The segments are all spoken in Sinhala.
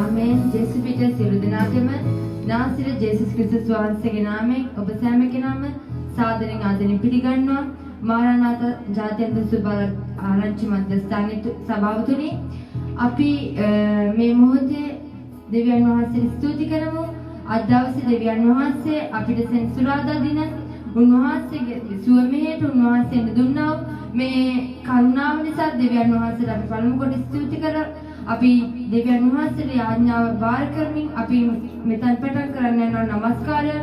ආමේන්. ජේසුස් පිට සියලු දෙනාටම නාසිර ජේසුස් ක්‍රිස්තුස් වහන්සේගේ නාමයෙන් ඔබ සෑම කෙනාම සාදරයෙන් ආදරයෙන් පිළිගන්නවා. මාරනාත ජාත්‍යන්තර සුබ ආරංචි මධ්‍යස්ථානයේ සභාව තුලින් අපි මේ මොහොතේ දෙවියන් වහන්සේට ස්තුති කරමු. අද දවසේ දෙවියන් වහන්සේ අපිට සෙන්සුරාදා දින උන්වහන්සේගේ සුවමෙහෙට උන්වහන්සේට දුන්නා මේ කරුණාව නිසා දෙවියන් වහන්සේට අපි පළමු කොට ස්තුති කරා. අපි දෙවියන් වහන්සේට ආඥාව බාර කරමින් අපි මෙතන පටන් කරන්න යනවා නමස්කාරය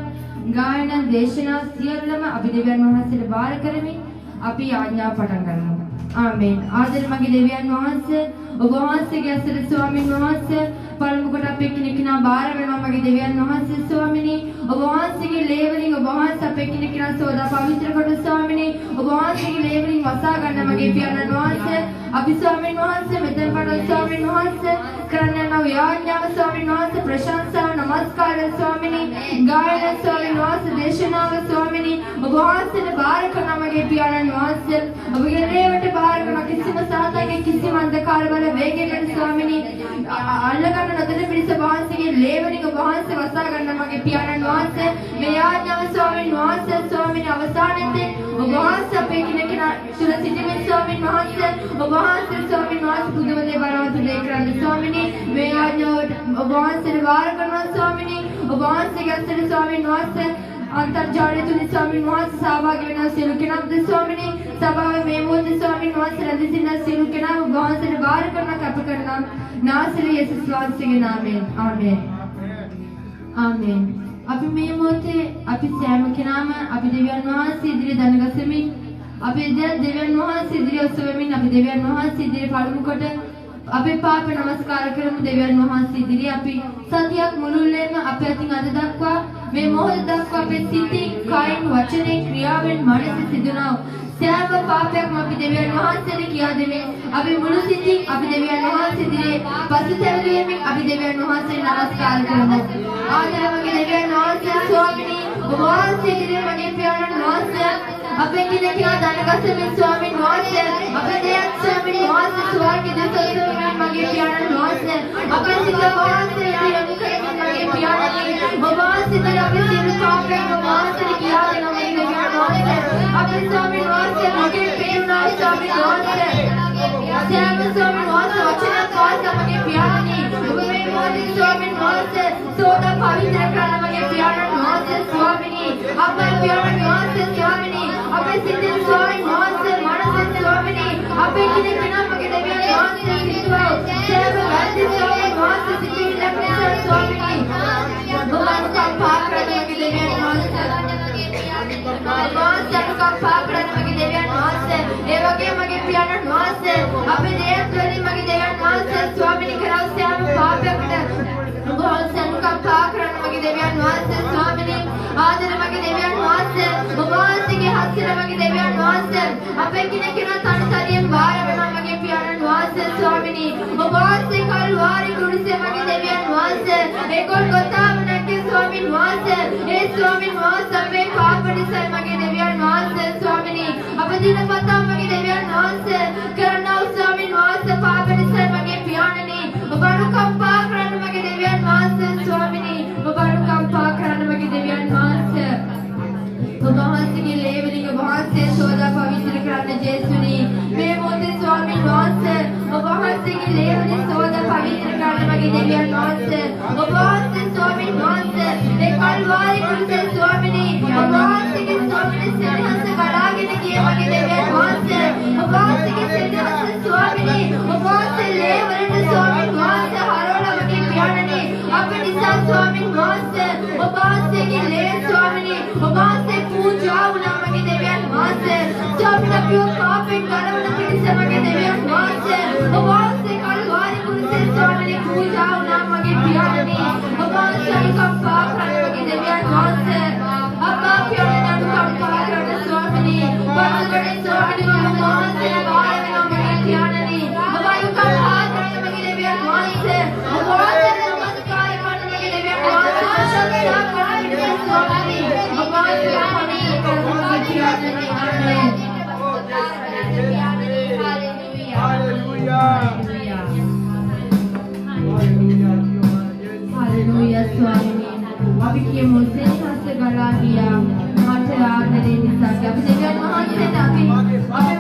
ගායනා දේශනා සියල්ලම අපි දෙවියන් වහන්සේට බාර කරමින් අපි ආඥාව පටන් ගන්නවා. ආමේන්. ආදර මගේ දෙවියන් වහන්සේ ඔබ වහන්සේගේ ඇසුර ස්වාමීන් වහන්සේ පළමු කොට අපේ කෙනෙක්නා බාර වෙනවා මගේ දෙවියන් වහන්සේ ස්වාමිනී ඔබ වහන්සේගේ ලේවලින් ඔබ වහන්සේ අපේ කෙනෙක්නා සෝදා පවිත්‍ර කොට ස්වාමිනී ඔබ වහන්සේගේ ලේවලින් වසා ගන්න මගේ පියාණන් වහන්සේ අපි ස්වාමීන් වහන්සේ මෙතන පටන් ස්වාමීන් වහන්සේ කරන්න යන යාඥාව ස්වාමීන් වහන්සේ ප්‍රශංසාව නමස්කාරය ස්වාමිනී ගායන ස්වාමීන් වහන්සේ දේශනාව ස්වාමිනී ඔබ වහන්සේට බාර කරන මගේ පියාණන් වහන්සේ ඔබගේ ලේවට බාර කරන කිසිම සාතන්ගේ කිසිම අන්ධකාර වල වේගයෙන් ස්වාමිනී අල්ලගන්න නොදෙන පිරිස වහන්සේගේ ලේවලින් ඔබ වහන්සේ වසා ගන්න මගේ පියාණන් වහන්සේ මේ යාඥාව ස්වාමීන් වහන්සේ ස්වාමිනී අවසානයේදී ඔබ වහන්සේ අපේ කෙනෙක්නා සුර සිටින ස්වාමීන් වහන්සේ ඔබ වහන්සේ ස්වාමීන් වහන්සේ පුදුමදේ බරවතුලේ කරන්න ස්වාමිනී මේ ආඥාවට ඔබ වහන්සේට වාර කරනවා ස්වාමිනී ඔබ වහන්සේගේ අතට ස්වාමීන් වහන්සේ අන්තර්ජාලය තුලින් ස්වාමීන් වහන්සේ සහභාගී වෙන සියලු කෙනාට ස්වාමිනී සභාවේ මේ මොහොතේ ස්වාමීන් වහන්සේ රැඳී සිටින සියලු කෙනා ඔබ වහන්සේට වාර කරන කැප කරන නාසර යේසුස් වහන්සේගේ නාමයෙන් ආමේන් ආමේන්. අපි මේ මොහොතේ අපි සෑම කෙනාම අපි දෙවියන් වහන්සේ ඉදිරියේ දනගසමින් අපි දෙවියන් වහන්සේ ඉදිරියේ ඔසවමින් අපි දෙවියන් වහන්සේ ඉදිරියේ පළමු කොට අපේ පාප නමස්කාර කරමු දෙවියන් වහන්සේ ඉදිරියේ අපි සතියක් මුළුල්ලේම අපේ අතින් අද දක්වා මේ මොහොත දක්වා අපේ සිතින් කයින් වචනෙන් ක්‍රියාවෙන් මනස සිදුනා සෑම පාපයක්ම අපි දෙවියන් වහන්සේට කියා දෙමින් අපි මුළු සිතින් අපි දෙවියන් වහන්සේ ඉදිරියේ පසුතැවිලිමෙන් අපි දෙවියන් වහන්සේට නමස්කාර කරමු. ආදරමගේ දෙවියන් වහන්සේ ස්වාමිනී ඔබ වහන්සේ ඉදිරියේ මගේ පියාණන් වහන්සේ අපේ කෙනෙක්ලා දනගසමින් ස්වාමීන් වහන්සේ අපේ දෙයක් ස්වාමීන් වහන්සේ ස්වර්ගයේ දසසෝමෙන් මගේ පියාණන් වහන්සේ අපේ සිත වහන්සේ යොමු කරමින් මගේ පියාණන් ඔබ වහන්සේ අපි සියලු පාපයන් ඔබ වහන්සේට කියා දෙනවා මගේ පියාණන් වහන්සේ අපේ ස්වාමීන් වහන්සේ මගේ පියාණන් ස්වාමීන් වහන්සේ සෑම ස්වාමීන් වහන්සේ වචනයක් වාස්ත මගේ පියාණන් ඔබ මේ මොහොතේ ස්වාමීන් වහන්සේ සෝදා පවිත්‍ර කරන මගේ පියාණන් වහන්සේ ස්වාමිනී අපේ පියාණන් වහන්සේ ස්වාමිනී අපේ සිතේ ස්වාමීන් වහන්සේ මනසේ ස්වාමිනී අපේ කෙනෙක්නා මගේ දෙවියන් වහන්සේ සිතුවා සෑම වැරදි ස්වාමීන් වහන්සේ සිතින් ලැබෙන ස්වාමිනී ඔබ වහන්සේ පාපරණ මගේ දෙවියන් වහන්සේ පාපරණ මගේ දෙවියන් වහන්සේ ඒ වගේ මගේ පියාණන් වහන්සේ අපේ දේත් වලින් මගේ දෙවියන් වහන්සේ ස්වාමිනී කරව සෑම පාපයකට ඔබ වහන්සේ අනුකම්පා කරන මගේ දෙවියන් වහන්සේ ස්වාමිනී ආදර මගේ දෙවියන් වහන්සේ ඔබ වහන්සේගේ හස්තර මගේ දෙවියන් වහන්සේ අපේ කෙනෙක්නා තනිතරියෙන් බාර වෙනවා මගේ පියාණන් වහන්සේ ස්වාමිනී ඔබ වහන්සේ කල්වාරි කුරුසේ මගේ දෙවියන් වහන්සේ ඒකල් ගොතාව නැකේ ස්වාමින් වහන්සේ ඒ ස්වාමින් වහන්සේ අපේ පාප නිසා මගේ දෙවියන් වහන්සේ ස්වාමිනී අප දිනපතා මගේ දෙවියන් වහන්සේ කරනා ස්වාමින් වහන්සේ පාප නිසා මගේ පියාණනි ඔබ අනුකම්පා කරන මගේ දෙවියන් වහන්සේ ස්වාමිනී ඔබ අනුකම්පා කරන මගේ දෙවියන් වහන්සේ ඔබ වහන්සේගේ ලේවලින් ඔබ වහන්සේ සෝදා පවිත්‍ර කරන්න ජේසුනී මේ මොහොතේ ස්වාමීන් වහන්සේ ඔබ වහන්සේගේ ලේවලින් සෝදා පවිත්‍ර කරන්න මගේ දෙවියන් වහන්සේ ඔබ වහන්සේ ස්වාමීන් වහන්සේ ඒ කල්වාරි කුරුසේ ස්වාමිනී ඔබ වහන්සේගේ ස්වාමිනී සෙනෙහස බලාගෙන ගිය මගේ දෙවියන් වහන්සේ ඔබ වහන්සේගේ සෙනෙහස ස්වාමිනී ඔබ වහන්සේ ලේවලට ස්වාමීන් වහන්සේ හරවලා මගේ පියාණනි අප නිසා ස්වාමීන් වහන්සේ ඔබ වහන්සේගේ ලේ ස්වාමිනී ඔබ වහන්සේ පූජා වුණා මගේ දෙවියන් වහන්සේ ස්වාමීන් අපිව පාපෙන් ගලවන පිණිස මගේ දෙවියන් වහන්සේ ඔබ වහන්සේ කල්වාරි කුරුසේ ස්වාමිනී පූජා වුණා මගේ පියාණනි ඔබ වහන්සේ අනුකම්පා කරන මගේ දෙවියන් වහන්සේ අපා පියාණන් අනුකම්පා කරන ස්වාමිනී වහන්සේ ස්වාමිනී ඔබ වහන්සේ බාර වෙනවා මගේ පියාණනි ඔබ අනුකම්පා කරන මගේ දෙවියන් වහන්සේ ඔබ වහන්සේ නමස්කාර කරන මගේ දෙවියන් වහන්සේ ප්‍රශංසා කරන මගේ ස්වාමිනී ඔබ වහන්සේ Hallelujah. කියමු සෙනෙහස ගලා ගියා මට ආදරේ නිසා. අපි දෙවියන් වහන්සේට අපි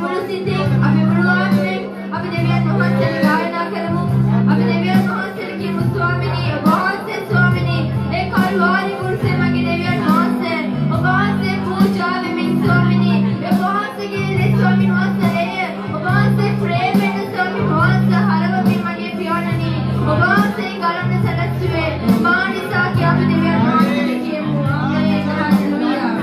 මුළු සිතෙන් අපි මුළු ආත්මෙන් අපි දෙවියන් වහන්සේට ගායනා කරමු. අපි දෙවියන් වහන්සේට කියමු ස්වාමිනී ඔබ වහන්සේ ස්වාමිනී ඒ කල්වාරි කුරුසේ මගේ දෙවියන් වහන්සේ ඔබ වහන්සේ පූජා වෙමින් ස්වාමිනී ඔබ වහන්සේගේ ස්වාමින් වහන්සේ ඔබ වහන්සේ ප්‍රේමෙන් ස්වාමින් වහන්සේ හරවමින් මගේ පියාණනි ඔබ වහන්සේ ගලන්න සැලැස්සුවේ මා නිසා කියලා අපි දෙවියන් වහන්සේට කියමු. ආමේන්. හල්ලෙලූයා.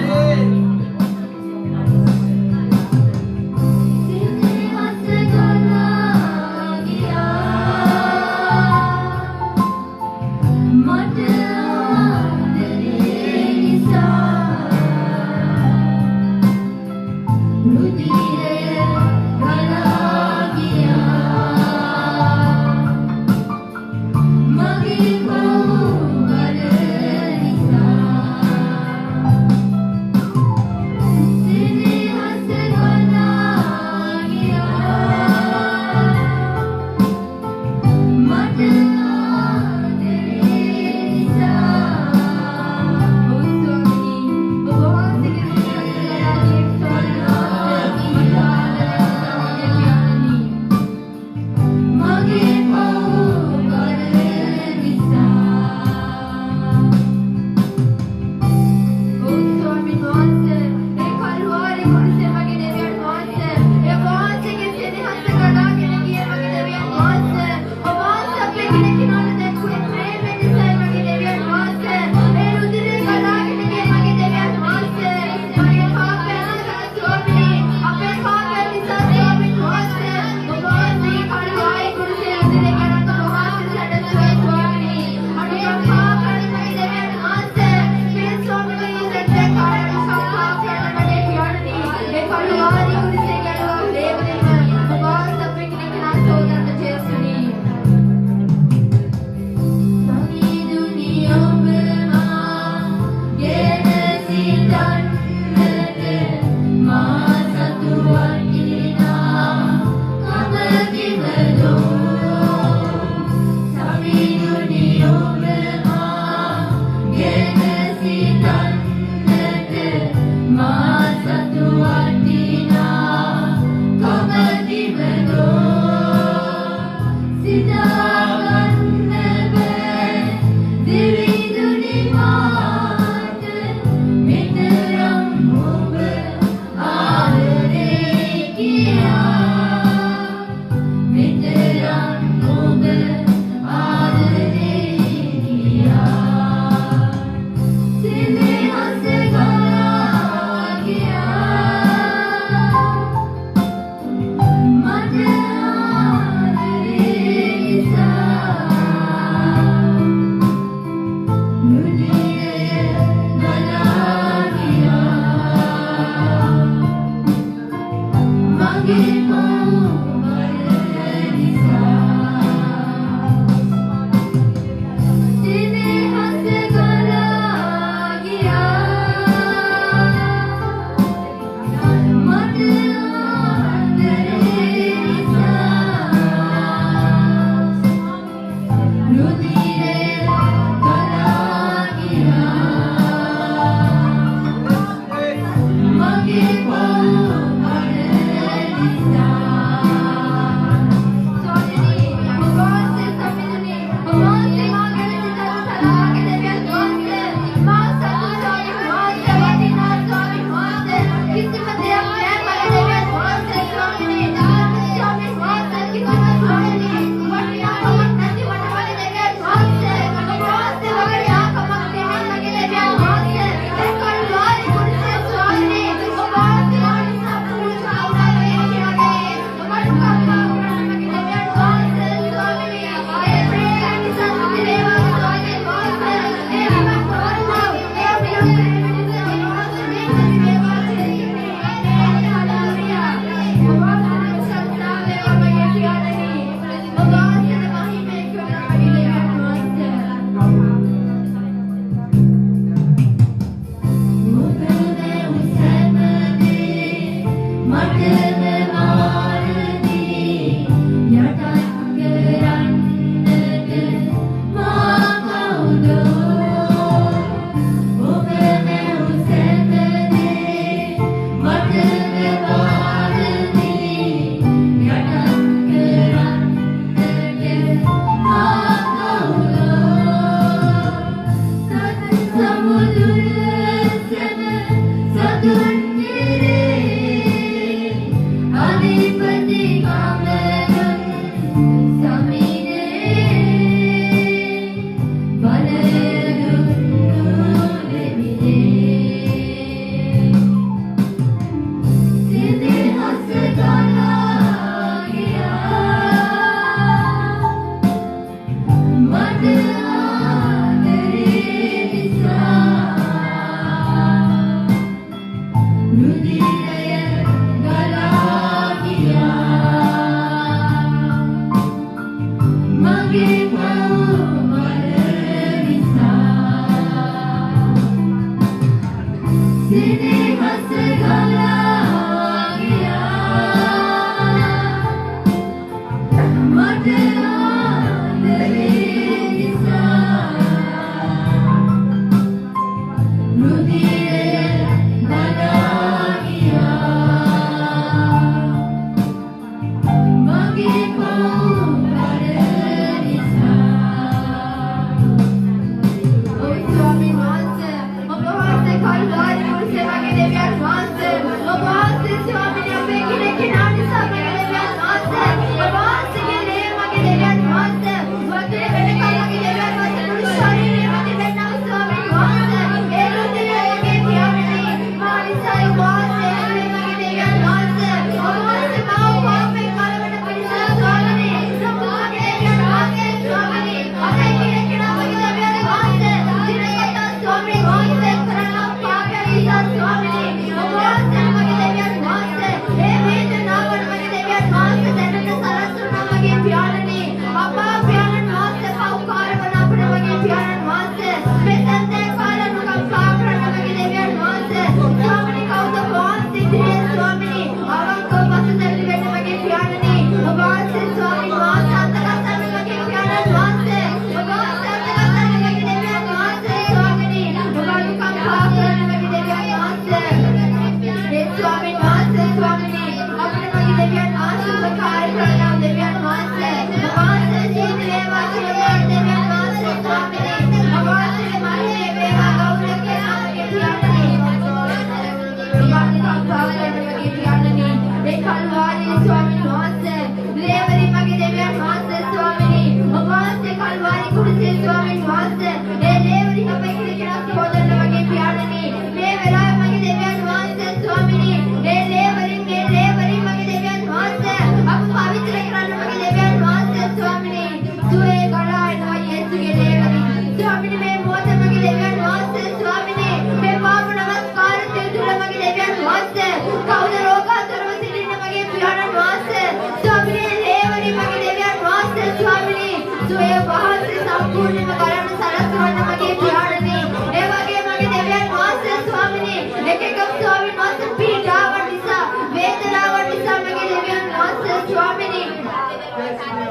සුවය වහන්සේ සම්පූර්ණයෙන්ම කරන්න සලස්වන්න මගේ පියාණනි. ඒ වගේ මගේ දෙවියන් වහන්සේ ස්වාමිනේ එක එක ස්වාමීන් වහන්සේ පීඩාවන් නිසා වේදනාවන් නිසා මගේ දෙවියන් වහන්සේ ස්වාමිනේ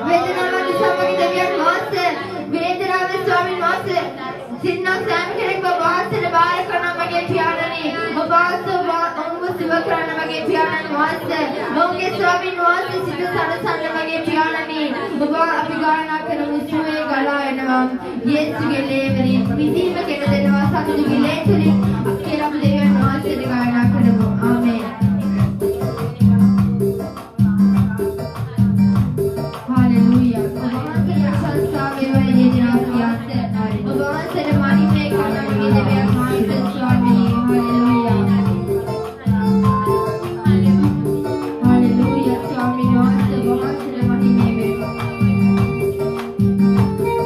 වේදනාවන් නිසා මගේ දෙවියන් වහන්සේ වේදනාවේ ස්වාමීන් වහන්සේ සින්නක් සෑම කෙනෙක්ව වහන්සේට බාර කරන මගේ පියාණනි. ඔබ ඔවුන්ව සිව කරන මගේ පියාණන් වහන්සේ ඔවුන්ගේ ස්වාමීන් වහන්සේ සිත සනසන්න මගේ පියාණනි. ඔබ අපි ගායනා කරමු සුවේ ගලා එනවා යේසුගේ ලේවලින් විදීම කෙන දෙනවා සතුටුගේ ලේ තුලින් කියලා අපි දෙවියන් වහන්සේට ගායනා කරමු. ආමේන්. හalleluya. ඔබ වහන්සේට ප්‍රශංසා වේවා දෙවියන් වහන්සේ. ඔබ වහන්සේට මහිමේ කරන මගේ දෙවියන් වහන්සේ ස්වාමී. හalleluya. හalleluya. ස්වාමී වහන්සේ ඔබ වහන්සේට මහිමේ වේවා.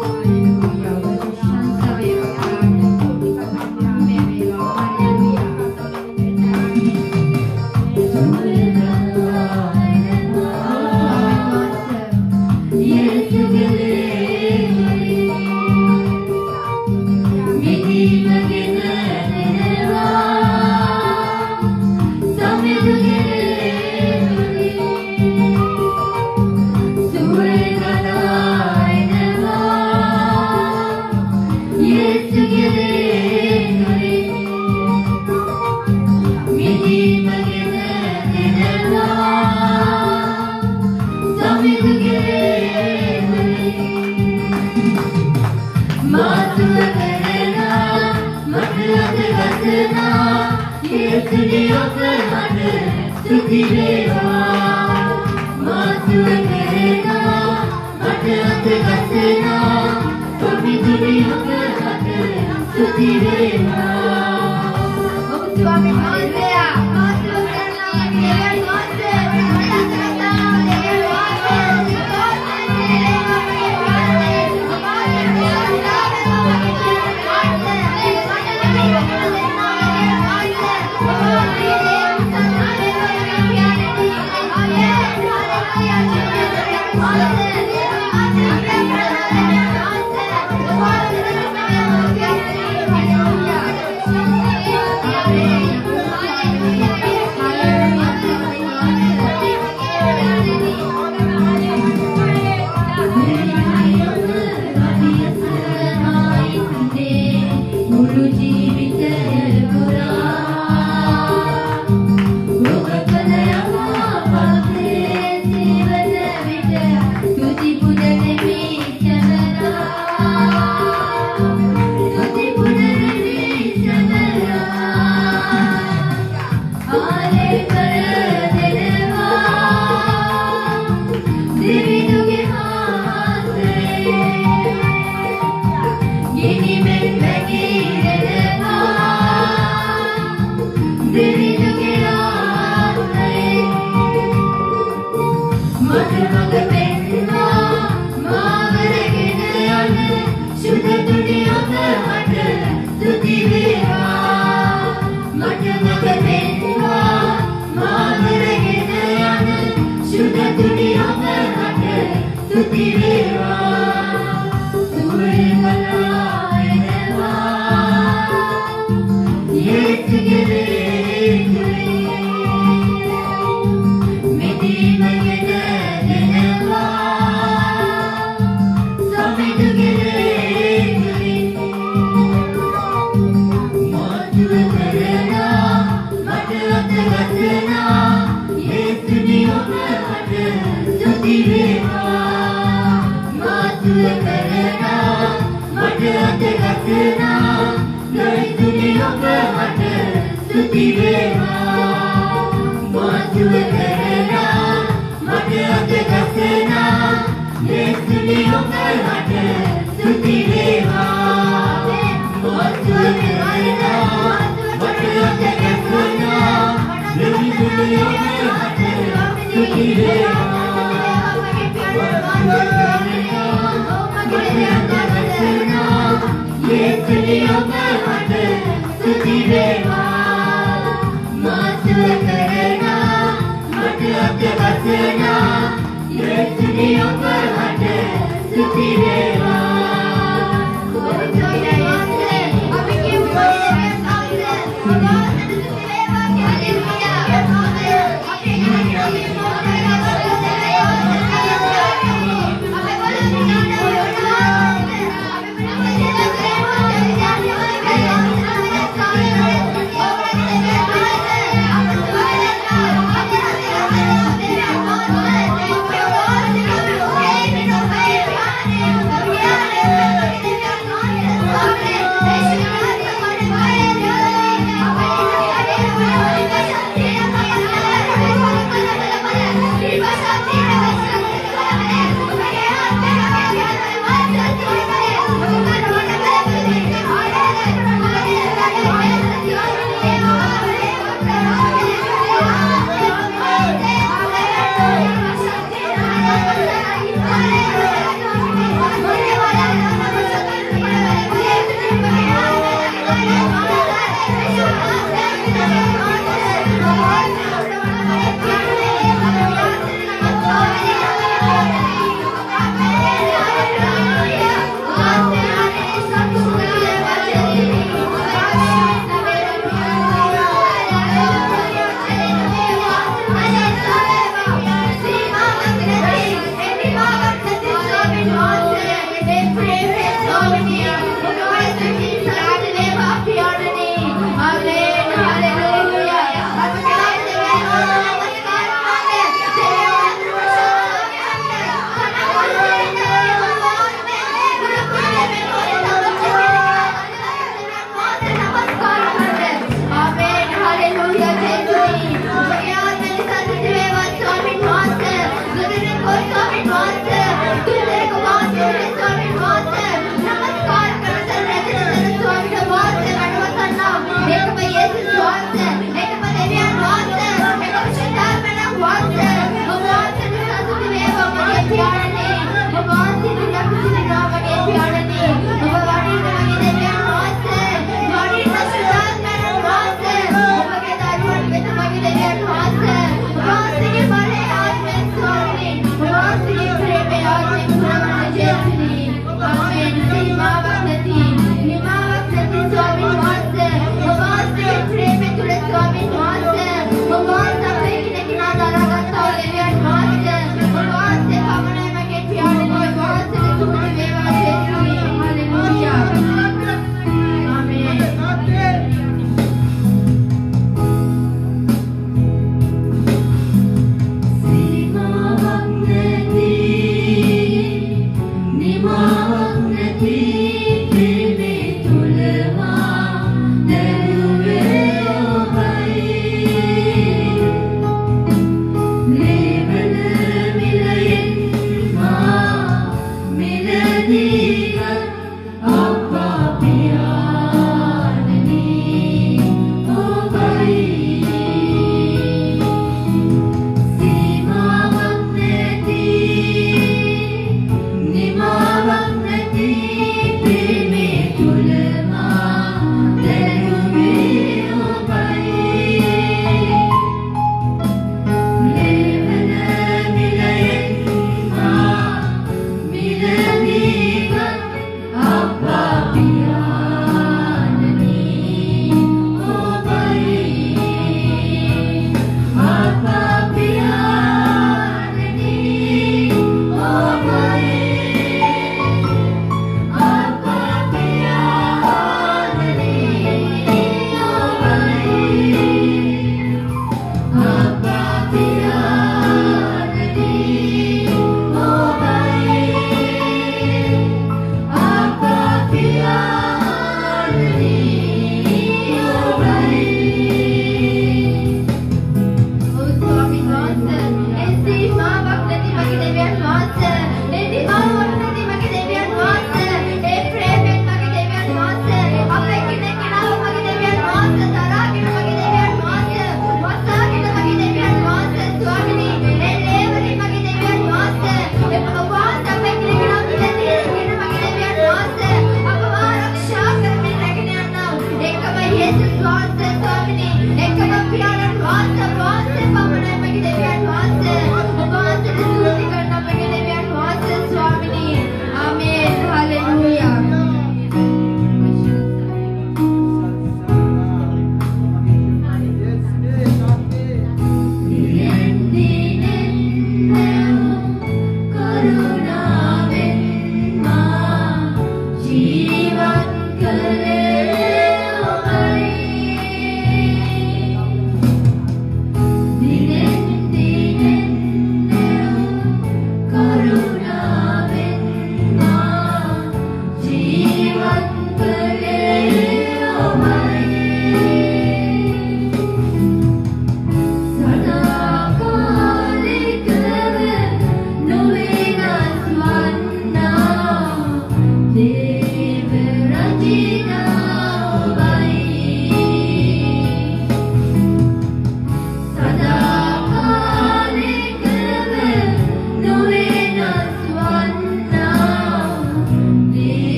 හalleluya. ඔබ ප්‍රශංසා වේවා. මහිමේ වේවා. Hallelujah. Yes,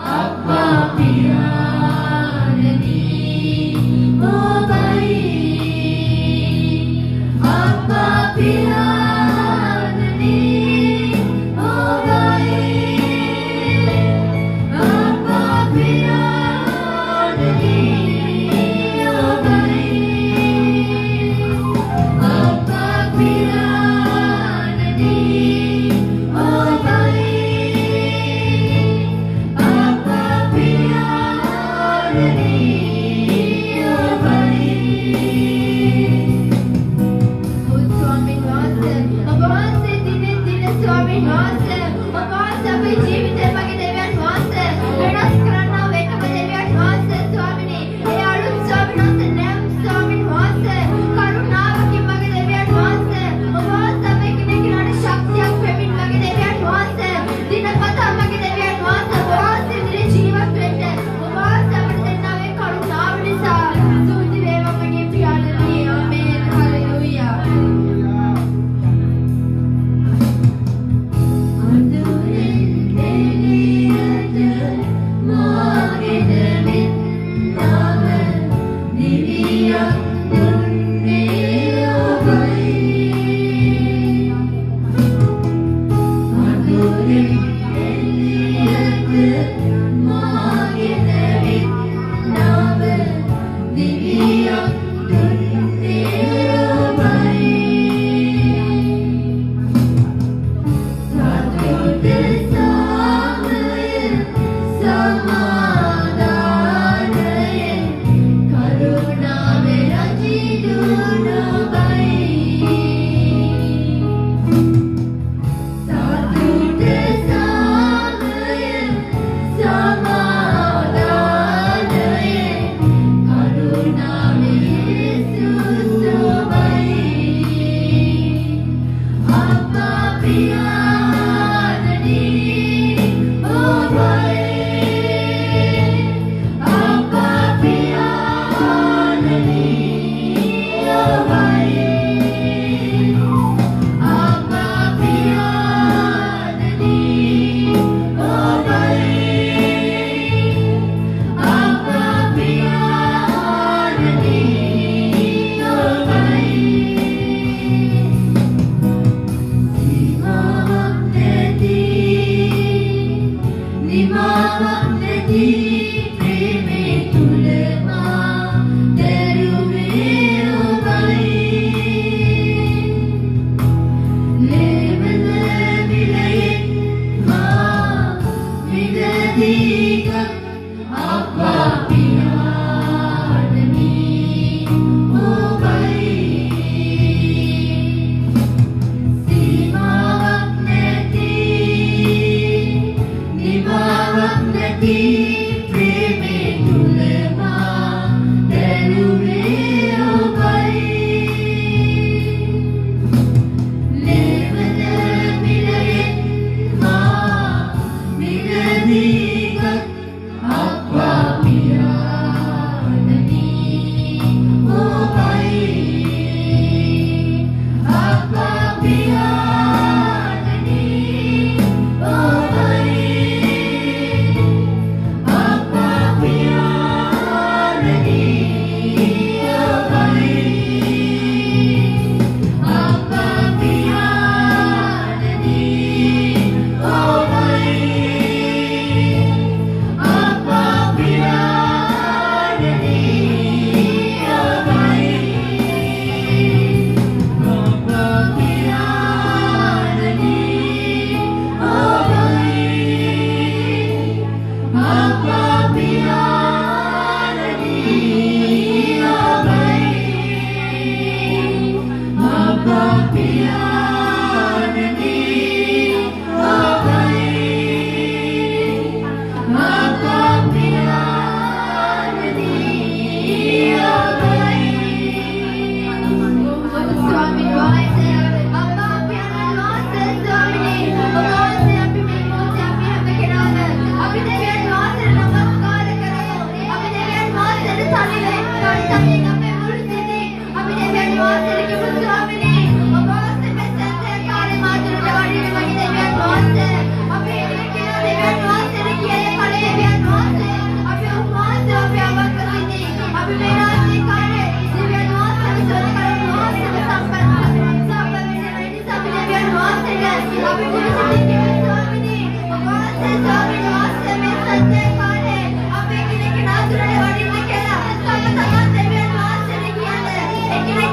Apa pilihan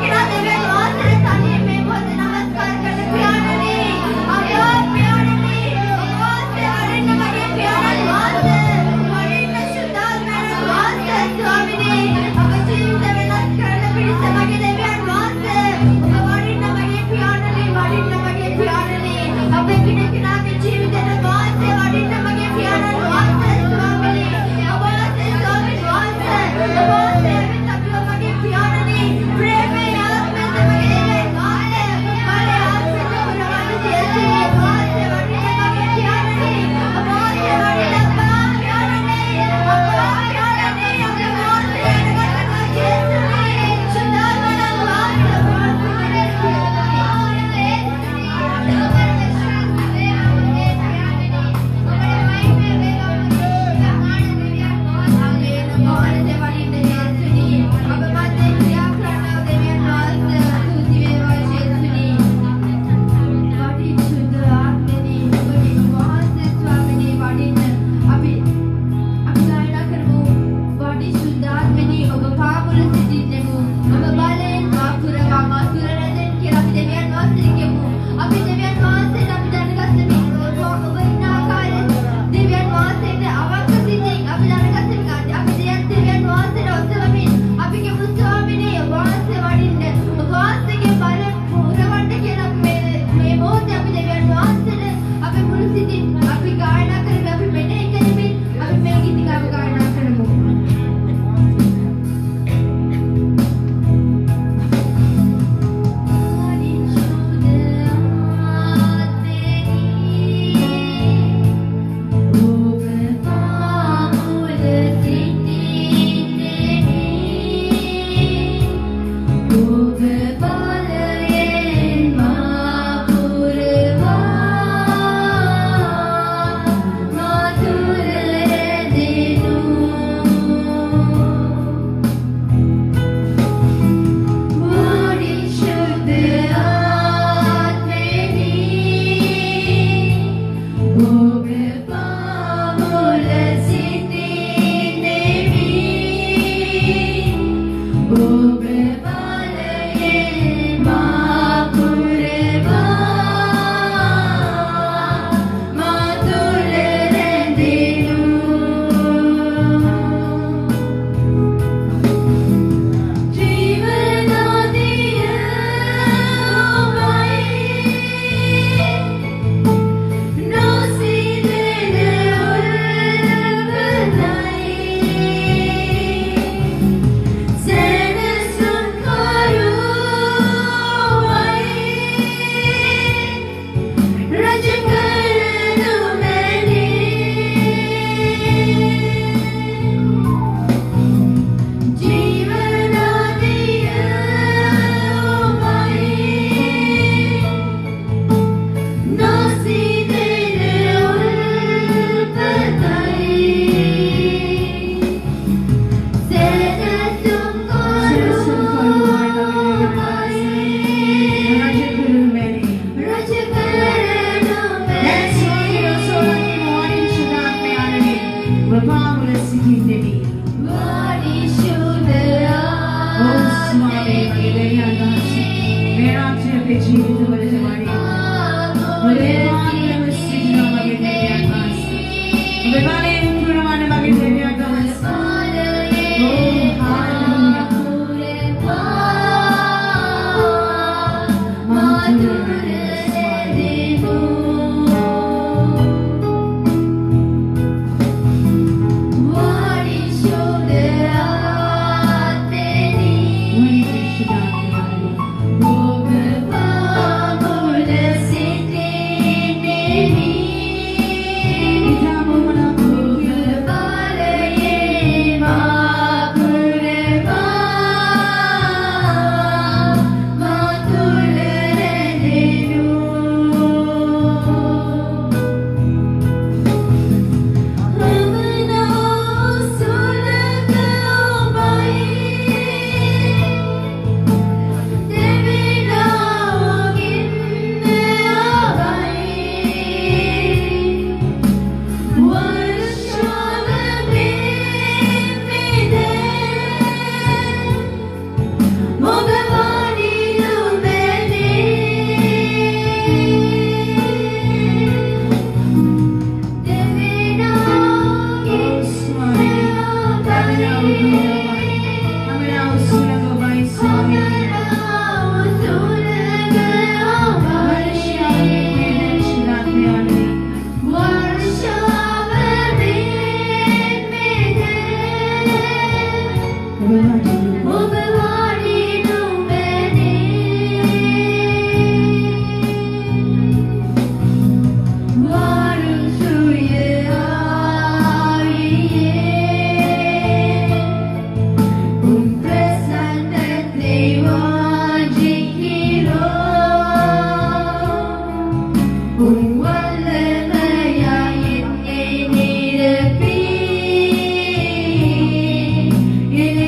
Kita ඔබ වාඩිනු Ini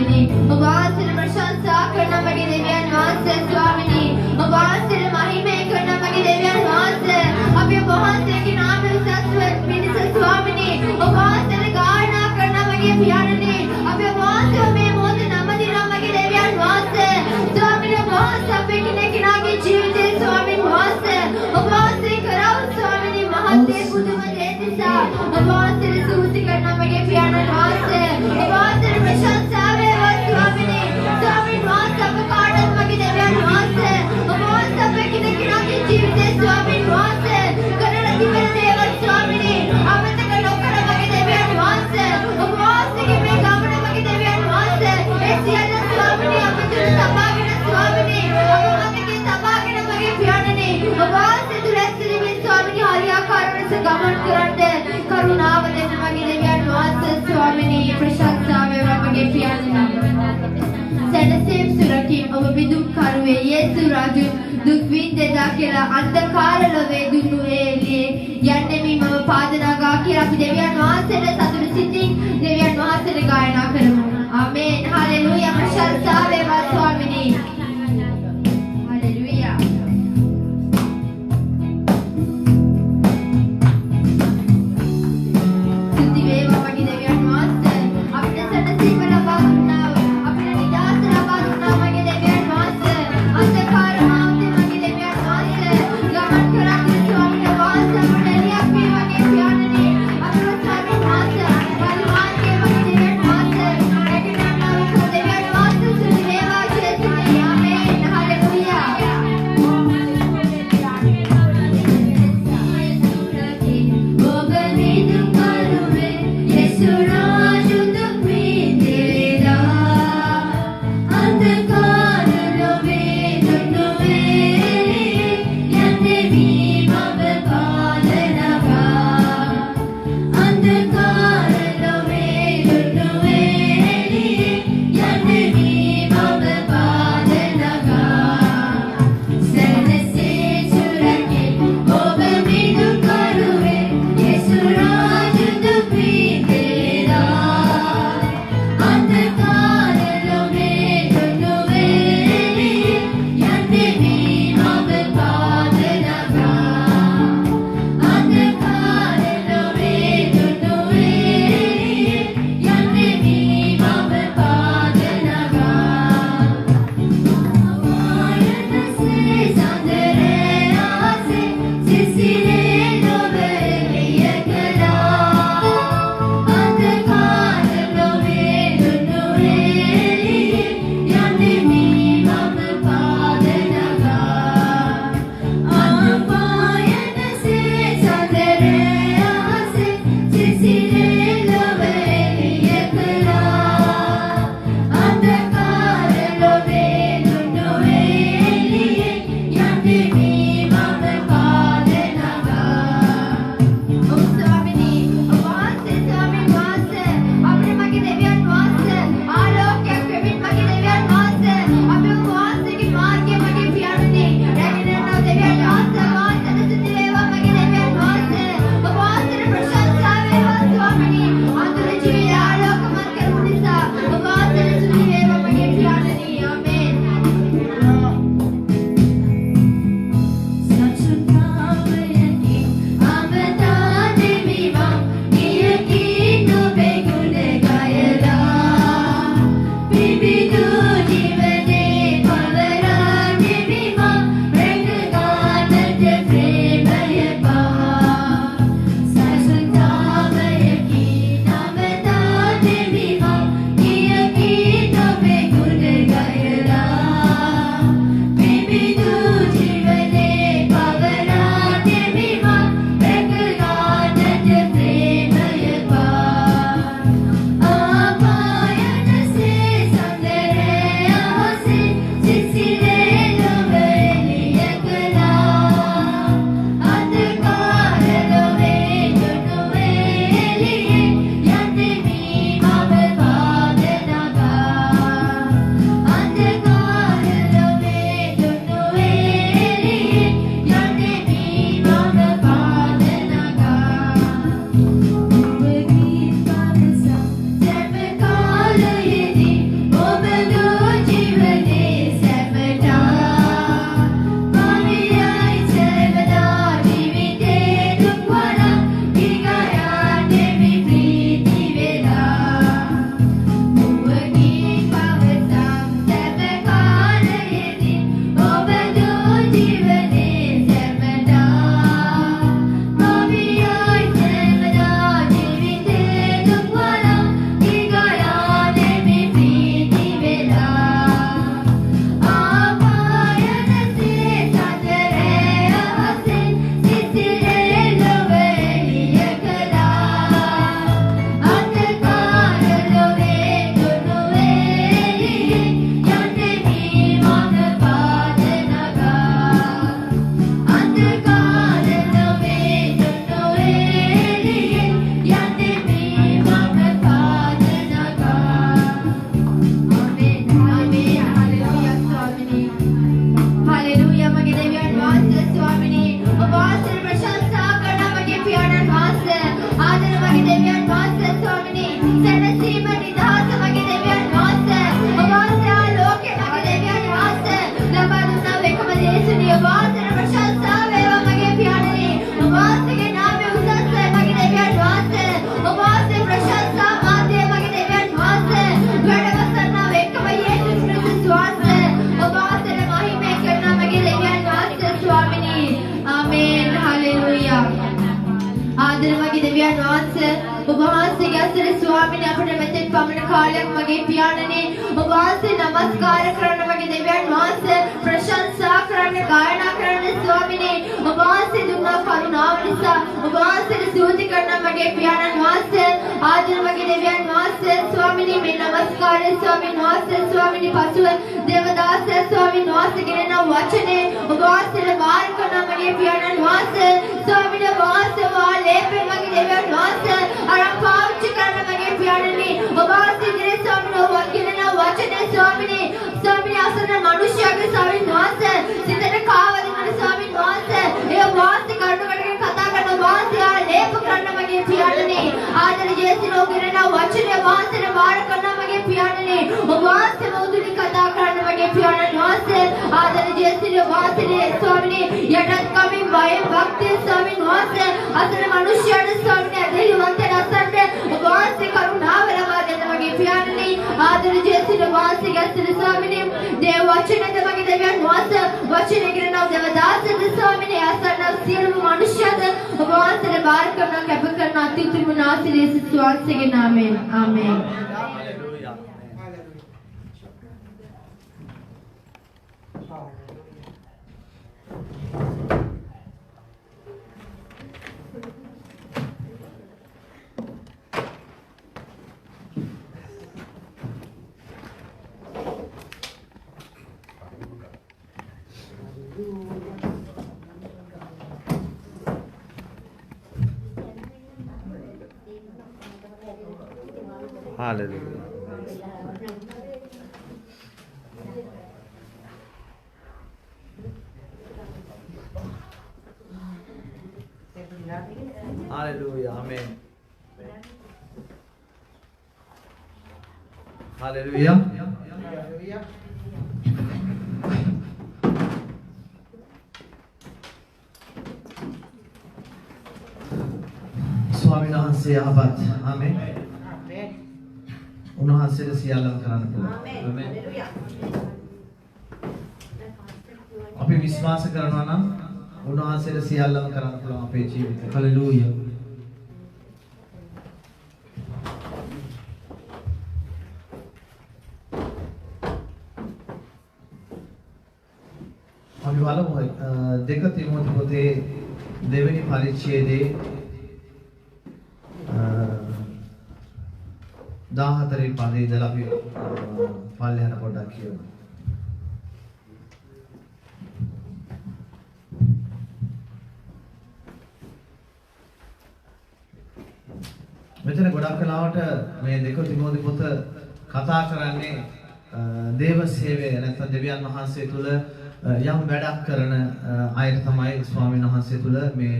ස්වාමිනේ ඔබ වහන්සේට ප්‍රශංසා කරන මගේ දෙවියන් වහන්සේ ස්වාමිනේ ඔබ වහන්සේට මහිමය කරන මගේ දෙවියන් වහන්සේ අපි ඔබ වහන්සේගේ නාමය උසස් පිණිස ස්වාමිනේ ඔබ වහන්සේට ගායනා කරන මගේ පියාණනේ අපි ඔබ වහන්සේව මේ මොහොතේ නම දිනා මගේ දෙවියන් වහන්සේ ස්වාමිනේ ඔබ වහන්සේ අපේ කෙනෙකුගේ ජීවිතේ ස්වාමින් වහන්සේ ඔබ වහන්සේ කරව ස්වාමිනේ මහත්යේ පුදුම දේ නිසා ඔබ වහන්සේට ස්තුති කරන මගේ පියාණන් වහන්සේ ඔබ වහන්සේට ප්‍රශංසා වේවා ස්වාමිනේ ස්වාමින් වහන්සේ අප කාටත් මගේ දෙවියන් වහන්සේ ඔබ වහන්සේ අපේ කෙනෙකුගේ ජීවිතේ ස්වාමින් වහන්සේ කරන තිබෙන දේවල් ස්වාමිනේ අමතක නොකර මගේ දෙවියන් වහන්සේ ඔබ වහන්සේගේ මේ ගමන මගේ දෙවියන් වහන්සේ ඒ සියල්ල ස්වාමිනේ අප තුළ සබාගෙන ස්වාමිනේ අප මතකේ සබාගෙන මගේ පියාණනේ ඔබ වහන්සේ තුළ ඇතිවෙමින් ස්වාමිනේ හරියාකාර ලෙස ගමන් කරන්න කරුණාව දෙන්න මගේ දෙවියන් වහන්සේ ස්වාමිනේ ප්‍රශංසා වේවා මගේ පියාණනේ සැනසීම සුරකින් ඔබ විදුක් කරුවේ යේසු රාජු දුක් විඳලා කියලා අන්ධකාර ලොවේ දුන්නු එළියේ යන්නේ මම පාදනාගා කියලා අපි දෙවියන් වහන්සේට සතුටු සිතින් දෙවියන් වහන්සේට ගායනා කරමු ආමේන් හලෙලූයා ප්‍රශංසා වේවා ස්වාමිනේ හලෙලූයා ස්තුති වේවා මගේ දෙවියන් වහන්සේ අපිට සැනසීම ලබා දුන්නා අපිට නිදහස ලබා දුන්නා මගේ දෙවියන් වහන්සේ අන්ධකාර මාර්ගයේ මගේ දෙවියන් වහන්සේ ගමන් කරන්නේ ස්වාමීන් වහන්සේ අපට එළියක් මේ වගේ පියාණනේ අපේ ස්වාමීන් වහන්සේ පරිමාර්ගයේ මගේ දෙවියන් වහන්සේ ඒකේ නම් දෙවියන් වහන්සේ ස්තුති වේවා ජේසුස් දෙවියන් වහන්සේ ඔබ වහන්සේගේ අසල ස්වාමීන් අපිට මෙතෙක් පමණ කාලයක් මගේ පියාණනේ ඔබ වහන්සේ නමස්කාර කරන මගේ දෙවියන් වහන්සේ ප්‍රශංසා කරන්න ගායනා කරන්න ස්වාමීනි ඔබ වහන්සේ දුන්නා කරුණාව නිසා ඔබ වහන්සේට ස්තුති කරන මගේ පියාණන් වහන්සේ ආදර මගේ දෙවියන් වහන්සේ ස්වාමීනි මේ නමස්කාරය ස්වාමීන් වහන්සේ ස්වාමීනි පසුව දේවදාස ස්වාමීන් වහන්සේ කියන වචනේ ඔබ වහන්සේට වාර කරන මගේ පියාණන් වහන්සේ ස්වාමීනි වහන්සේ වාලේපේ මගේ දෙවියන් වහන්සේ අර පාවිච්චි කරන මගේ පියාණනි ඔබ වහන්සේ ඉදිරියේ ස්වාමීනි ඔබ කියන වචනේ ස්වාමීනි අසරණ මිනිසයාගේ ස්වාමීන් වහන්සේ සිතට කාවදින ස්වාමීන් වහන්සේ ඒ වාස්ති කරුණකට කතා කරන වාස්තියා ලේප කරන මගේ පියාණනි ආදර ජේසිනෝ කියන වචනේ වාස්තන වාර කරන මගේ පියාණනි ඔබ වාස්තේ මොදුනි කතා කරන මගේ පියාණන් වහන්සේ ආදර ජේසිනෝ වාස්තනේ ස්වාමීනි යටත් කමින් වයෙන් භක්තිය ස්වාමීන් වහන්සේ අසරණ මිනිසයාට ස්වාමීනි දෙවිවන්තයන් අසරණ ඔබ වාස්තේ කරුණාව ලබා දෙන්න මගේ පියාණනි ආදර ජේසිනෝ වාස්තේ ගැස්තන ස්වාමීනි දේව වචනද මගේ දෙවියන් වහන්සේ වචනේ කරනව දේවදාසද ස්වාමීනි අසරණ සියලුම මිනිසයාද ඔබ වහන්සේට බාර කරන කැප කරන අතිඋත්තම නාසී යේසුස් වහන්සේගේ නාමයෙන් ආමේන්. Hallelujah. Hallelujah. Amen. Hallelujah. ස්වාමීන් වහන්සේ ආපත්. ආමෙන්. උන්වහන්සේට සියල්ලම කරන්න පුළුවන්. ආමෙන්. අපි විශ්වාස කරනවා නම් උන්වහන්සේට සියල්ලම කරන්න පුළුවන් අපේ ජීවිතේ. හලෙලූයා. අපි බලමු 2 තිමෝති පොතේ දෙවෙනි පරිච්ඡේදයේ 14 පදේ ඉඳලා අපි පල්ලෙහාට පොඩ්ඩක් කියමු. මෙතන ගොඩක් වෙලාවට මේ 2 තිමෝති පොත කතා කරන්නේ දේව සේවය නැත්නම් දෙවියන් වහන්සේ තුල යම් වැඩක් කරන අයට තමයි ස්වාමීන් වහන්සේ තුල මේ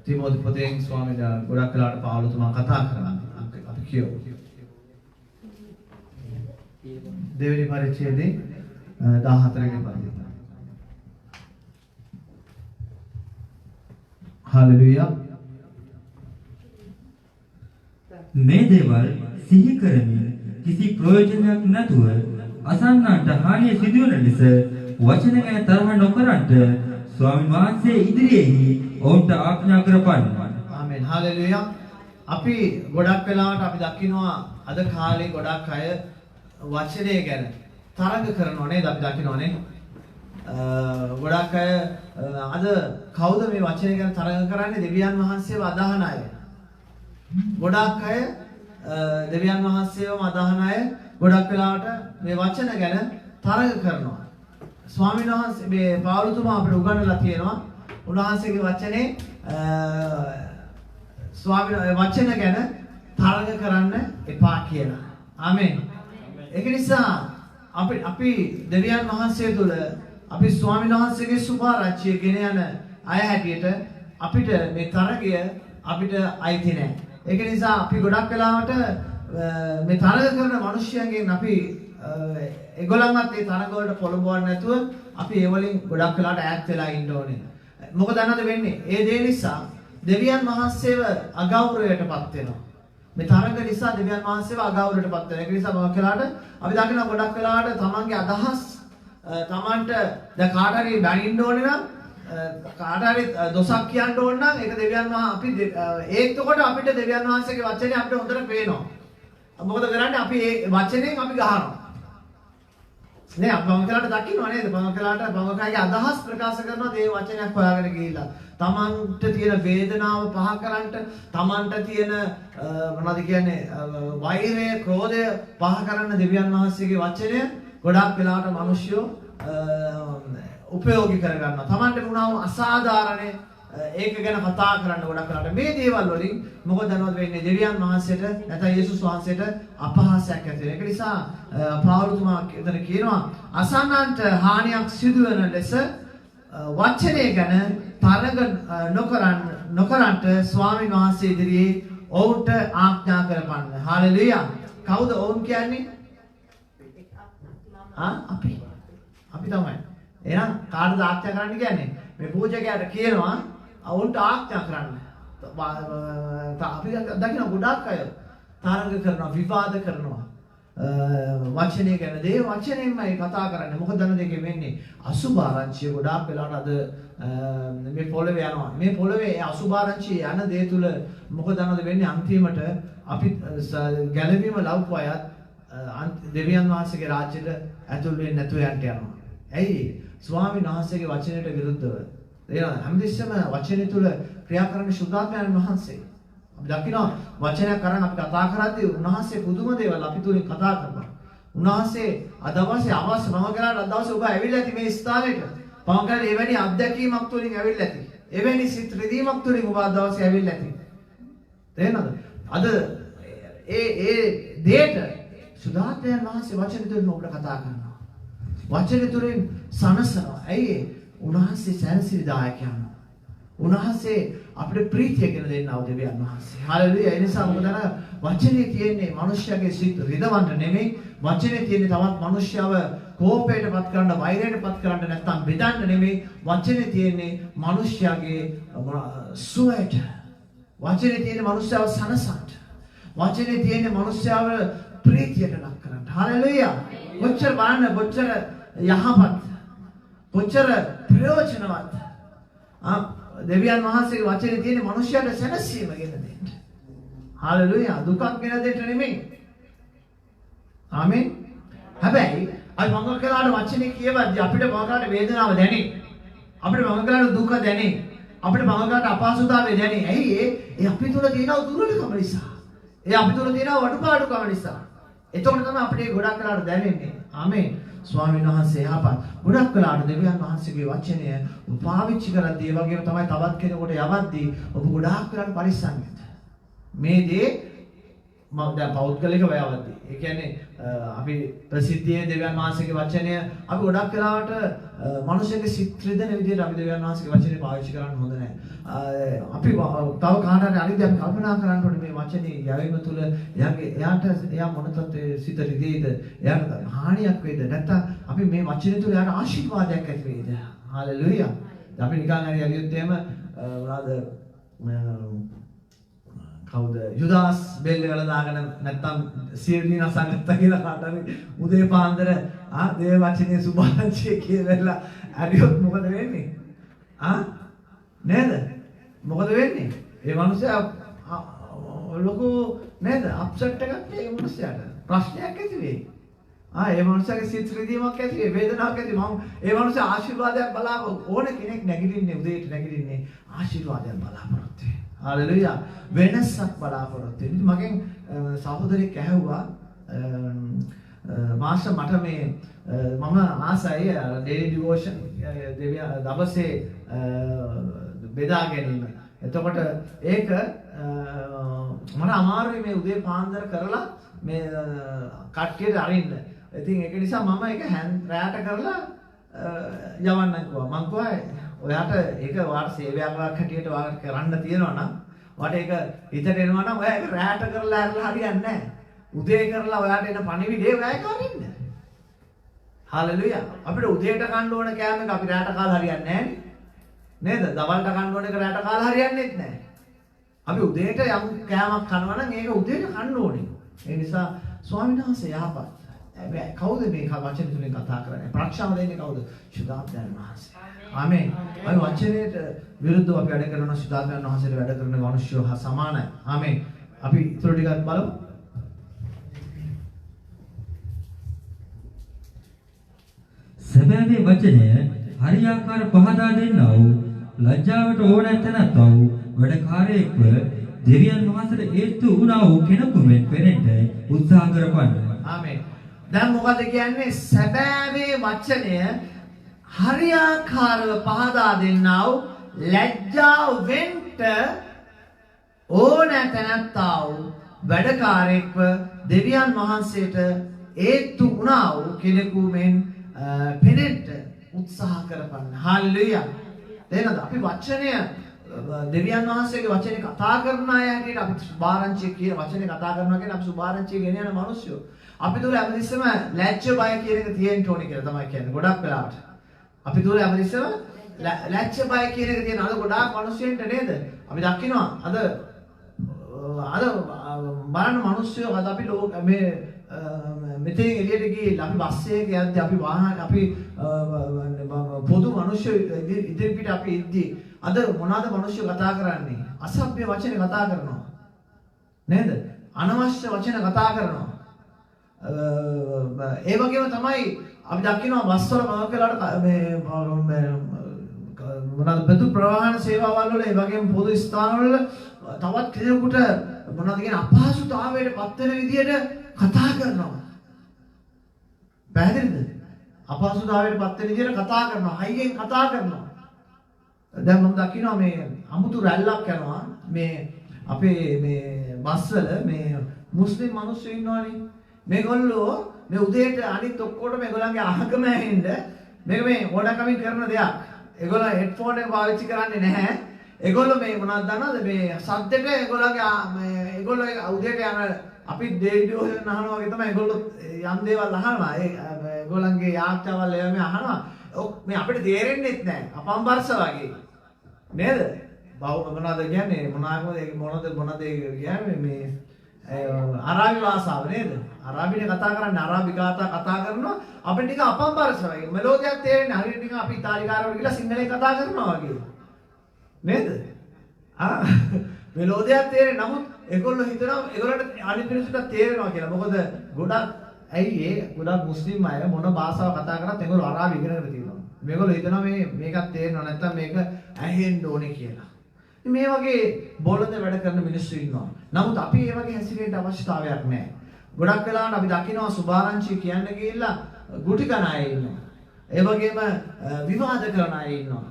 තිමෝති පොතෙන් ස්වාමීන් ගොඩක් වෙලාවට පාවුලතුමා කතා කරන්නේ. අපි කියමු. දෙවෙනි පරිච්ඡේදයේ 14 වෙනි පදය. හලෙලූයා. මේ දේවල් සිහි කරමින් කිසි ප්‍රයෝජනයක් නැතුව අසන්නන්ට හානිය සිදුවන ලෙස වචන ගැන තරහ නොකරන්ට ස්වාමීන් වහන්සේ ඉදිරියේහි ඔවුන්ට ආඥා කරපන්. ආමෙන්. හලෙලූයා. අපි ගොඩක් වෙලාවට අපි දකිනවා අද කාලේ ගොඩක් අය වචනය ගැන තරඟ කරනවා නේද? අපි දකිනවානේ. ගොඩක් අය අද කවුද මේ වචනය ගැන තරඟ කරන්නේ? දෙවියන් වහන්සේව අදහන අය. ගොඩක් අය දෙවියන් වහන්සේවම අදහන අය ගොඩක් වෙලාවට මේ වචන ගැන තරඟ කරනවා. ස්වාමීන් වහන්සේ මේ පාවුලතුමා අපිට උගන්වලා තියෙනවා උන්වහන්සේගේ වචනේ වචන ගැන තරඟ කරන්න එපා කියලා. ආමෙන්. ඒක නිසා අපි දෙවියන් වහන්සේ තුල අපි ස්වාමීන් වහන්සේගේ සුභාරච්චිය ගෙන යන අය හැටියට අපිට මේ තරගය අපිට අයිති නැහැ. ඒක නිසා අපි ගොඩක් වෙලාවට මේ තරග කරන මිනිස්යන්ගෙන් අපි ඒගොල්ලන්වත් ඒ තරග වලට පොළඹවන්නේ නැතුව අපි ඒ වලින් ගොඩක් වෙලාවට ඈත් වෙලා ඉන්න ඕනේ. මොකද අන්නද වෙන්නේ? ඒ දේ නිසා දෙවියන් වහන්සේව අගෞරවයටපත් වෙනවා. මේ තරඟ නිසා දෙවියන් වහන්සේව අගෞරවයටපත් වෙනවා. ඒක නිසා මොකක් වෙලාවට අපි දකින ගොඩක් වෙලාවට තමන්ගේ අදහස් තමන්ට දැන් කාට හරි බැනින්න ඕනේ නම් කාට හරි දොසක් කියන්න ඕන නම් ඒක දෙවියන් වහන්සේ අපි ඒකකොට අපිට දෙවියන් වහන්සේගේ වචනේ අපිට හොඳට පේනවා. මොකද කරන්නේ අපි ඒ වචනයෙන් අපි ගහනවා. නේ අපි පංකලාට දකින්නවා නේද? පංකලාගේ අදහස් ප්‍රකාශ කරනවා ඒ වචනයක් හොයාගෙන ගිහිල්ලා. තමන්ට තියෙන වේදනාව පහ කරන්නට, තමන්ට තියෙන මොනවද කියන්නේ වෛරය, ක්‍රෝධය පහ කරන්න දෙවියන් වහන්සේගේ වචනය ගොඩක් වෙලාවට මිනිස්සු උපයෝගී කරගන්නවා. තමන්ට වුණාම අසාධාරණ ඒක ගැන කතා කරන්න ගොඩක් වෙලාවට මේ දේවල් වලින් මොකද දනවද වෙන්නේ? දෙවියන් වහන්සේට නැත්නම් යේසුස් වහන්සේට අපහාසයක් ඇති වෙන. ඒක නිසා පාවුලතුමා එතන කියනවා අසන්නන්ට හානියක් සිදුවන ලෙස වචනය ගැන තරඟ නොකරන්ට ස්වාමීන් වහන්සේ ඉදිරියේ ඔවුන්ට ආඥා කරපන්න. හාලෙලූයා. කවුද ඔවුන් කියන්නේ? අපි තමයි. එහෙනම් කාටද ආඥා කරන්න කියන්නේ? මේ පූජකයාට කියනවා ඔවුන්ට ආඥා කරන්න. අපි දකින්න ගොඩක් අය තරඟ කරනවා, විවාද කරනවා. වචනේ ගැන දේ වචනයෙන්මයි කතා කරන්නේ. මොකද දන්න දෙකේ වෙන්නේ අසුභාරංචිය ගොඩාක් වෙලාවට අද මේ පොළවේ යනවා. මේ පොළවේ අසුභාරංචිය යන දේ තුල මොකද දන්නද වෙන්නේ? අන්තිමට අපි ගැලවීම ලව්ව අයත් දෙවියන් වහන්සේගේ රාජ්‍යයට ඇතුල් වෙන්නේ නැතුව යන්න යනවා. ඇයි? ස්වාමීන් වහන්සේගේ වචනයට විරුද්ධව. එහෙනම් හැමදෙස්සම වචනේ තුල ක්‍රියා කරන සුද්ධාත්මයන් වහන්සේ. අපි දකිනවා වචනයක් කරන් අපි කතා කරද්දී උන්වහන්සේ පුදුම දේවල් අපි තුලින් කතා කරනවා. උන්වහන්සේ අදවසේ අවශ්‍ය මම කරලා අදවසේ ඔබ ඇවිල්ලා ඇති මේ ස්ථානෙට. මම කරලා එවැනි අත්දැකීමක් තුලින් ඇවිල්ලා ඇති. එවැනි සිත් රිදීමක් තුලින් ඔබ අදවසේ ඇවිල්ලා ඇති. තේරෙනවද? අද ඒ දෙයට සුද්ධාත්මයන් වහන්සේ වචන තුලින් ඔබට කතා කරනවා. වචන තුලින් සනසනවා. ඇයි? උන්වහන්සේ සැනසීමදායකයන්. උන්වහන්සේ අපිට ප්‍රීතිය කියන දෙන්නව දෙවියන් වහන්සේ. හාලෙලූයා. ඒ නිසා මොකද වචනේ තියෙන්නේ මිනිස්යාගේ සිත් රිදවන්න නෙමෙයි. වචනේ තියෙන්නේ තවත් මිනිස්යාව කෝපයටපත් කරන්න, වෛරයටපත් කරන්න නැත්නම් බෙදන්න නෙමෙයි. වචනේ තියෙන්නේ මිනිස්යාගේ සුවයට. වචනේ තියෙන්නේ මිනිස්යාව සනසන්න. වචනේ තියෙන්නේ මිනිස්යාව ප්‍රීතියට ලක් කරන්න. හාලෙලූයා. කොච්චර බලන්න කොච්චර යහපත් කොච්චර ප්‍රයෝජනවත් දෙවියන් වහන්සේගේ වචනේ තියෙන මිනිස්යාට සැනසීම ගෙන දෙන්න. හාලෙලූයා. දුකක් ගෙන දෙන්න නෙමෙයි. ආමෙන්. හැබැයි අයි මම කලාට වචනේ කියවද්දි අපිට මොකකට වේදනාව දැනේ. අපිට මොකකට දුක දැනේ. අපිට මොකකට අපහසුතාවය දැනේ. ඇයි ඒ අපි තුල තියෙන දුර්වලකම නිසා. ඒ අපි තුල තියෙන වඩුපාඩුකම නිසා. එතකොට තමයි අපිට ගොඩක් කලාට දැනෙන්නේ. ආමෙන්. ස්වාමීන් වහන්සේ යහපත්. ගොඩක් කලාට දෙවියන් වහන්සේගේ වචනය පාවිච්චි කරද්දී ඒ වගේම තමයි තවත් කෙනෙකුට යවද්දී ඔබ ගොඩාක් කලාට පරිස්සම් වෙන්න. මේ දේ මම දැන් පෞද්ගලිකව යවද්දී. ඒ කියන්නේ අපි ප්‍රසිද්ධියේ දෙවියන් වහන්සේගේ වචනය අපි ගොඩක් කලාවට මිනිස්සුන්ගේ සිත් රිදෙන විදිහට අපි දෙවියන් වහන්සේගේ වචනේ පාවිච්චි කරන්න හොඳ නැහැ. අපි තව කාටට අනිත් අපි කල්පනා කරන්න ඕනේ මේ වචනේ යැවීම තුළ එයා මොන තත්ත්වයේ සිත රිදෙයිද? එයාට හානියක් වේද? නැත්නම් අපි මේ වචනේ තුළ එයාට ආශිර්වාදයක් ඇති වේද? හාලෙලූයා. අපි නිකන් හරි යලියොත් එහෙම මොනවාද කවුද යුදාස් බෙල්ල වල දාගෙන නැත්තම් සියලුම නසගත්ත කියලා කාටරි උදේ පාන්දර දේව වචනේ සුභාරංචිය කියලා හරියොත් මොකද වෙන්නේ? නේද? මොකද වෙන්නේ? ඒ මිනිස්සයා ලොකු නේද? අප්සෙට් එකක් ඒ මිනිස්සයාට ප්‍රශ්නයක් ඇති වෙයි. ඒ මිනිස්සයාගේ සිත් රිදීමක් ඇති වෙයි, වේදනාවක් ඇති. මම ඒ මිනිස්සයා ආශිර්වාදයක් බලාපොරොත්තු ඕන කෙනෙක් නැගිටින්නේ උදේට නැගිටින්නේ ආශිර්වාදයක් බලාපොරොත්තු වෙයි. හාලෙලූයා. වෙනසක් බලාපොරොත්තු වෙන්න. මගෙන් සහෝදරයෙක් ඇහුවා මාෂා මට මේ මම ආසයි ඩේලි ඩිවෝෂන් දවසේ බෙදා ගැනීම. එතකොට ඒක මට අමාරුයි මේ උදේ පාන්දර කරලා මේ කට්ටියට අරින්න. ඉතින් ඒක නිසා මම ඒක රැයට කරලා යවන්නම් කිව්වා. මං කිව්වා ඔයාට ඒක වාට සේවයක් හැටියට වාට කරන්න තියෙනවා නම් වාට ඒක හිතට එනවා නම් ඔයා ඒක රැයට කරලා ඇරලා හරියන්නේ නැහැ. උදේ කරලා ඔයාට එන පණිවිඩේ ඔයා ඒක අරින්න. හාලෙලූයා. අපිට උදේට කන්න ඕන කෑම එක අපි රැයට කාලා හරියන්නේ නැහැ නේද? දවල්ට කන්න ඕන එක රැයට කාලා හරියන්නේත් නැහැ. අපි උදේට යම් කෑමක් කනවා නම් ඒක උදේට කන්න ඕනේ. ඒ නිසා ස්වාමීන් වහන්සේ යහපත්. කවුද මේ වචන තුලින් කතා කරන්නේ? ප්‍රාක්ෂාව දෙන්නේ කවුද? සුදාත්මයන් වහන්සේ. ආමේන්. අපි වචනයට විරුද්ධව අපි වැඩ කරන සුදාත්මයන් වහන්සේට වැඩ කරන මිනිස්සු හා සමානයි. ආමේන්. අපි ඊටු ටිකක් බලමු. සැබෑවේ වචනය හරියාකාර පහදා දෙන්නා වූ ලැජ්ජාවට ඕන තැනත් වූ වැඩකාරයෙක්ව දෙවියන් වහන්සේට හේතු වුණා වූ කෙනෙකු මෙන් පෙනෙන්න උත්සාහ කරපන්න. ආමේන්. දැන් මොකද කියන්නේ? සැබෑවේ වචනය හරියාකාරව පහදා දෙන්නා වූ ලැජ්ජාව වෙන්න ඕන තැනත්තා වූ වැඩකාරයෙක්ව දෙවියන් වහන්සේට හේතු වුණා වූ කෙනෙකු මෙන් පෙනෙන්න උත්සාහ කරපන්න. හල්ලුයා. එහෙනම් අපි වචනය දෙවියන් වහන්සේගේ වචනේ කතා කරන අය හැටියට අපි සුභාරංචිය කියන වචනේ කතා කරනවා කියන්නේ අපි සුභාරංචිය ගෙන යන මිනිස්සු. අපි තුල හැමතිස්සෙම ලැජ්ජ බය කියන එක තියෙන්න ඕනේ කියලා තමයි කියන්නේ. ගොඩක් වෙලාවට. අපි තුල හැමතිස්සෙම ලැජ්ජ බය කියන එක තියෙන අද ගොඩාක් මිනිස්සුන්ට නේද? අපි දකිනවා අද බලන්න මිනිස්සු අද අපි මේ මෙතෙන් එළියට ගිහිල්ලා අපි බස් එකේ යද්දී අපි වාහන අපි පොදු මිනිස්සු ඉදිරියට අපි ඉද්දී අද මොනවාද මිනිස්සු කතා කරන්නේ? අසභ්‍ය වචන කතා කරනවා. නේද? අනවශ්‍ය වචන කතා කරනවා. ඒ වගේම තමයි අපි දකිනවා බස් වල මොකක්ද මේ මොනවාද බදු ප්‍රවාහන සේවාවල් වල ඒ වගේම පොදු ස්ථානවල තවත් කෙනෙකුට මොනවද කියන අපහසුතාවයට පත් වෙන විදියට කතා කරනවා. පැහැදිලිද? අපහසුතාවයට පත් වෙන විදියට කතා කරනවා. හයියෙන් කතා කරනවා. දැන් මම දකිනවා මේ අමුතු රැල්ලක් යනවා මේ අපේ මේ බස්වල මේ මුස්ලිම් මිනිස්සු ඉන්නවනේ. මේගොල්ලෝ මේ උදේට අනිත් ඔක්කොටම මේගොල්ලන්ගේ ආගම ඇහෙන්න මේක මේ ඕනකමින් කරන දෙයක්. ඒගොල්ලෝ හෙඩ්ෆෝන් එක පාවිච්චි කරන්නේ නැහැ. ඒගොල්ලෝ මේ මොනවද දන්නවද මේ සද්දෙට ඒගොල්ලන්ගේ මේ ඒගොල්ලෝ උදේට යන අපි වීඩියෝ එකක් අහනවා වගේ තමයි ඒගොල්ලෝ යම් දේවල් අහනවා. ඒගොල්ලන්ගේ යාත්‍රාවල් ඒවා මේ අහනවා. මේ අපිට තේරෙන්නේ නැහැ. අපම්බර්ෂ වගේ. නේද? මොනවද කියන්නේ? මොනවද කියන්නේ මේ අරාබි භාෂාව නේද? අරාබිනේ කතා කරන්නේ අරාබි ගාථා කතා කරනවා අපිට ටික අපම්බරස වගේ මෙලෝදියක් තේරෙන්නේ හරියට නිකන් අපි ඉතාලිකාරවල ගිහලා සිංහලෙන් කතා කරනවා වගේ නේද? මෙලෝදියක් තේරෙන්නේ නමුත් ඒගොල්ලෝ හිතනවා ඒගොල්ලන්ට අනිත් මිනිස්සුන්ට තේරෙනවා කියලා. මොකද ගොඩක් ඇයි ගොඩක් මුස්ලිම් අය මොන භාෂාව කතා කරත් ඒගොල්ලෝ අරාබි ඉගෙනගෙන තියෙනවා. මේගොල්ලෝ හිතනවා මේකත් තේරෙනවා නැත්නම් මේක ඇහෙන්න ඕනේ කියලා. මේ වගේ බොළඳ වැඩ කරන මිනිස්සු ඉන්නවා. නමුත් අපි මේ වගේ හැසිරෙන්න අවශ්‍යතාවයක් නැහැ. ගොඩක් වෙලාවට අපි දකිනවා සුභාරංචි කියන්න ගිහිල්ලා ගුටි කන අය ඉන්නවා. ඒ වගේම විවාද කරන අය ඉන්නවා.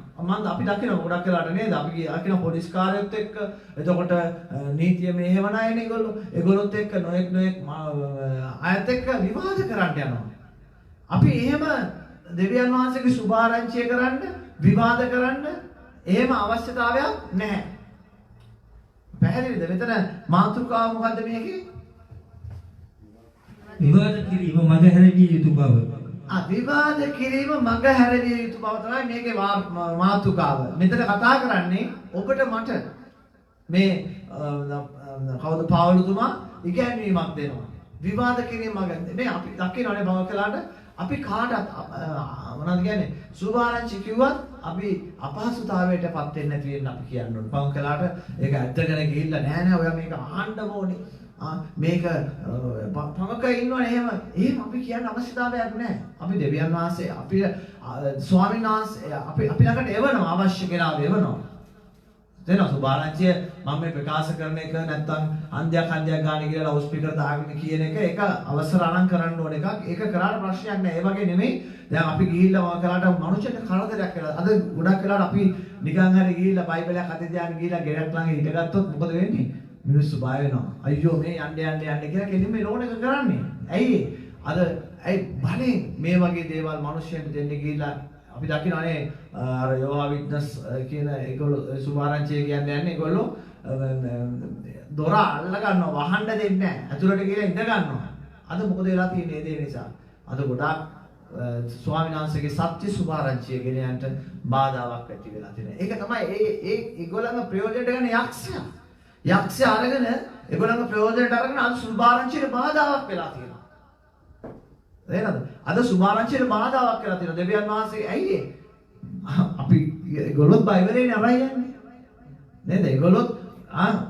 අපි දකිනවා ගොඩක් වෙලාවට නේද? අපි දකිනවා පොලිස් කාර්යයත් එක්ක එතකොට නීතිය මෙහෙවන අයනේ ඒගොල්ලෝ. ඒගොල්ලොත් එක්ක නොඑක් අයත් එක්ක විවාද කරන්න යනවා. අපි එහෙම දෙවියන් වහන්සේගේ සුභාරංචිය කරන්න විවාද කරන්න එහෙම අවශ්‍යතාවයක් නැහැ. පැහැදිලිද? මෙතන මාතෘකාව මොකද්ද මේකේ? විවාද කිරීම මඟ හැරවිය යුතු බව. විවාද කිරීම මඟ හැරවිය යුතු බව තමයි මේකේ මාතෘකාව. මෙතන කතා කරන්නේ ඔබට මට මේ කවුද පාවුලුතුමා ඉගැන්වීමක් දෙනවා. විවාද කිරීම මඟ මේ අපි දකින්නනේ බව කළාට අපි කාටත් මොනවද කියන්නේ සුභාරංචි කිව්වත් අපි අපහසුතාවයට පත් වෙන්නේ නැති වෙන්න අපි කියන්න ඕනේ. පවුන් කළාට ඒක ඇත්තගෙන ගිහිල්ලා නෑ ඔයා මේක අහන්න ඕනේ. මේක පමක ඉන්නවනේ එහෙම අපි කියන්න අවශ්‍යතාවයක් නැහැ. අපි දෙවියන් වහන්සේ අපි ස්වාමීන් වහන්සේ අපි ළඟට එවනවා අවශ්‍ය කෙනාව එවනවා. දෙනවා සුභාරංචිය මම මේ ප්‍රකාශ කරන එක නැත්තම් හන්දියක් ගන්න කියලා ලවුඩ් ස්පීකර් දාගෙන කියන එක ඒක අවසර අරන් කරන්න ඕන එකක්. ඒක කරාට ප්‍රශ්නයක් නැහැ. ඒ වගේ නෙමෙයි. දැන් අපි ගිහිල්ලා කරාට මනුෂ්‍යට කරදරයක් වෙලා. අද ගොඩක් වෙලාවට අපි නිකන් හරි ගිහිල්ලා බයිබලයක් අතේ තියාගෙන ගිහිල්ලා ගෙරක් ළඟ හිටගත්තොත් මොකද වෙන්නේ? මිනිස්සු බය වෙනවා. අයියෝ මේ යන්න කියලා කෙලින්ම ලෝන් එක කරන්නේ. ඇයි බලෙන් මේ වගේ දේවල් මිනිස්සුන්ට දෙන්න ගිහිල්ලා අපි දකින්නනේ අර යෝහා විට්නස් කියන ඒගොල්ලෝ සුභාරංචිය කියන්නේ ඒගොල්ලෝ දොර අල්ල ගන්නවා වහන්න දෙන්නේ නැහැ. ඇතුළට ගිහලා ඉඳ ගන්නවා. අද මොකද වෙලා තියෙන්නේ ඒ නිසා? අද ගොඩාක් ස්වාමීන් වහන්සේගේ සත්‍ය සුභාරංචිය ගෙන යන්න බාධාවක් ඇති වෙලා තියෙනවා. ඒක තමයි ඒගොල්ලන්ගේ ප්‍රයෝජනට ගන්න යක්ෂයා. යක්ෂයා අරගෙන ඒගොල්ලන්ගේ ප්‍රයෝජනට අරගෙන අද සුභාරංචියට බාධාවක් වෙලා තියෙනවා. තේරෙනවද? අද සුභාරංචියට බාධාවක් කියලා තියෙනවා. දෙවියන් වහන්සේ ඇයි ඒ? අපි ඒගොල්ලොත් බයිබලේනේ අරයි යන්නේ. නේද? ඒගොල්ලොත්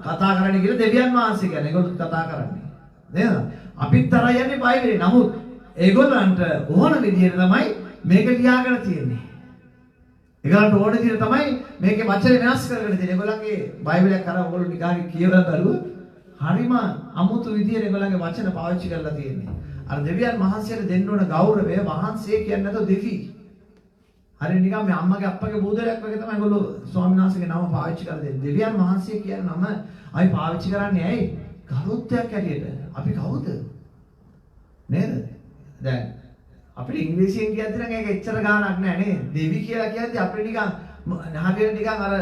කතා කරන්නේ කියලා දෙවියන් වහන්සේ කියන්නේ. ඒගොල්ලොත් කතා කරන්නේ. නේද? අපිත් අරයි යන්නේ බයිබලේ. නමුත් ඒගොල්ලන්ට ඕන විදිහට තමයි මේක ලියාගෙන තියෙන්නේ. ඒගොල්ලන්ට ඕන විදිහට තමයි මේකේ වචන වෙනස් කරගෙන තියෙන්නේ. ඒගොල්ලන්ගේ බයිබලයක් අර ඕගොල්ලෝ නිකාගේ කියවලා බලුවා. හරිම අමුතු විදිහට ඒගොල්ලන්ගේ වචන පාවිච්චි කරලා තියෙන්නේ. අර දෙවියන් වහන්සේට දෙන්න ඕන ගෞරවය වහන්සේ කියන්නේ නැතෝ දෙවි. හරිය නිකන් මේ අම්මගේ අප්පගේ බූදලයක් වගේ තමයි ඒගොල්ලෝ ස්වාමීන් වහන්සේගේ නම පාවිච්චි කරලා දෙන්නේ. දෙවියන් වහන්සේ කියන නම අපි පාවිච්චි කරන්නේ ඇයි? ගරුත්වයක් ඇටියට. අපි කවුද? නේද? දැන් අපිට ඉංග්‍රීසියෙන් කියද්දි නම් ඒක එච්චර ගාණක් නෑ නේ. දෙවි කියලා කියද්දි අපිට නිකන් හරියට නිකන් අර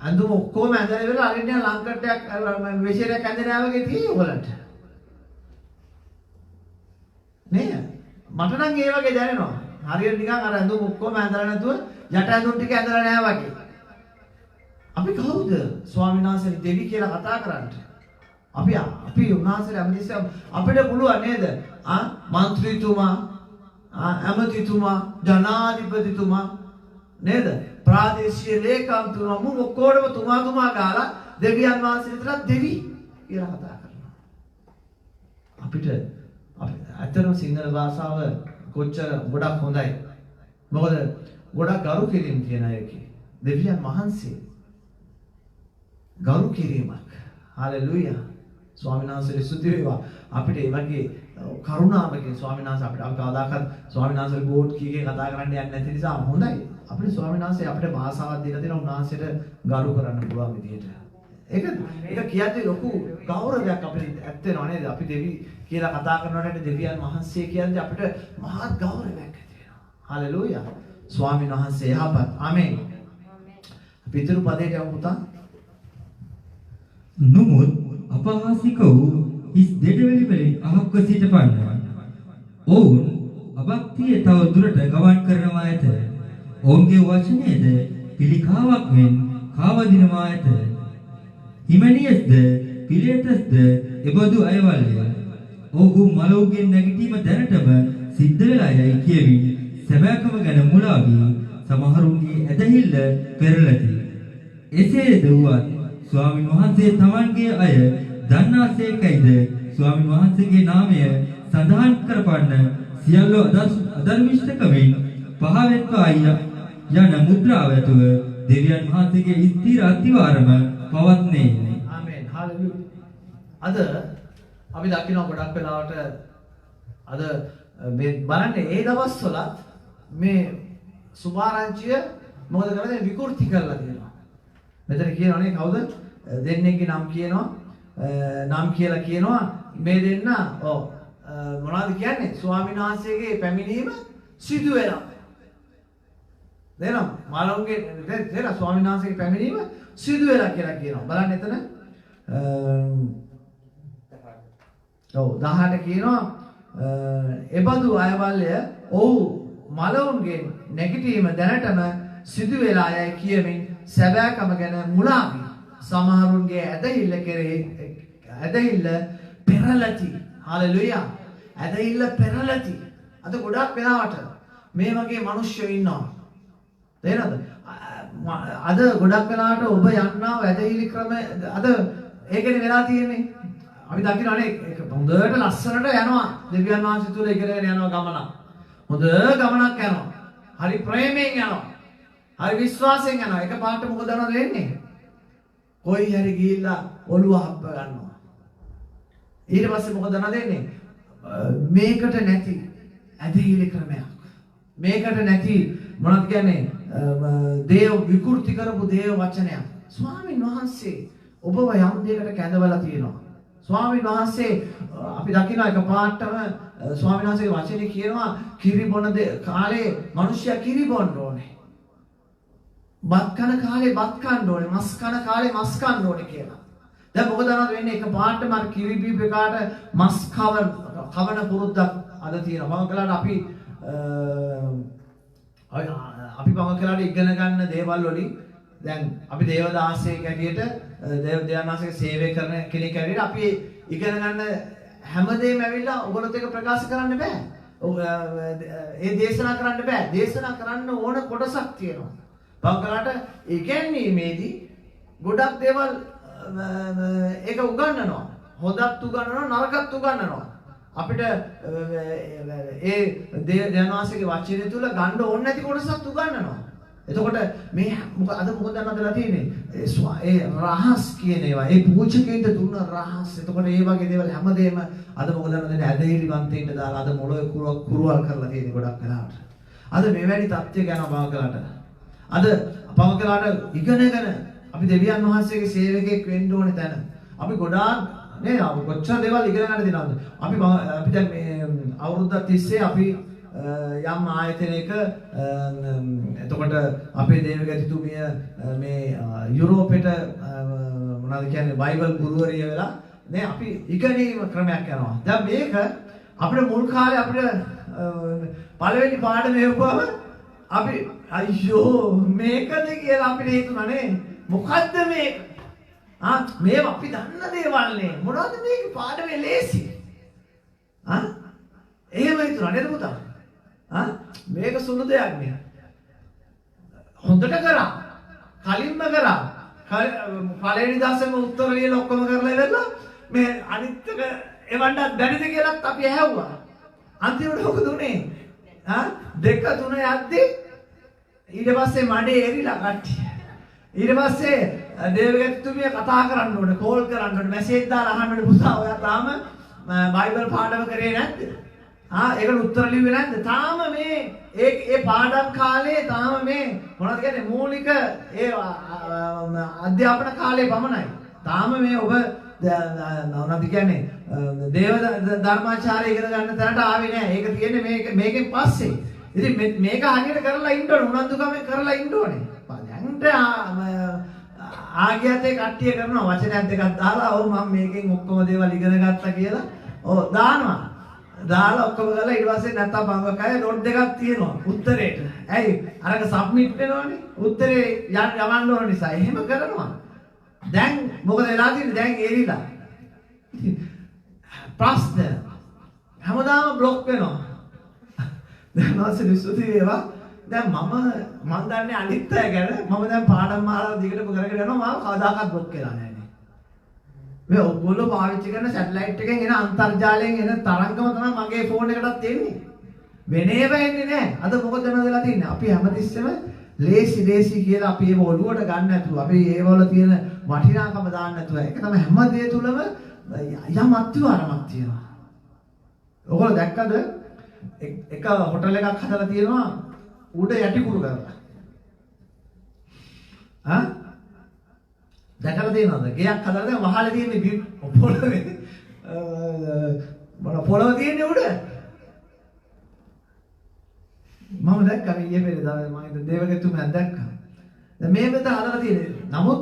අඳුම ඔක්කොම ඇඳලා ඉවරලා අරින්න ලංකටයක් වෙෂේරයක් ඇඳලා වගේ තියෙයි ඔයගලන්ට. නේද? මට නම් ඒ වගේ දැනෙනවා. හරියට නිකන් අර ඇඳුම් ඔක්කොම ඇඳලා නැතුව යට ඇඳුම් ටික ඇඳලා නැහැ වගේ. අපි කවුද? ස්වාමීන් වහන්සේ දෙවි කියලා කතා කරන්නේ. අපි උන්වහන්සේට හැමතිස්සෙම අපිට පුළුවන් නේද? මන්ත්‍රීතුමා, ඇමතිතුමා, ජනාධිපතිතුමා නේද? ප්‍රාදේශීය ලේකම්තුමා මු ඔක්කොටම තුමා ගාලා දෙවියන් වහන්සේ විතරක් දෙවි කියලා කතා කරනවා. අපිට ඇත්තටම සිංහල භාෂාව කොච්චර ගොඩක් හොඳයි. මොකද ගොඩක් ගරු කිරීම කියන එකේ දෙවියන් වහන්සේ ගරු කිරීමක්. හalleluya. ස්වාමීන් වහන්සේ ස්තුති වේවා. අපිට මේ වගේ කරුණාවකින් ස්වාමීන් වහන්සේ අපිට කවදාකවත් ස්වාමීන් වහන්සේ බෝඩ් කීකේ කතා කරන්න යන්නේ නැති නිසා හොඳයි. අපිට ස්වාමීන් වහන්සේ අපිට භාෂාවක් දීලා තියෙනවා උන්වහන්සේට ගරු කරන්න පුළුවන් විදිහට. ඒක කියන්නේ ලොකු ගෞරවයක් අපිට ඇත්ත වෙනවා නේද? අපි දෙවි කියලා කතා කරනකොට දෙවියන් වහන්සේ කියන්නේ අපිට මහත් ගෞරවයක් ඇති වෙනවා. හalleluya. ස්වාමීන් වහන්සේ යහපත්. ආමේන්. පිටුරු පදයට යමු පුතා. නමුත් අපහාසික වූ හිස් දෙඩවැලි වලින් අහක්ව සිටපන්නවා. ඔවුන් අභක්තිය තව දුරට ගමන් කරනවා ඇත. ඔවුන්ගේ වචනයේද පිළිකාවක් මෙන් කාවදිනවා ඇත. හිමනියස්ද පිලේතස්ද එබඳු අයවල්ය. ඔහු මලවුගෙන් නැගිටීම දැනටම සිද්ධ වෙලා යයි කියමින් සැබෑකම ගැන මුලා වී සමහරුන්ගේ ඇදහිල්ල පෙරළති. එසේද වුවත් ස්වාමීන් වහන්සේ තමන්ගේ අය දන්නාසේකයිද ස්වාමීන් වහන්සේගේ නාමය සඳහන් කරපන්න සියල්ල අදර්මිෂ්ඨකමින් පහවෙත්වා යන මුද්‍රාව ඇතුව දෙවියන් වහන්සේගේ ස්ථිර අතිවාරම පවත්නේ. ආමේන්. හalleluya. අද අපි දකිනවා ගොඩක් වෙලාවට අද මේ බලන්නේ ඒ දවස්වලත් මේ සුභාරංචිය මොකද කරන්නේ විකෘති කරලා තියෙනවා. මෙතන කියනවනේ කවුද? දෙන්නෙක්ගේ නම් කියනවා. නම් කියලා කියනවා මේ දෙන්න මොනවද කියන්නේ? ස්වාමීන් වහන්සේගේ පැමිණීම සිදු වෙනවා. දෙනවා. මාළුන්ගේ දෙන ස්වාමීන් වහන්සේගේ පැමිණීම සිදු වෙලා කියලා කියනවා. බලන්න එතන 18 කියනවා එබඳු අයවල්ය ඔව් මලවුන්ගේ නැගිටීම දැනටම සිදු වෙලා යයි කියමින් සැබෑකම ගැන මුලා වී සමහරුන්ගේ ඇදහිල්ල පෙරළති. හalleluya. ඇදහිල්ල පෙරළති. අද ගොඩක් වෙලාවට මේ වගේ මිනිස්සු ඉන්නවා. තේරෙනවද? අද ගොඩක් වෙලාවට ඔබ යන්නා ඇදහිලි ක්‍රම අද ඒකනේ වෙලා තියෙන්නේ. අපි දකින්නනේ හොඳට ලස්සනට යනවා. දෙවියන් වහන්සේ තුල ඉගෙනගෙන යනවා ගමන. හොඳ ගමනක් යනවා. හරි ප්‍රේමයෙන් යනවා. හරි විශ්වාසයෙන් යනවා. එක පාට මොකද කරනවද වෙන්නේ? කොයි හරි ගිහිල්ලා ඔළුව හප්ප ගන්නවා. ඊට පස්සේ මොකද වෙන්නේ? මේකට නැති ඇදහිලි ක්‍රමයක්. මේකට නැති මොනවද කියන්නේ? දේව විකෘති කරපු දේව වචනයක්. ස්වාමීන් වහන්සේ ඔබව යම් දෙයකට කැඳවලා තියෙනවා. ස්වාමීන් වහන්සේ අපි දකිනවා එක පාටම ස්වාමීන් වහන්සේගේ වචනේ කියනවා කිරි බොන කාලේ මිනිස්සයා කිරි බොන්න ඕනේ. බත් කන කාලේ බත් කන්න ඕනේ, මස් කන කාලේ මස් කන්න ඕනේ කියලා. දැන් මොකද වෙන්නේ? එක පාටම අර කිරි බීප එකාට මස් කවන පුරුද්දක් අද තියෙනවා. මම කලකට අපි මම කලකට ඉගෙන ගන්න දේවල් වලින් දැන් අපි දේවදාසයෙක් ඇටියට දේවදාසයෙක් සේවය කරන කෙනෙක් ඇටියට අපි ඉගෙන ගන්න හැමදේම ඇවිල්ලා ඔයගොල්ලොත් එක ප්‍රකාශ කරන්න බෑ. ඒ දේශනා කරන්න බෑ. දේශනා කරන්න ඕන කොටසක් තියෙනවා. බංගලාට ඒ කියන්නේ ගොඩක් දේවල් ඒක උගන්වනවා. හොදත් උගන්වනවා නරකත් උගන්වනවා. අපිට ඒ දෙවියන්වහන්සේගේ වචනය තුල ගන්න ඕන නැති කොටසක් උගන්වනවා. එතකොට මේ අද මොකද නදලා තියෙන්නේ? ඒ රහස් කියන ඒවා, ඒ පූජකයන්ට දුන්න රහස්. එතකොට ඒ වගේ දේවල් හැමදේම අද මොකද නදන්නේ? ඇදහිලිවන්තයින්ට දාලා අද මොළොය කුරුවල් කරලා තියෙන්නේ ගොඩක් වෙලාවට. අද මෙවැනි තත්ත්වයක් යනවා බංගලාට. අද පවකලාට ඉගෙනගෙන අපි දෙවියන් වහන්සේගේ සේවකයෙක් වෙන්න ඕනේ තැන. අපි ගොඩාක් නේද? අපි කොච්චර දේවල් ඉගෙන ගන්න දෙනවද? අපි දැන් මේ අවුරුද්දක් තිස්සේ අපි යම් ආයතනයක එතකොට අපේ දේවගතිතුමිය මේ යුරෝපෙට මොනවද කියන්නේ බයිබල් ගුරුවරිය වෙලා නේ අපි ඉගෙනීම ක්‍රමයක් යනවා. දැන් මේක අපිට මුල් කාලේ අපිට පළවෙනි පාඩම හේවුවම අපි අයියෝ මේකද කියලා අපිට හිතුණා නේ. මොකද්ද මේක? මේ අපි දන්න දේවල් නේ. මොනවද මේක පාඩමේ ලේසි? එහෙම හිතුණා නේද පුතා? මේක සුළු දෙයක් නේ. හොඳට කරා. කලින්ම කරා. පළවෙනි දවසේම උත්තර ලියලා ඔක්කොම කරලා ඉවරලා මේ අනිත් එක එවන්නත් බැරිද කියලාත් අපි ඇහුවා. අන්තිමට මොකද උනේ? දෙක තුන යද්දී ඊට පස්සේ මඩේ එරිලා කට්ටිය. ඊට පස්සේ දේවගතිතුමිය කතා කරන්න ඕනේ, කෝල් කරන්න ඕනේ, මැසේජ් දාලා අහන්න ඕනේ පුතා ඔයා තාම බයිබල් පාඩම කරේ නැද්ද? ඒකට උත්තර ලිව්වේ නැද්ද? තාම මේ ඒ පාඩම් කාලේ තාම මේ මොනවද කියන්නේ මූලික ඒ අධ්‍යාපන කාලේ පමණයි. තාම මේ ඔබ මොනවද කියන්නේ දේව ධර්මාචාරය ඉගෙන ගන්න තැනට ආවේ නැහැ. ඒක තියෙන්නේ මේකෙන් පස්සේ. ඉතින් මේක හරියට කරලා ඉන්න ඕනේ. උනන්දුකමෙන් කරලා ඉන්න ඕනේ. දැන් ආගියතේ කට්ටිය කරනවා වචනයක් දෙකක් දාලා ඔව් මම මේකෙන් ඔක්කොම දේවල් ඉගෙන ගත්තා කියලා. ඔව් දානවා. දාලා ඔක්කොම කරලා ඊට පස්සේ නැත්තම් බංගකය ඩොට් දෙකක් තියෙනවා උත්තරේට. ඇයි? අරක සබ්මිට් වෙනවනේ. උත්තරේ යවන්න ඕන නිසා. එහෙම කරනවා. දැන් මොකද වෙලා තියෙන්නේ? දැන් එරිලා. ප්‍රශ්න හැමදාම બ્લોක් වෙනවා. දැන් මාසෙ විශ්වති වේවා. දැන් මම දන්නේ අනිත් අය ගැන. මම දැන් පාඩම් මාලා දිගටම කරගෙන යනවා. මම කවදාකවත් બ્લોක් වෙලා නැහැ නේ. මේ ඔයගොල්ලෝ පාවිච්චි කරන සැටලයිට් එකෙන් එන අන්තර්ජාලයෙන් එන තරංගම තමයි මගේ ෆෝන් එකටත් එන්නේ. වෙන ඒවා එන්නේ නැහැ. අද මොකද වෙලා තියෙන්නේ? අපි හැමතිස්සෙම ලේසි කියලා අපි ඒව ඔළුවට ගන්න නැතුව අපි ඒවල තියෙන වටිනාකම දාන්න නැතුව ඒක තමයි හැම දේ තුලම යම් අත්විවරමක් තියෙනවා. ඔයගොල්ලෝ දැක්කද එක හොටල් එකක් හදලා තියෙනවා උඩ යටිකුරු කරලා. දැකලා තියෙනවද? ගෙයක් හදලා දැන් වහලා තියෙන්නේ පොළවේ. පොළව තියෙන්නේ උඩ. මම දැක්කා ඊයේ පෙරේදා මම දේවගතුමෙන් දැක්කා. දැන් මේ වෙත හදලා තියෙන්නේ. නමුත්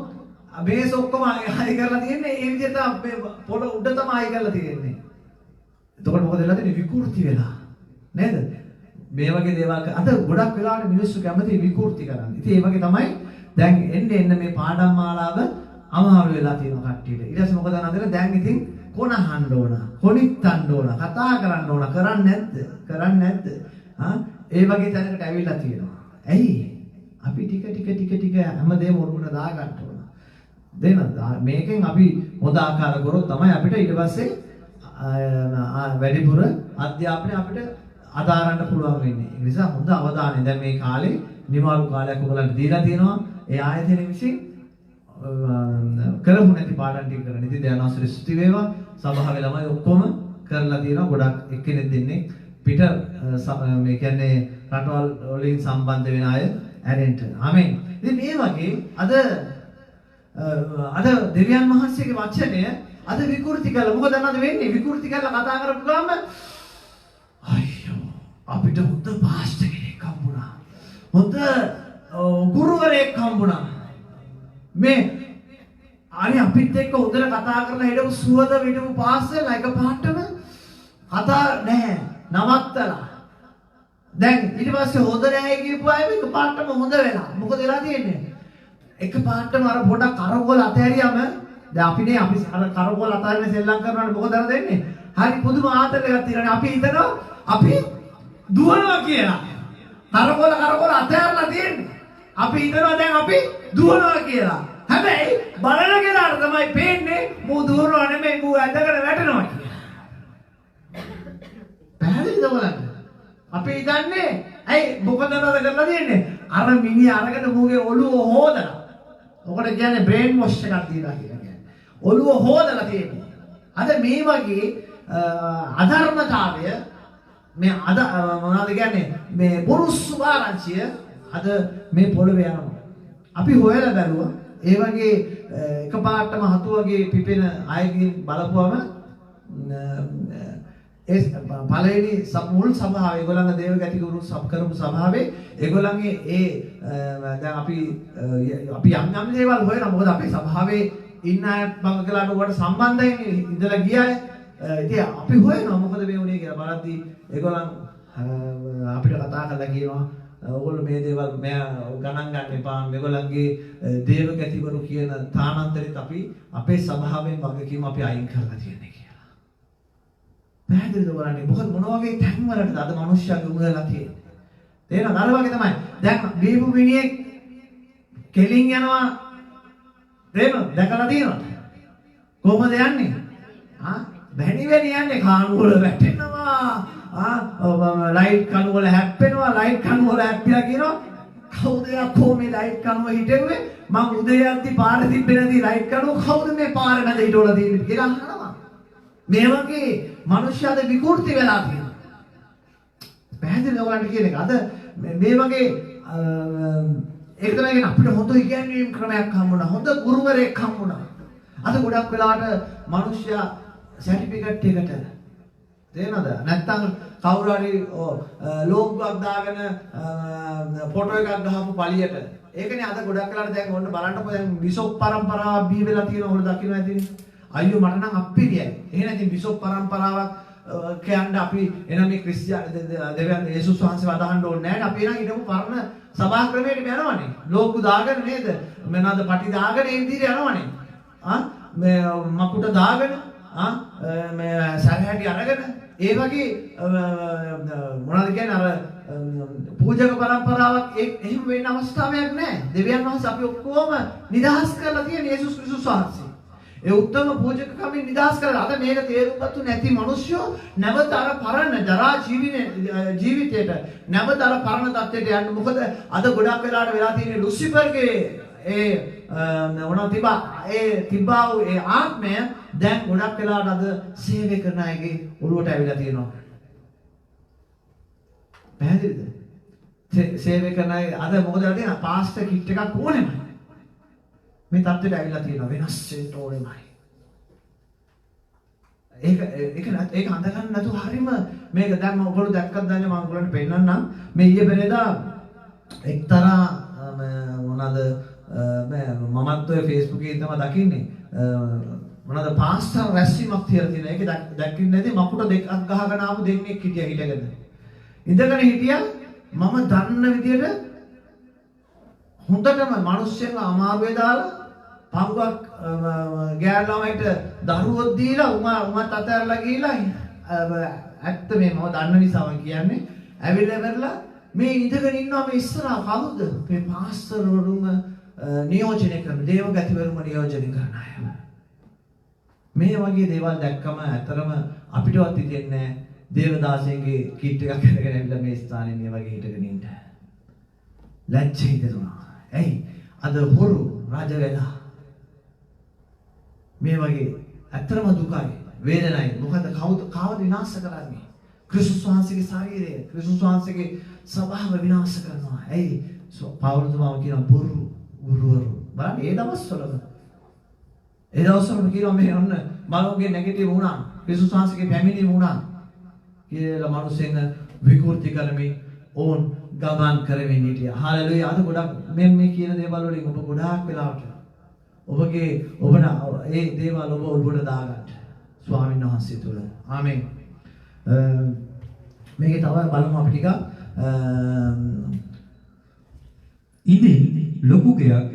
බේස් ඔක්කොම හයි කරලා තියෙන්නේ ඒ විදිහට අපේ පොළව උඩ තමයි හයි කරලා තියෙන්නේ. එතකොට මොකද වෙලා තියෙන්නේ? විකෘති වෙලා. නේද? මේ වගේ දේවල් අද ගොඩක් වෙලාවට මිනිස්සු කැමති විකෘති කරන්න. ඉතින් ඒ වගේ තමයි දැන් එන්න මේ පාඩම් මාලාව අමාරු වෙලා තියෙනවා කට්ටියට. ඊට පස්සේ මොකද නේද? දැන් ඉතින් කොනහන්න ඕන, කොනිත්තන්න ඕන, කතා කරන්න ඕන, කරන්නේ නැද්ද? ඒ වගේ තැනකට ඇවිල්ලා තියෙනවා. ඇයි? අපි ටික හැමදේම ඔළුවට දා ගන්න ඕන. මේකෙන් අපි හොඳ ආකාර කරොත් තමයි අපිට ඊට පස්සේ වැඩිපුර අධ්‍යාපනය අපිට අදාරන්න පුළුවන් වෙන්නේ. ඒ නිසා හොඳ අවධානය. දැන් මේ කාලේ නිමාරු කාලයක් ඔයගලන්ට දීලා තියෙනවා. ඒ ආයතන විසින් කරමු නැති පාඩම් ටික කරන්න. ඉතින් දැන් ආශ්‍රය ස්තුති වේවා. සභාවේ ළමයි ඔක්කොම කරලා තියෙනවා. ගොඩක් එක්කෙනෙක් දෙන්නේ පිට මේ කියන්නේ රටවල් වලින් සම්බන්ධ වෙන අය ඇරෙන්න. ආමෙන්. ඉතින් මේ වගේ අද දෙවියන් වහන්සේගේ වචනය අද විකෘති කළා. මොකද අද වෙන්නේ? විකෘති කරලා කතා කරපු ගමන් අයියෝ අපිට හොඳ පාස්ටර් කෙනෙක් හම්බුණා. හොඳ ගුරුවරයෙක් හම්බුණා. මේ අනේ අපිත් එක්ක හොඳට කතා කරලා හිටපු සුවද විඩපු පාස්ටර් එක පාටම කතා නැහැ. නවත්තලා. දැන් ඊට පස්සේ හොඳ නැහැ කියපු අය එක පාටම හොඳ වෙලා. මොකද වෙලා තියෙන්නේ? එක පාටම අර පොඩක් කරකවල අතහැරියම දැන් අපි අර කරකවල අතහැරගෙන සෙල්ලම් කරනවානේ මොකද අර දෙන්නේ? හරි පුදුම ආතල් එකක් තියෙනනේ. අපි හිතනවා අපි දුවනවා කියලා. කරකොල අතහැරලා තියෙන්නේ. අපි හිතනවා දැන් අපි දුවනවා කියලා. හැබැයි බලන කෙනාට තමයි පේන්නේ මූ දුවනවා නෙමෙයි මූ ඇදගෙන වැටෙනවා කියලා. පැහැදිලිද බලන්න? අපි හිතන්නේ ඇයි මොකද කරලා තියෙන්නේ? අර මිනිහ අරගෙන මූගේ ඔළුව හොදලා. ඔකට කියන්නේ බ්‍රේන් වොෂ් එකක් දීලා කියලා කියන්නේ. ඔළුව හොදලා තියෙන්නේ. අද මේ වගේ අධර්මතාවය මේ අද මොනවද කියන්නේ මේ බොරු සුභාරංචිය අද මේ පොළවේ යනවා. අපි හොයලා බැලුවා ඒ වගේ එකපාරටම හතු වගේ පිපෙන අයගෙන් බලපුවම ඒ පළවෙනි මුල් සභාවේ ඒගොල්ලන්ගේ දේවගති ගුරු සබ් කරපු සභාවේ ඒගොල්ලන්ගේ දැන් අපි යම් දේවල් හොයනවා. මොකද අපේ සභාවේ ඉන්න අය බංගලාට උඩට සම්බන්ධයෙන් ඉඳලා ගියා. ඉතින් අපි හොයනවා මොකද මේ වුනේ කියලා බලද්දී ඒගොල්ලන් අපිට කතා කරලා කියනවා ඕගොල්ලෝ මේ දේවල් මෙයා ගණන් ගන්න එපා. මේගොල්ලන්ගේ දේවගතිවරු කියන තානාන්තරෙත් අපි අපේ සභාවෙන් වගකීම අපි අයින් කරලා තියෙන්නේ කියලා. පැහැදිලිද බලන්නේ? මොකද මොන වගේ තැන්වලටද අද මිනිස්සුන්ගේ උගලා තියෙන්නේ. තේරෙනවද? අර වගේ තමයි. දැන් බීපු මිනිහෙක් කෙලින් යනවා. තේරෙනවද? දැකලා තියෙනවද? කොහොමද යන්නේ? බැණි යන්නේ කාණු වල වැටෙනවා. ලයිට් කණු වල හැප්පෙනවා. ලයිට් කණු වල හැප්පිලා කියනවා කවුද යකෝ මේ ලයිට් කණුව හිටෙන්නේ? මං උදේ යද්දි පාරේ තිබ්බේ නැති ලයිට් කණුව කවුද මේ පාරේ මැද හිටවලා තියෙන්නේ කියලා අහනවා. මේ වගේ මිනිස්සුද විකෘති වෙලා තියෙනවා. පැහැදිලිද ඔයාලට කියන එක? අද මේ වගේ ඒක තමයි අපිට හොඳ ඉගැන්වීම් ක්‍රමයක් හම්බුණා. හොඳ ගුරුවරයෙක් හම්බුණා. අද ගොඩක් වෙලාවට මිනිස්සයා සර්ටිෆිකට් එකට තේනද නැත්තම් කවුරු හරි ලෝගෝක් දාගෙන ෆොටෝ එකක් ගහපු පළියට ඒකනේ අද ගොඩක් වෙලාවට දැන් ඔන්න බලන්නකො දැන් බිෂොප් පරම්පරාව බිහි වෙලා තියෙන ඔයාලා දකින්න ඇතිනේ අයියෝ මට නම් අප්පිරියයි එහෙනම් ඉතින් බිෂොප් පරම්පරාවක් කියන්නේ අපි එනම් මේ ක්‍රිස්තියානි දෙවියන් යේසුස් වහන්සේ වදහන්න ඕනේ නැහැ අපි එනම් ඊටම පරණ සභා ක්‍රමයට යනවනේ ලෝගෝ දාගෙන නේද මොනවාද පටි දාගෙන ඒ විදිහට යනවනේ මේ මකුට දාගෙන මේ සරහැටි අරගෙන ඒ වගේ මොනවද කියන්නේ අර පූජක පරම්පරාවක් එහෙම වෙන්න අවස්ථාවක් නැහැ. දෙවියන් වහන්සේ අපි ඔක්කොම නිදහස් කරලා තියෙන යේසුස් ක්‍රිස්තුස් වහන්සේ. ඒ උත්තම පූජකකමින් නිදහස් කරලා අද මේක තේරුම්පත්තු නැති මිනිස්සු නැවත අර පරණ ජරා ජීවිතයට නැවත අර පරණ තත්ත්වයට යන්න. මොකද අද ගොඩක් වෙලාවට වෙලා තියෙන්නේ ලුසිෆර්ගේ ඒ තිබ්බා වූ ඒ ආත්මය දැන් ගොඩක් වෙලාවට අද සේවය කරන අයගේ ඔළුවට ඇවිල්ලා තියෙනවා. පැහැදිලිද? සේවය කරන අය අද මොකද වෙලා පාස්ටර් කිට් එකක් ඕනෙමයි. මේ තත්ත්වයට ඇවිල්ලා තියෙනවා වෙනස් වෙන්න ඕනෙමයි. ඒක අඳ ගන්න නැතුව හරීම මේක දැන් මම ඔයගොල්ලෝ දැක්කත් දැන් මම ඔයගොල්ලන්ට පෙන්නන්නම්. මේ ඊයේ පෙරේදා එක්තරා මොනවාද මමත් ඔය Facebook එකේ තමයි දකින්නේ මොනවාද පාස්ටර් රැස්වීමක් තියලා තියෙනවා. ඒක දැක්කින්නේ නැති මකුට දෙකක් ගහගෙන ආපු දෙන්නෙක් හිටියා හිටගෙන. ඉඳගෙන හිටියා මම දන්න විදියට හොඳටම මිනිස්සුන්ව අමාරුවේ දාලා පංගුවක් ගෑල් ළමයිට දරුවොත් දීලා උමත් අතහැරලා ගිහිලා ඇත්ත මේ මම දන්න නිසා මම කියන්නේ ඇවිල්ලා ඉවරලා මේ ඉඳගෙන ඉන්නවා මේ ඉස්සරහා කවුද මේ පාස්ටර්වරුම නියෝජනය කරන දේවගතිවරුම නියෝජනය කරන අය මේ වගේ දේවල් දැක්කම ඇතරම අපිටවත් හිතෙන්නේ දේවදාසයන්ගේ කිට් එකක් අරගෙන ඇවිල්ලා මේ ස්ථානේ මේ වගේ හිටගෙන ඉන්න ලැජ්ජ හිතෙනවා. ඇයි අද හොරු රජ වෙලා මේ වගේ ඇත්තම දුකයි වේදනයි. මොකද කවුද විනාශ කරන්නේ? ක්‍රිස්තුස් වහන්සේගේ ශරීරය ක්‍රිස්තුස් වහන්සේගේ ස්වභාව විනාශ කරනවා. ඇයි පවුල්තුමාව කියන බොරු ගුරුවරු බලන්න ඒ දවස්වල කියනවා මේ ඔන්න මලෝගේ නෙගටිව් වුණා ක්‍රිස්තුස් වහන්සේගේ පැමිණීම වුණා කියලා මිනිස්සුන් විකෘති කරමින් ඕන් ගමන් කරමින් හිටියා. හාලෙලුයා. අද ගොඩක් මේ කියන දේවල් වලින් ඔබ ගොඩාක් වෙලාවට ඔබේ ඒ දේවල් ඔබ ඔළුවට දාගන්න ස්වාමීන් වහන්සේ තුල. ආමෙන්. මේකේ තව බලමු අපි ටිකක් ඉතින් ලොකු ගයක්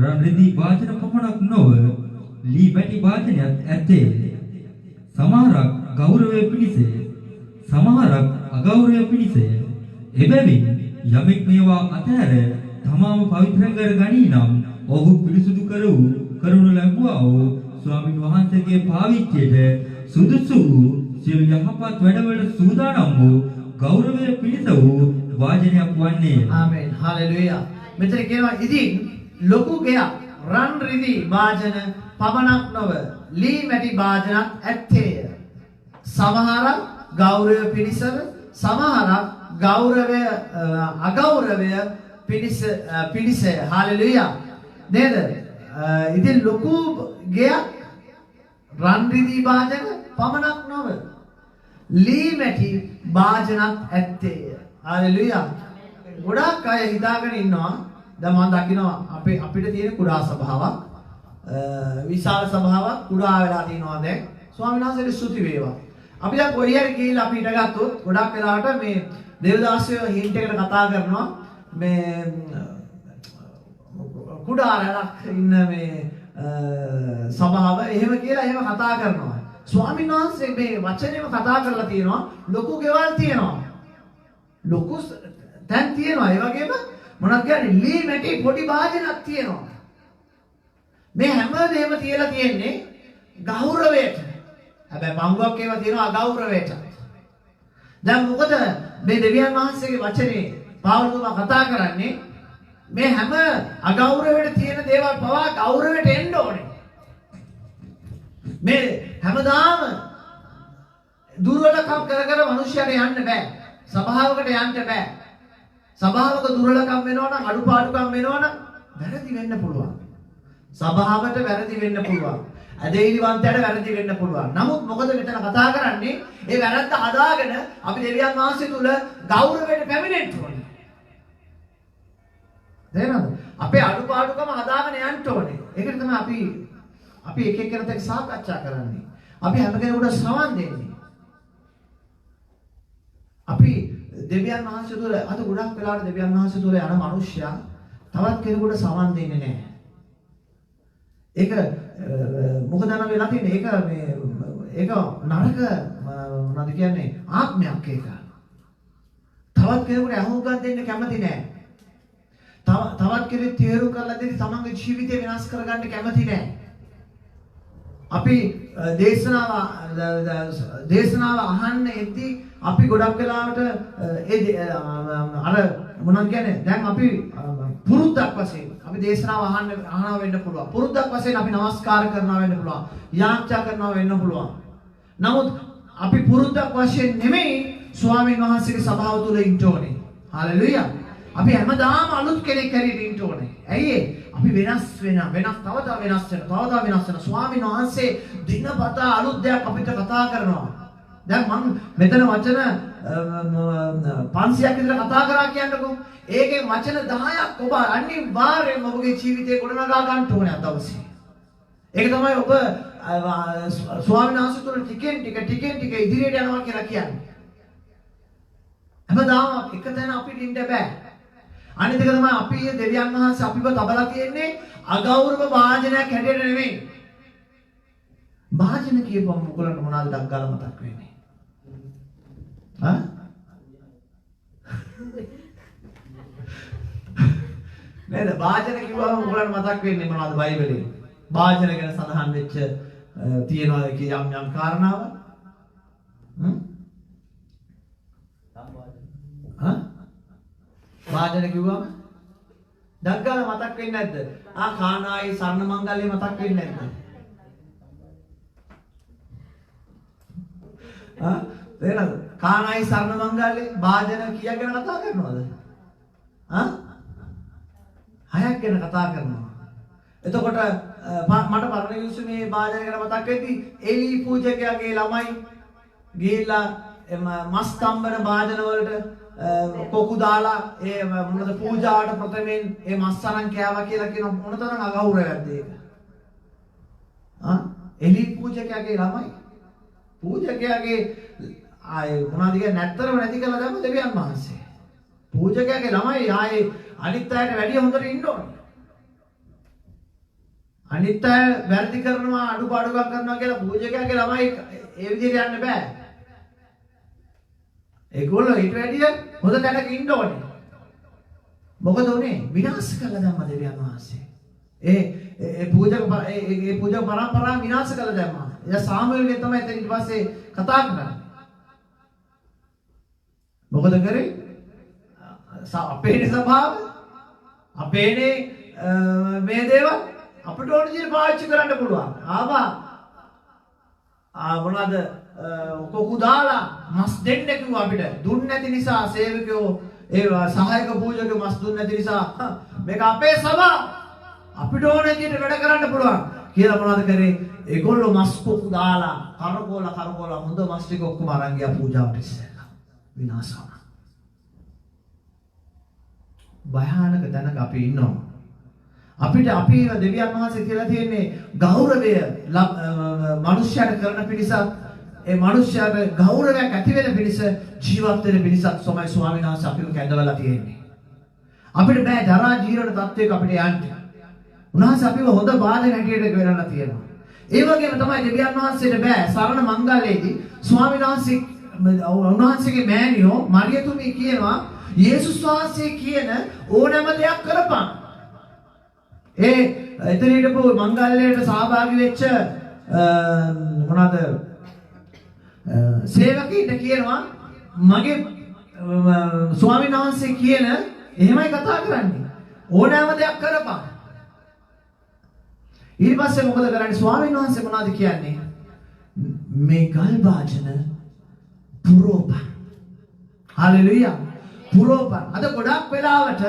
රන් රෙදි වාදන පමණක් නොව ලී වැටි වාදනයත් ඇත්තේ. සමහරක් ගෞරවය පිණිසය. සමහරක් අගෞරවය පිණිසය. එබැවින් යමෙක් මේවා අතහැර තමාම පවිත්‍ර කර ගනී නම් ඔහු පිරිසුදු කරනු ලැබුවා වූ ස්වාමින් වහන්සේගේ පාවිච්චියට සුදුසු වූ සියලු යහපත් වැඩවලට සූදානම් වූ ගෞරවය පිණිස වූ වාජනයක් වන්නේය. ආමෙන්. හalleluya. මෙතන කියනවා ඉතින් ලොකු ගෙයක් රන් රිදි වාජන පමණක් නොව ලී මැටි වාජනක් ඇත්තේය. සමහරක් ගෞරවය පිණිසව සමහරක් ගෞරවය අගෞරවය පිණිසය. හalleluya. නේද? ඉතින් ලොකු ගෙයක් රන් රිදි වාජන පමණක් නොව ලී මැටි වාජනක් ඇත්තේය. හalleluya. ගොඩාක් අය හිතාගෙන ඉන්නවා දැන් මම දකිනවා අපිට තියෙන කුඩා සභාවක් විශාල සභාවක් කුඩා වෙලා තියෙනවා දැන් ස්වාමීන් වහන්සේට ස්තුති වේවා. අපි දැන් කොහේ හරි ගිහිල්ලා අපි ඉඳගත්තොත් ගොඩක් වෙලාවට මේ දේවදාසයෝ හින්ට් එකකට කතා කරනවා මේ කුඩා රටක් ඉන්න මේ සභාව එහෙම කියලා එහෙම කතා කරනවා. ස්වාමීන් වහන්සේ මේ වචනේම කතා කරලා තියෙනවා ලොකු ගෙවල් තියෙනවා. ලොකු දැන් තියෙනවා ඒ වගේම මොනවද කියන්නේ ලී මැටි පොඩි වාජනක් තියෙනවා. මේ හැමදේම තියලා තියෙන්නේ ගෞරවයට. හැබැයි මංගුවක් ඒවා තියෙනවා අගෞරවයට. දැන් මොකද මේ දෙවියන් වහන්සේගේ වචනේ පාවුල්තුමා කතා කරන්නේ මේ හැම අගෞරවයට තියෙන දේවල් පවා ගෞරවයට එන්න ඕනේ. මේ හැමදාම දුර්වලකම් කර මිනිස්සුන්ට යන්න බෑ. සභාවකට යන්න බෑ. සභාවක දුර්වලකම් වෙනවා නම් අඩුපාඩුකම් වෙනවා නම් වැරදි වෙන්න පුළුවන්. සභාවට වැරදි වෙන්න පුළුවන්. අදේලිවන්තයට වැරදි වෙන්න පුළුවන්. නමුත් මොකද මෙතන කතා කරන්නේ? ඒ වැරද්ද හදාගෙන අපි දෙවියන් වහන්සේ තුල ගෞරවයට පැමිණෙන්න ඕනේ. තේරෙනවද? අපේ අඩුපාඩුකම හදාගෙන යන්න ඕනේ. ඒකට තමයි අපි එක එක්කෙනාට සාකච්ඡා කරන්නේ. අපි හැම කෙනෙකුට සවන් දෙන්නේ. අපි දෙවියන් වහන්සේ තුල අද ගොඩක් වෙලාවට දෙවියන් වහන්සේ තුල යන මිනිස්සයා තවත් කෙනෙකුට සවන් දෙන්නේ නැහැ. ඒක මොකද නම් වෙලා තියෙන්නේ? ඒක නරක මොනවද කියන්නේ? ආත්මයක් ඒක. තවත් කෙනෙකුට අහුම්කම් දෙන්න කැමති නැහැ. තවත් කෙනෙක් තේරුම් කරලා දෙන්න තමන්ගේ ජීවිතය වෙනස් කරගන්න කැමති නැහැ. අපි දේශනාව අහන්න එද්දී අපි ගොඩක් වෙලාවට අර මොනවද කියන්නේ දැන් අපි පුරුද්දක් වශයෙන් අපි දේශනාව අහනවා වෙන්න පුළුවන්. පුරුද්දක් වශයෙන් අපි නමස්කාර කරනවා වෙන්න පුළුවන්. යාච්ඡා කරනවා වෙන්න පුළුවන්. නමුත් අපි පුරුද්දක් වශයෙන් නෙමෙයි ස්වාමීන් වහන්සේගේ සභාව තුල ඉන්න ඕනේ. හalleluya. අපි හැමදාම අලුත් කෙනෙක් හැටියට ඉන්න ඕනේ. ඇයි අපි වෙනස් තව වෙනස් වෙන ස්වාමීන් වහන්සේ දිනපතා අලුත් දෙයක් අපිට කතා කරනවා. දැන් මම මෙතන වචන 500ක් විතර කතා කරා කියන්නකෝ. ඒකෙන් වචන 10ක් ඔබ අනිවාර්යයෙන්ම ඔබගේ ජීවිතේ ගොඩනගා ගන්න ඕනේ අද දවසේ. ඒක තමයි ඔබ ස්වාමීන් වහන්සේ තුළ ටිකෙන් ටික ඉදිරියට යනවා කියලා කියන්නේ. හැමදාම එක තැන අපිට ඉන්න බෑ. අනිත් එක තමයි අපි දෙවියන් වහන්සේ අපිව තබලා තියෙන්නේ අගෞරව වාජනයක් හැටියට නෙමෙයි. වාජන කියපුවම මොකලට මොනවාද ඩක් ගාලා මතක් වෙන්නේ? හා? නේද? වාජන කිව්වම මොකලට මතක් වෙන්නේ මොනවද බයිබලේ? වාජන ගැන සඳහන් වෙච්ච තියෙනවා යම් කාරණාව. හා? වාජන කිව්වම ඩග්ගාල මතක් වෙන්නේ නැද්ද? කානායි සර්ණ මංගල්‍ය මතක් වෙන්නේ නැද්ද? තේරෙනවද? කානායි සර්ණ මංගල්‍ය වාජන කීයක් ගැන කතා කරනවද? හයක් ගැන කතා කරනවා. එතකොට මට පරණ යුසු මේ වාජන ගැන මතක් වෙද්දී එලි පූජකයාගේ ළමයි ගිහිල්ලා මස් තම්බන වාජන වලට කොකු දාලා ඒ මොනද පූජාවට ප්‍රථමයෙන් ඒ මස් අරන් කෑවා කියලා කියන මොනතරම් අගෞරවයක්ද ඒක? එලි පූජකයාගේ ළමයි පූජකයාගේ ආයේ මොනවද කියන්නේ නැත්තරම නැති කළා දැම්ම දෙවියන් වහන්සේ. පූජකයාගේ ළමයි ආයේ අනිත් අයට වැඩිය හොඳට ඉන්න ඕනේ. අනිත් අය වැරදි කරනවා අඩුපාඩුකම් කරනවා කියලා පූජකයාගේ ළමයි ඒ විදිහට යන්න බෑ. ඒගොල්ලෝ ඊට වැඩිය හොඳ තැනක ඉන්න ඕනේ. මොකද උනේ? විනාශ කළා දැම්මා දෙවියන් වහන්සේ. ඒ පූජක පරම්පරාව විනාශ කළා දැම්මා. එයා සාමුවෙල්ගෙන් තමයි එතන ඊට පස්සේ කතා කරන්නේ. මොකද කරේ? අපේ ස්වභාව අපේ මේ දේවල් අපිට ඕන විදිහට පාවිච්චි කරන්න පුළුවන්. මොනවාද කොකු දාලා මස් දෙන්න කිව්වා අපිට. දුන්නේ නැති නිසා සේවකයෝ ඒ සහායක පූජක මස් දුන්නේ නැති නිසා මේක අපේ ස්වභාව අපිට ඕන විදිහට වැඩ කරන්න පුළුවන් කියලා මොනවද කරේ? ඒගොල්ලෝ මස් කොකු දාලා කරකෝලා හොඳ මස් ටික ඔක්කොම අරන් ගියා පූජාවට ඉස්සෙල්ලා. විනාශ වුණා. භයානක තැනක අපි ඉන්නවා. අපිට අපි දෙවියන් වහන්සේ කියලා තියෙන්නේ ගෞරවය මනුෂ්‍යයාට කරන පිණිසත් ඒ මනුෂ්‍යයාට ගෞරවයක් ඇති වෙන පිණිස ජීවත් වෙන පිණිසත් තමයි ස්වාමීන් වහන්සේ අපිව කැඳවලා තියෙන්නේ. අපිට බෑ ජරා ජීවන තත්වයක අපිට යන්න. උන්වහන්සේ අපිව හොඳ බාධක හැටියට වෙරලා තියෙනවා. ඒ වගේම තමයි දෙවියන් වහන්සේට බෑ සරණ මංගලයේදී ස්වාමීන් වහන්සේ උන්වහන්සේගේ මෑණියෝ මරියතුමී කියනවා යේසුස් වහන්සේ කියන ඕනෑම දෙයක් කරපන්. එතන හිටපු මංගල්‍යයට සහභාගී වෙච්ච මොනවාද සේවකීන්ට කියනවා මගේ ස්වාමීන් වහන්සේ කියන එහෙමයි කතා කරන්නේ. ඕනෑම දෙයක් කරපන්. ඊට පස්සේ මොකද කරන්නේ? ස්වාමීන් වහන්සේ මොනවද කියන්නේ? මේ ගල් භාජන පුරෝපන්. හලෙලුයා. පුරෝපන්. අද ගොඩක් වෙලාවට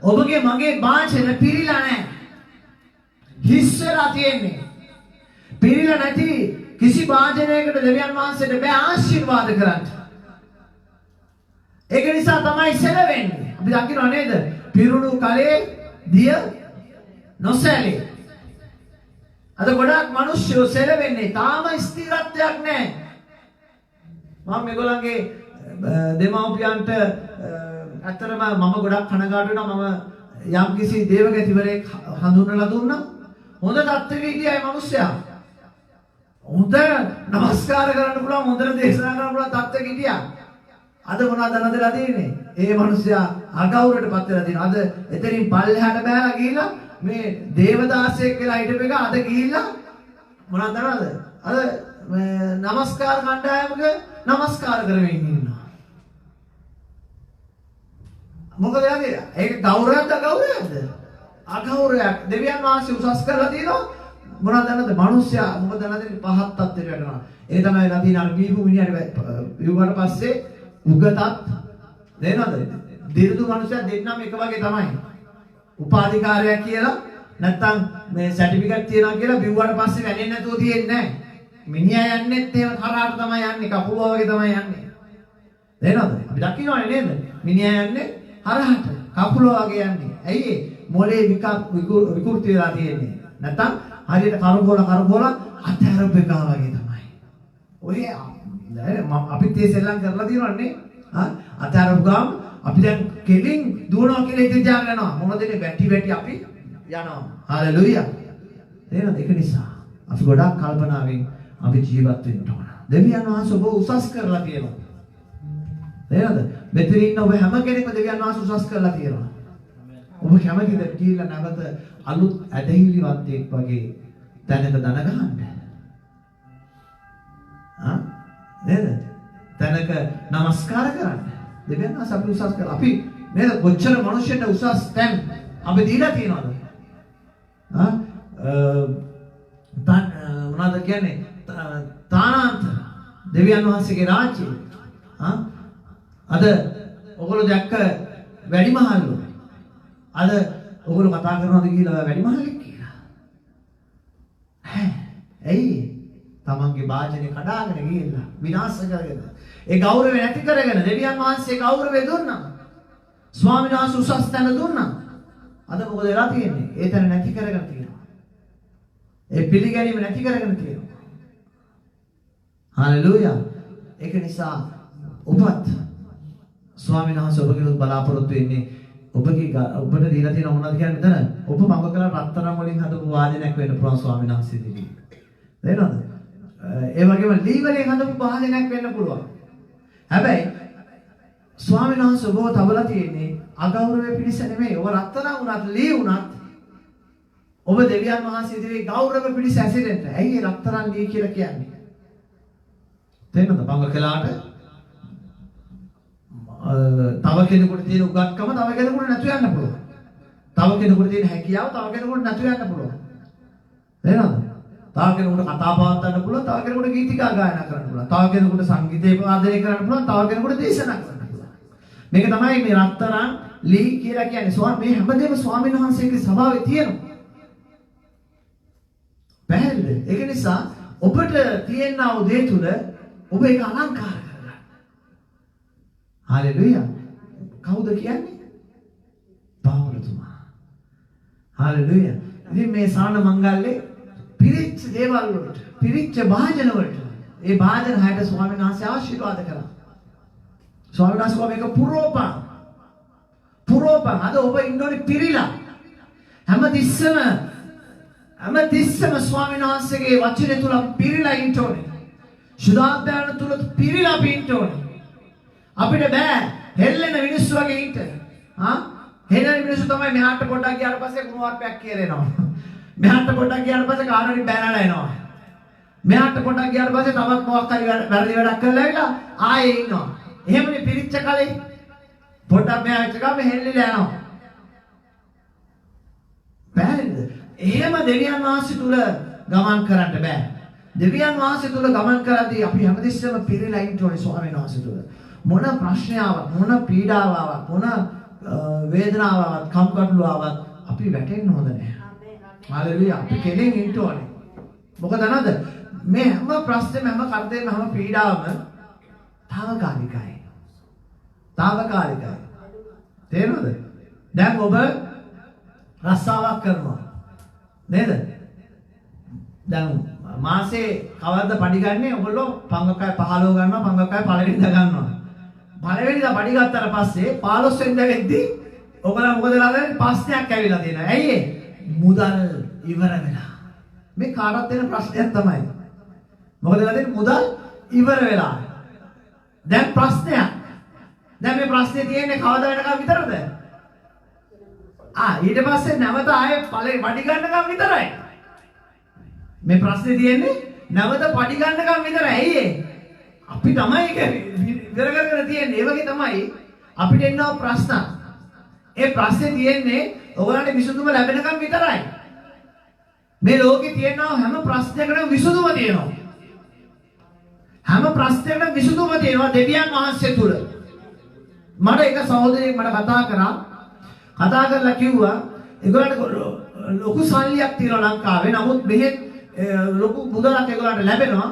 ඔබගේ මගේ භාජන පිරීලා නැහැ. හිස් වෙලා තියෙන්නේ. පිරීලා නැති කිසි භාජනයකට දෙවියන් වහන්සේට බෑ ආශිර්වාද කරන්න. ඒක නිසා තමයි සැලවෙන්නේ. අපි දකින්නව නේද? පිරුණු කලේ දිය නොසැලේ. අද ගොඩක් මිනිස්සු සැලවෙන්නේ. තාම ස්ථිරත්වයක් නැහැ. මම මේගොල්ලන්ගේ දෙමව්පියන්ට ඇත්තටම මම ගොඩක් කනගාටු වෙනවා. මම යම්කිසි දේවගතිවරයෙක් හඳුන්වලා දුන්නා. හොඳ තත්ත්වෙක හිටියයි මිනිස්සයා. හොඳ නමස්කාර කරන්න පුළුවන්, හොඳට දේශනා කරන්න පුළුවන් තත්ත්වෙක හිටියා. අද මොනවද නැදලා තියෙන්නේ? ඒ මිනිස්සයා අගෞරවයටපත් වෙලා තියෙනවා. අද එතනින් පල්ලෙහාට බෑලා ගිහිල්ලා මේ දේවදාසයෙක් කියලා හිටපු එක අද ගිහිල්ලා මොනවද කරනවද? අද නමස්කාර කණ්ඩායමක නමස්කාර කරමින් ඉන්නවා. මොකද යන්නේ? ඒක ගෞරවයක්ද අගෞරවයක්ද? අගෞරවයක්. දෙවියන් වහන්සේ උසස් කරලා තියෙනවා. මොනවද දන්නද? මිනිස්සයා මොකද දන්නද? පහත් තත්ත්වයට යනවා. ඒ තමයි රදින අර බීපු මිනිහට විවුවට පස්සේ උගතත් නේද? දිරුදු මිනිස්සයා දෙන්නම එක වගේ තමයි. උපාධිකාරයක් කියලා නැත්තම් මේ සර්ටිෆිකේට් තියනවා කියලා බිව්වට පස්සේ වැඩෙන්නේ නැතුව තියෙන්නේ නැහැ. මිනිහා යන්නෙත් එහෙම තරහට තමයි යන්නේ, කපුවා වගේ තමයි යන්නේ. නේද? අපි දකින්නවනේ නේද? මිනිහා යන්නේ හරහට, කපුවා වගේ යන්නේ. ඇයි මොලේ විකෘති වෙලා තියෙන්නේ? නැත්තම් හරියට කරකෝලා අතරබෙකා වගේ තමයි. ඔය අපිත් ඒ සෙල්ලම් කරලා තියෙනවනේ. අතරබගම් අපි දැන් කෙලින් දුවනවා කියලා ඉතින් ජාන යනවා. මොනවද වැටි අපි යනවා. හalleluya. එහෙනම් ඒක නිසා අපි ගොඩක් කල්පනාවෙන් අපි ජීවත් වෙන්න ඕන. දෙවියන් වහන්සේ ඔබ උසස් කරලා තියෙනවා. නේද? මෙතන ඉන්න ඔබ හැම කෙනෙක්ම දෙවියන් වහන්සේ උසස් කරලා තියෙනවා. ඔබ කැමතිද කියලා නැවත අලුත් ඇදහිලිවන්තයෙක් වගේ තැනක දන ගහන්න? නේද? තැනක නමස්කාර කරන්න. දෙවියන් වහන්සේ අපි උසස් කරලා අපි නේද කොච්චර මිනිස්සුන්ට උසස් තැන් අපි දීලා තියෙනවද? මොනවද කියන්නේ? තානාන්තර දෙවියන් වහන්සේගේ රාජ්‍යය. අද ඔයගොල්ලෝ දැක්ක වැඩිමහල්ලෝ. අද ඔයගොල්ලෝ කතා කරනවාද කියලා වැඩිමහල්ලෙක් කියලා. ඇයි? තමන්ගේ වාජනේ කඩාගෙන ගිහිල්ලා විනාශ කරගෙන ඒ ගෞරවය නැති කරගෙන දෙවියන් වහන්සේ ගෞරවය දුන්නා. ස්වාමීන් වහන්සේ උසස් තැන දුන්නා. අද මොකද වෙලා තියෙන්නේ? ඒ තැන නැති කරගෙන තියෙනවා. ඒ පිළිගැනීම නැති කරගෙන තියෙනවා. හalleluya. ඒක නිසා ඔබත් ස්වාමීන් වහන්සේ ඔබගෙන් බලාපොරොත්තු වෙන්නේ ඔබට දීලා තියෙන මොනවද කියන්නේ මෙතන? ඔබ මඟ කළ රත්තරන් වලින් හදපු වාදනයක් වෙන්න පුළුවන් ස්වාමීන් වහන්සේ දෙවි. නේද? ඒ වගේම ලී වලින් හදපු භාජනයක් වෙන්න පුළුවන්. හැබැයි ස්වාමීන් වහන්සේ ඔබව තබලා තියෙන්නේ අගෞරවය පිණිස නෙමෙයි. ඔබ රත්තරන් වුණත් ලී වුණත් ඔබ දෙවියන් වහන්සේ ඉදිරියේ ගෞරව පිණිස ඇසිරෙන්න. ඇයි ඒ රත්තරන් ලී කියලා කියන්නේ? තේරෙනවද? බංග කළාට තව කෙනෙකුට තියෙන උගත්කම තව කෙනෙකුට නැතු යන්න පුළුවන්. තව කෙනෙකුට තියෙන හැකියාව තව කෙනෙකුට නැතු යන්න පුළුවන්. තේරෙනවද? තව කෙනෙකුට කතා පවත්වන්න පුළුවන්, තව කෙනෙකුට ගීතිකා ගායනා කරන්න පුළුවන්. තව කෙනෙකුට සංගීතය වාදනය කරන්න පුළුවන්, තව කෙනෙකුට දේශනා කරන්න පුළුවන්. මේක තමයි මේ රත්තරන් ලී කියලා කියන්නේ. මේ හැමදේම ස්වාමීන් වහන්සේගේ ස්වභාවයේ තියෙනවා. පැහැදිලිද? ඒක නිසා ඔබට තියෙනා උදේ තුල ඔබ ඒක අලංකාර කරගන්න. හalleluya. කවුද කියන්නේ? පාවලතුමා. හalleluya. ඉතින් මේ සාන මංගල්‍යේ පිරිච්ච දේවල් වලට, පිරිච්ච භාජන වලට, ඒ භාජන හැට ස්වාමීන් වහන්සේ ආශිර්වාද කළා. ස්වාමීන් වහන්සේ මේක පුරෝපන්. අද ඔබ ඉන්නෝනේ පිරිලා. හැමතිස්සම ස්වාමීන් වහන්සේගේ වචනේ තුල පිරිලා ඉන්න ඕනේ. සුදාත්මයන් තුල පිරිලා ඉන්න ඕනේ. අපිට බෑ හෙල්ලෙන මිනිස්සු වගේ ඉන්න. හෙල්ලෙන මිනිස්සු තමයි මෙහාට පොඩ්ඩක් ගියාට පස්සේ කුණුවarpයක් කියලානවා. මෙහාට පොඩ්ඩක් ගියාට පස්සේ කාටරි බැනලා එනවා. මෙහාට පොඩ්ඩක් ගියාට පස්සේ තවත් මොකක් හරි වැරදි වැඩක් කරලා ඇවිල්ලා ආයේ ඉන්නවා. එහෙමනේ පිරිච්ච කලේ පොඩ්ඩක් මෙහා වෙච්ච ගමන් හෙල්ලිලා යනවා. බෑනේද? එහෙම දෙවියන් වහන්සේ තුල ගමන් කරන්න බෑ. දෙවියන් වහන්සේ තුල ගමන් කරද්දී අපි හැමතිස්සෙම පිරීලා ඉන්න ඕනේ ස්වාමීන් වහන්සේ තුල. මොන ප්‍රශ්නාවක්, මොන පීඩාවක්, මොන වේදනාවක්, කම්කටොළුවක් අපි වැටෙන්න හොඳ නැහැ. හalleluya. අපි කෙලින් ඉන්න ඕනේ. මොකද නේද? මේ හැම ප්‍රශ්නෙම, හැම කරදරෙම, හැම පීඩාවම తాවකාලිකයි. තේරෙනවද? දැන් ඔබ රස්සාවක් කරනවා. නේද? දැන් මාසේ කවද්ද පඩි ගන්නේ? ඔයගොල්ලෝ පංගකය 15 ගන්නවා, පංගකය පළවෙනිදා ගන්නවා. පළවෙනිදා පඩි ගත්තාට පස්සේ 15 වෙනිදා වෙද්දී ඔයගොල්ලෝ මොකද කරන්නේ? ප්‍රශ්නයක් ඇවිල්ලා තියෙනවා. ඇයි ඒ? මුදල් ඉවර වෙලා. මේ කාටවත් දෙන ප්‍රශ්නයක් තමයි. මොකද වෙලා මුදල් ඉවර වෙලා. දැන් ප්‍රශ්නයක්. දැන් මේ ප්‍රශ්නේ තියෙන්නේ කවදා වෙනකම් විතරද? ඊට පස්සේ නැවත ආයේ පඩි ගන්නකම් විතරයි. මේ ප්‍රශ්නේ තියෙන්නේ නැවත පඩි ගන්නකම් විතරයි. ඇයි අපි තමයි ඒක ඉවර කරගෙන තියෙන්නේ. ඒ වගේ තමයි අපිට එනවා ප්‍රශ්න. ඒ ප්‍රශ්නේ තියෙන්නේ ඔයගලන්ට විසඳුම ලැබෙනකම් විතරයි. මේ ලෝකේ තියෙනවා හැම ප්‍රශ්නයකටම විසඳුම තියෙනවා. හැම ප්‍රශ්නයකටම විසඳුම තියෙනවා දෙවියන් වහන්සේ තුල. මට එක සහෝදරයෙක් මට කතා කරලා කිව්වා ඒගොල්ලන්ට ලොකු සල්ලියක් තියෙනවා ලංකාවේ. නමුත් මෙහෙත් ලොකු මුදලක් ඒගොල්ලන්ට ලැබෙනවා.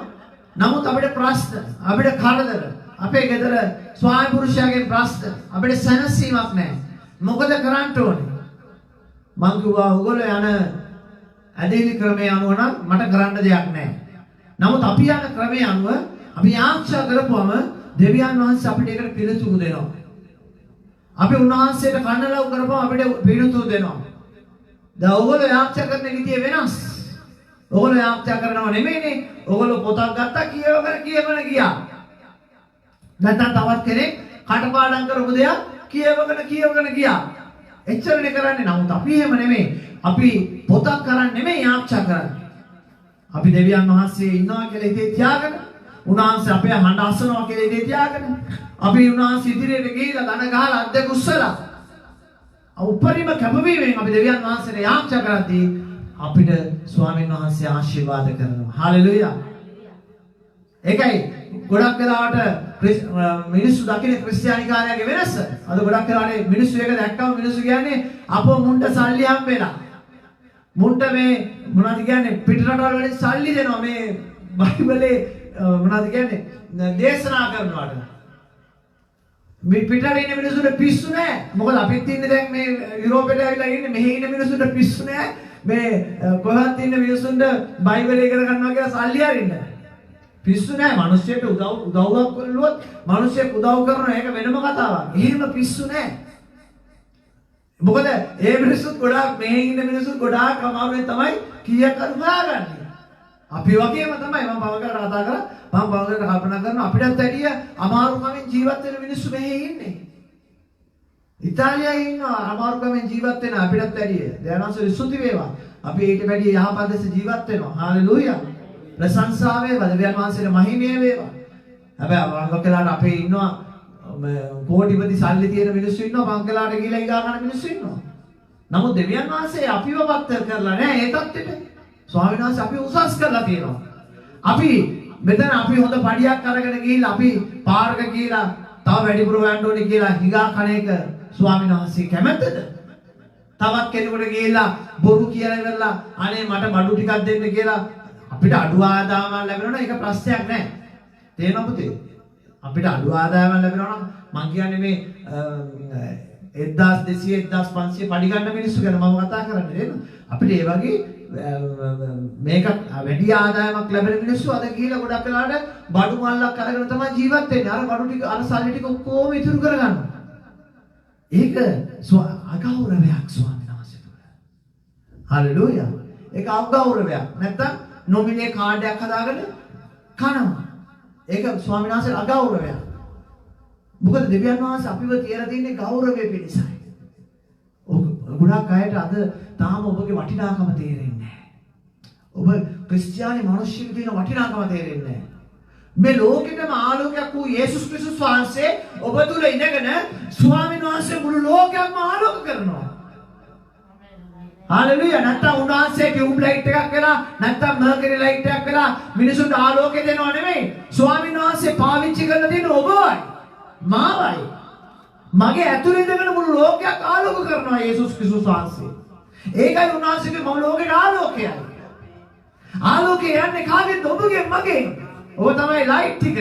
නමුත් අපිට ප්‍රශ්න, අපිට කරදර, අපේ ගෙදර ස්වාමි පුරුෂයාගේ ප්‍රශ්න, අපිට සැනසීමක් නැහැ. මොකද කරන්න ඕනේ? මං කිව්වා ඔයගොල්ලෝ යන ඇදහිලි ක්‍රමයේ අනුව නම් මට කරන්න දෙයක් නැහැ. නමුත් අපි යන ක්‍රමයේ අනුව අපි ආශා කරපුවම දෙවියන් වහන්සේ අපිට ඒකට පිළිතුරු දෙනවා. අපි උන්වහන්සේට කන්නලව් කරපුවම අපිට පිළිතුරු දෙනවා. දැන් ඔයගොල්ලෝ ආශා කරන විදිය වෙනස්. ඔයගොල්ලෝ ආශා කරනව නෙමෙයිනේ. ඔයගොල්ලෝ පොතක් ගත්තා කියවගෙන ගියා. නැත්නම් තවත් කෙනෙක් කටපාඩම් කරපු දෙයක් කියවගෙන ගියා. එච්චරනේ කරන්නේ. නමුත් අපි එහෙම නෙමෙයි. අපි පොතක් කරන්නේ නෙමෙයි ආශා කරන්නේ. අපි දෙවියන් වහන්සේ ඉන්නවා කියලා හිතේ තියාගෙන, උන්වහන්සේ අපේ හඬ අසනවා කියලා හිතේ තියාගෙන, අපි උන්වහන්සේ ඉදිරියට ගිහිලා ධන ගහලා අද්දක උස්සලා උපරිම කැපවීමෙන් අපි දෙවියන් වහන්සේට යාඥා කරද්දී අපිට ස්වාමීන් වහන්සේ ආශිර්වාද කරනවා. හalleluya. ඒකයි ගොඩක් වෙලාවට මිනිස්සු දකින ක්‍රිස්තියානිකාරයාගේ වෙනස. අද ගොඩක් වෙලාවට මිනිස්සු එක දැක්කම මිනිස්සු කියන්නේ අපෝ මුන්ට සල්ලි හම්බෙලා. මුන්ට මේ මොනවද කියන්නේ පිටරටවල වලින් සල්ලි දෙනවා මේ බයිබලේ මොනවද කියන්නේ දේශනා කරනවාට. මේ පිටරට ඉන්න මිනිස්සුන්ට පිස්සු නෑ. මොකද අපිත් ඉන්නේ දැන් මේ යුරෝපෙට ඇවිල්ලා ඉන්නේ. මෙහි ඉන්න මිනිස්සුන්ට පිස්සු නෑ. මේ කොහෙවත් ඉන්න මිනිස්සුන්ට බයිබලේ ඉගෙන ගන්නවා කියලා සල්ලි අරින්න. පිස්සු නෑ. මිනිස්සුන්ට උදව්වක් කළොත් මිනිස්සෙක් උදව් කරනවා. ඒක වෙනම කතාවක්. එහෙම පිස්සු නෑ. මොකද ඒ මිනිස්සුත් ගොඩාක් මෙහි ඉන්න මිනිස්සුත් ගොඩාක් අමාරුවෙන් තමයි කීයක් හරි හොයාගන්නේ. අපි වගේම තමයි මම පවකට කතා කරා මම පවකට කල්පනා කරනවා අපිටත් ඇටිය අමාරුකමින් ජීවත් වෙන මිනිස්සු මෙහි ඉන්නේ. ඉතාලියාවේ ඉන්නවා අමාරුකමින් ජීවත් වෙන අපිටත් ඇටිය. දයානන්සරි ස්තුති වේවා. අපි ඊට වැඩිය යහපත් ලෙස ජීවත් වෙනවා. හාලෙලූයා. ප්‍රශංසා වේවා. දෙවියන් වහන්සේට මහිමය වේවා. හැබැයි වංගකලාට අපේ ඉන්නවා කෝටිපති සල්ලි තියෙන මිනිස්සු ඉන්නවා වංගකලාට ගිහිලා ඊගා කරන මිනිස්සු ඉන්නවා. නමුත් දෙවියන් වහන්සේ අපිව පත්තර කරලා නැහැ ඒ தත්ත්වෙට. ස්වාමීන් වහන්සේ අපි උසස් කරලා තියෙනවා. අපි මෙතන අපි හොඳ පඩියක් අරගෙන ගිහිල්ලා අපි පාරක ගිහිලා තව වැඩිපුර වයන්න ඕනේ කියලා හිගා කණ එක ස්වාමීන් වහන්සේ කැමැත්තද? තවත් කෙනෙකුට ගිහිල්ලා බොරු කියලා ඉවරලා අනේ මට බඩු ටිකක් දෙන්න කියලා අපිට අඩු ආදායමක් ලැබෙනවා ඒක ප්‍රශ්නයක් නෑ. තේරෙනවද පුතේ? අපිට අඩු ආදායමක් ලැබෙනවා නම් මං කියන්නේ මේ 1200 1500 පඩි ගන්න මිනිස්සු ගැන මම කතා කරන්නේ නේද? අපිට ඒ වගේ මේක වැඩි ආදායමක් ලැබෙන මිනිස්සු අද ගිහිලා ගොඩක් වෙලාවට බඩු මල්ලක් අරගෙන තමයි ජීවත් වෙන්නේ. අර බඩු ටික අර සල්ලි ටික ඔක්කොම ඉතුරු කරගන්නවා. ඒක අගෞරවයක් ස්වාමීන් වහන්සේ තුල. හalleluya. ඒක අගෞරවයක්. නැත්තම් නොමිනේ කාඩයක් හදාගෙන කනවා. ඒක ස්වාමීන් වහන්සේ අගෞරවයක්. මොකද දෙවියන් වහන්සේ අපිව තියලා තින්නේ ගෞරවය පිණිසයි. ගොඩක් අයට අද තාම ඔබගේ වටිනාකම තේරෙන්නේ නැහැ. ඔබ ක්‍රිස්තියානි මිනිස්සුන්ගේ තියෙන වටිනාකම තේරෙන්නේ නැහැ. මේ ලෝකෙටම ආලෝකයක් වූ යේසුස් ක්‍රිස්තුස් වහන්සේ ඔබ තුල ඉඳගෙන ස්වාමීන් වහන්සේ මුළු ලෝකයක්ම ආලෝක කරනවා. හalleluya. නැත්තම් උන්වහන්සේ ටියුබ් ලයිට් එකක් වෙලා නැත්තම් මර්කරි ලයිට් එකක් වෙලා මිනිසුන්ට ආලෝකය දෙනව නෙමෙයි. ස්වාමීන් වහන්සේ පාවිච්චි කරලා තියෙන ඔබවයි මාවයි. මගේ ඇතුළේ ඉඳගෙන මුළු ලෝකයක් ආලෝක කරනවා යේසුස් ක්‍රිස්තුස් වහන්සේ. ඒකයි උන්වහන්සේගේ මුළු ලෝකෙට ආලෝකයයි. ආලෝකය යන්නේ කාගෙන්ද? ඔබගෙන් මගෙන්. ඔබ තමයි ලයිට් ටික.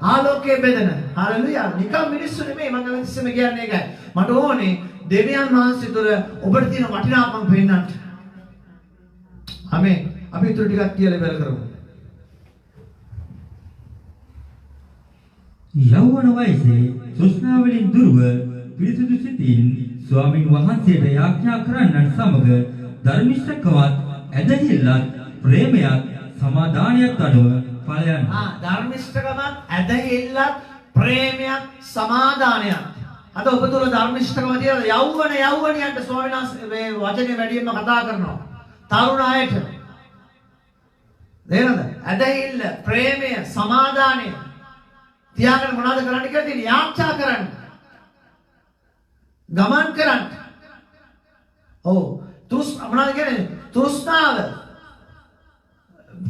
ආලෝකයේ බෙදෙන. හalleluya. නිකම් මිනිස්සු නෙමෙයි මම ඉස්සෙම කියන්නේ ඒකයි. මට ඕනේ දෙවියන් වහන්සේ තුළ ඔබට තියෙන වටිනාකම පෙන්නන්න. ආමේන්. අපි ඊටු ටිකක් කියලා ඉවර කරමු. යෞවන වයසේ සුස්නාවලින් දුරව පිරිසුදු සිතින් ස්වාමින් වහන්සේට යාඥා කරන්නන් සමග ධර්මිෂ්ඨකවත් ඇදහිල්ලත් ප්‍රේමයත් සමාදානයත් අනුව ඵලයන්. ධර්මිෂ්ඨකමත් ඇදහිල්ලත් ප්‍රේමයත් සමාදානයත්. අද ඔබ තුල ධර්මිෂ්ඨකම තියෙන යෞවනයන්ට ස්වාමීන් වහන්සේ මේ වචනේ වැඩියෙන්ම කතා කරනවා. තරුණ අයට. නේද? ඇදහිල්ල, ප්‍රේමය, සමාදානය තියාගෙන මොනවද කරන්න කියලා තියෙන්නේ? යාඥා කරන්න. ගමන් කරන්න. ඔව්. මොනවද කියන්නේ?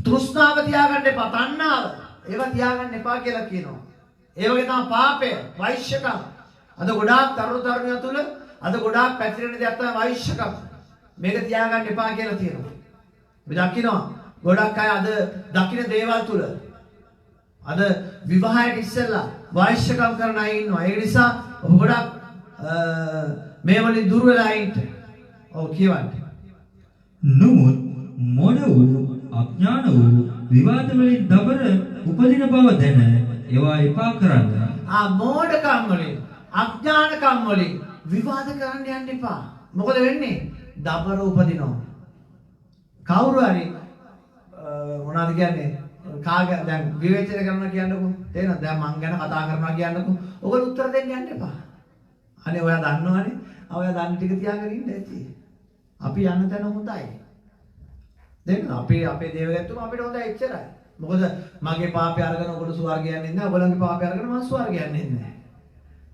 තෘෂ්ණාව තියාගන්න එපා. තණ්හාව. ඒවා තියාගන්න එපා කියලා කියනවා. ඒ වගේ තමයි පාපය, වෛශ්‍යකම්. අද ගොඩාක් තරුණ තරුණියන් තුල අද ගොඩාක් පැතිරෙන දෙයක් තමයි වෛශ්‍යකම්. මේක තියාගන්න එපා කියලා තියෙනවා. අපි දකිනවා ගොඩක් අය අද දකින්න දේවල් තුල අද විවාහයට ඉස්සෙල්ලා වෛශ්‍යකම් කරන අය ඉන්නවා. ඒ නිසා ඔබ ගොඩක් මේ වලින් දුර වෙලා ඉන්න. ඔව් කියවන්න. නමුත් මොඩ වූ අඥාන වූ විවාද වලින් දබර උපදින බව දැන ඒවා එපා කරන්න. මෝඩකම් වලින් අඥානකම් වලින් විවාද කරන්න යන්න එපා. මොකද වෙන්නේ? දබර උපදිනවා. කවුරු හරි මොනවද කියන්නේ? කාගේ දැන් විවේචනය කරනවා කියන්නකො. තේරෙනවද? දැන් මං ගැන කතා කරනවා කියන්නකො. ඔයගොල්ලෝ උත්තර දෙන්න යන්න එපා. අනේ ඔයා දන්නවනේ. ඔයා දන්න ටික තියාගෙන ඉන්න ඇති. අපි යන්න තැන හොඳයි. දැන් අපේ දේවගැතුම අපිට හොඳයි එච්චරයි. මොකද මගේ පාපය අරගෙන ඔයගොල්ලෝ ස්වර්ගය යන්නේ නැහැ. ඔයගොල්ලන්ගේ පාපය අරගෙන මම ස්වර්ගය යන්නේ නැහැ.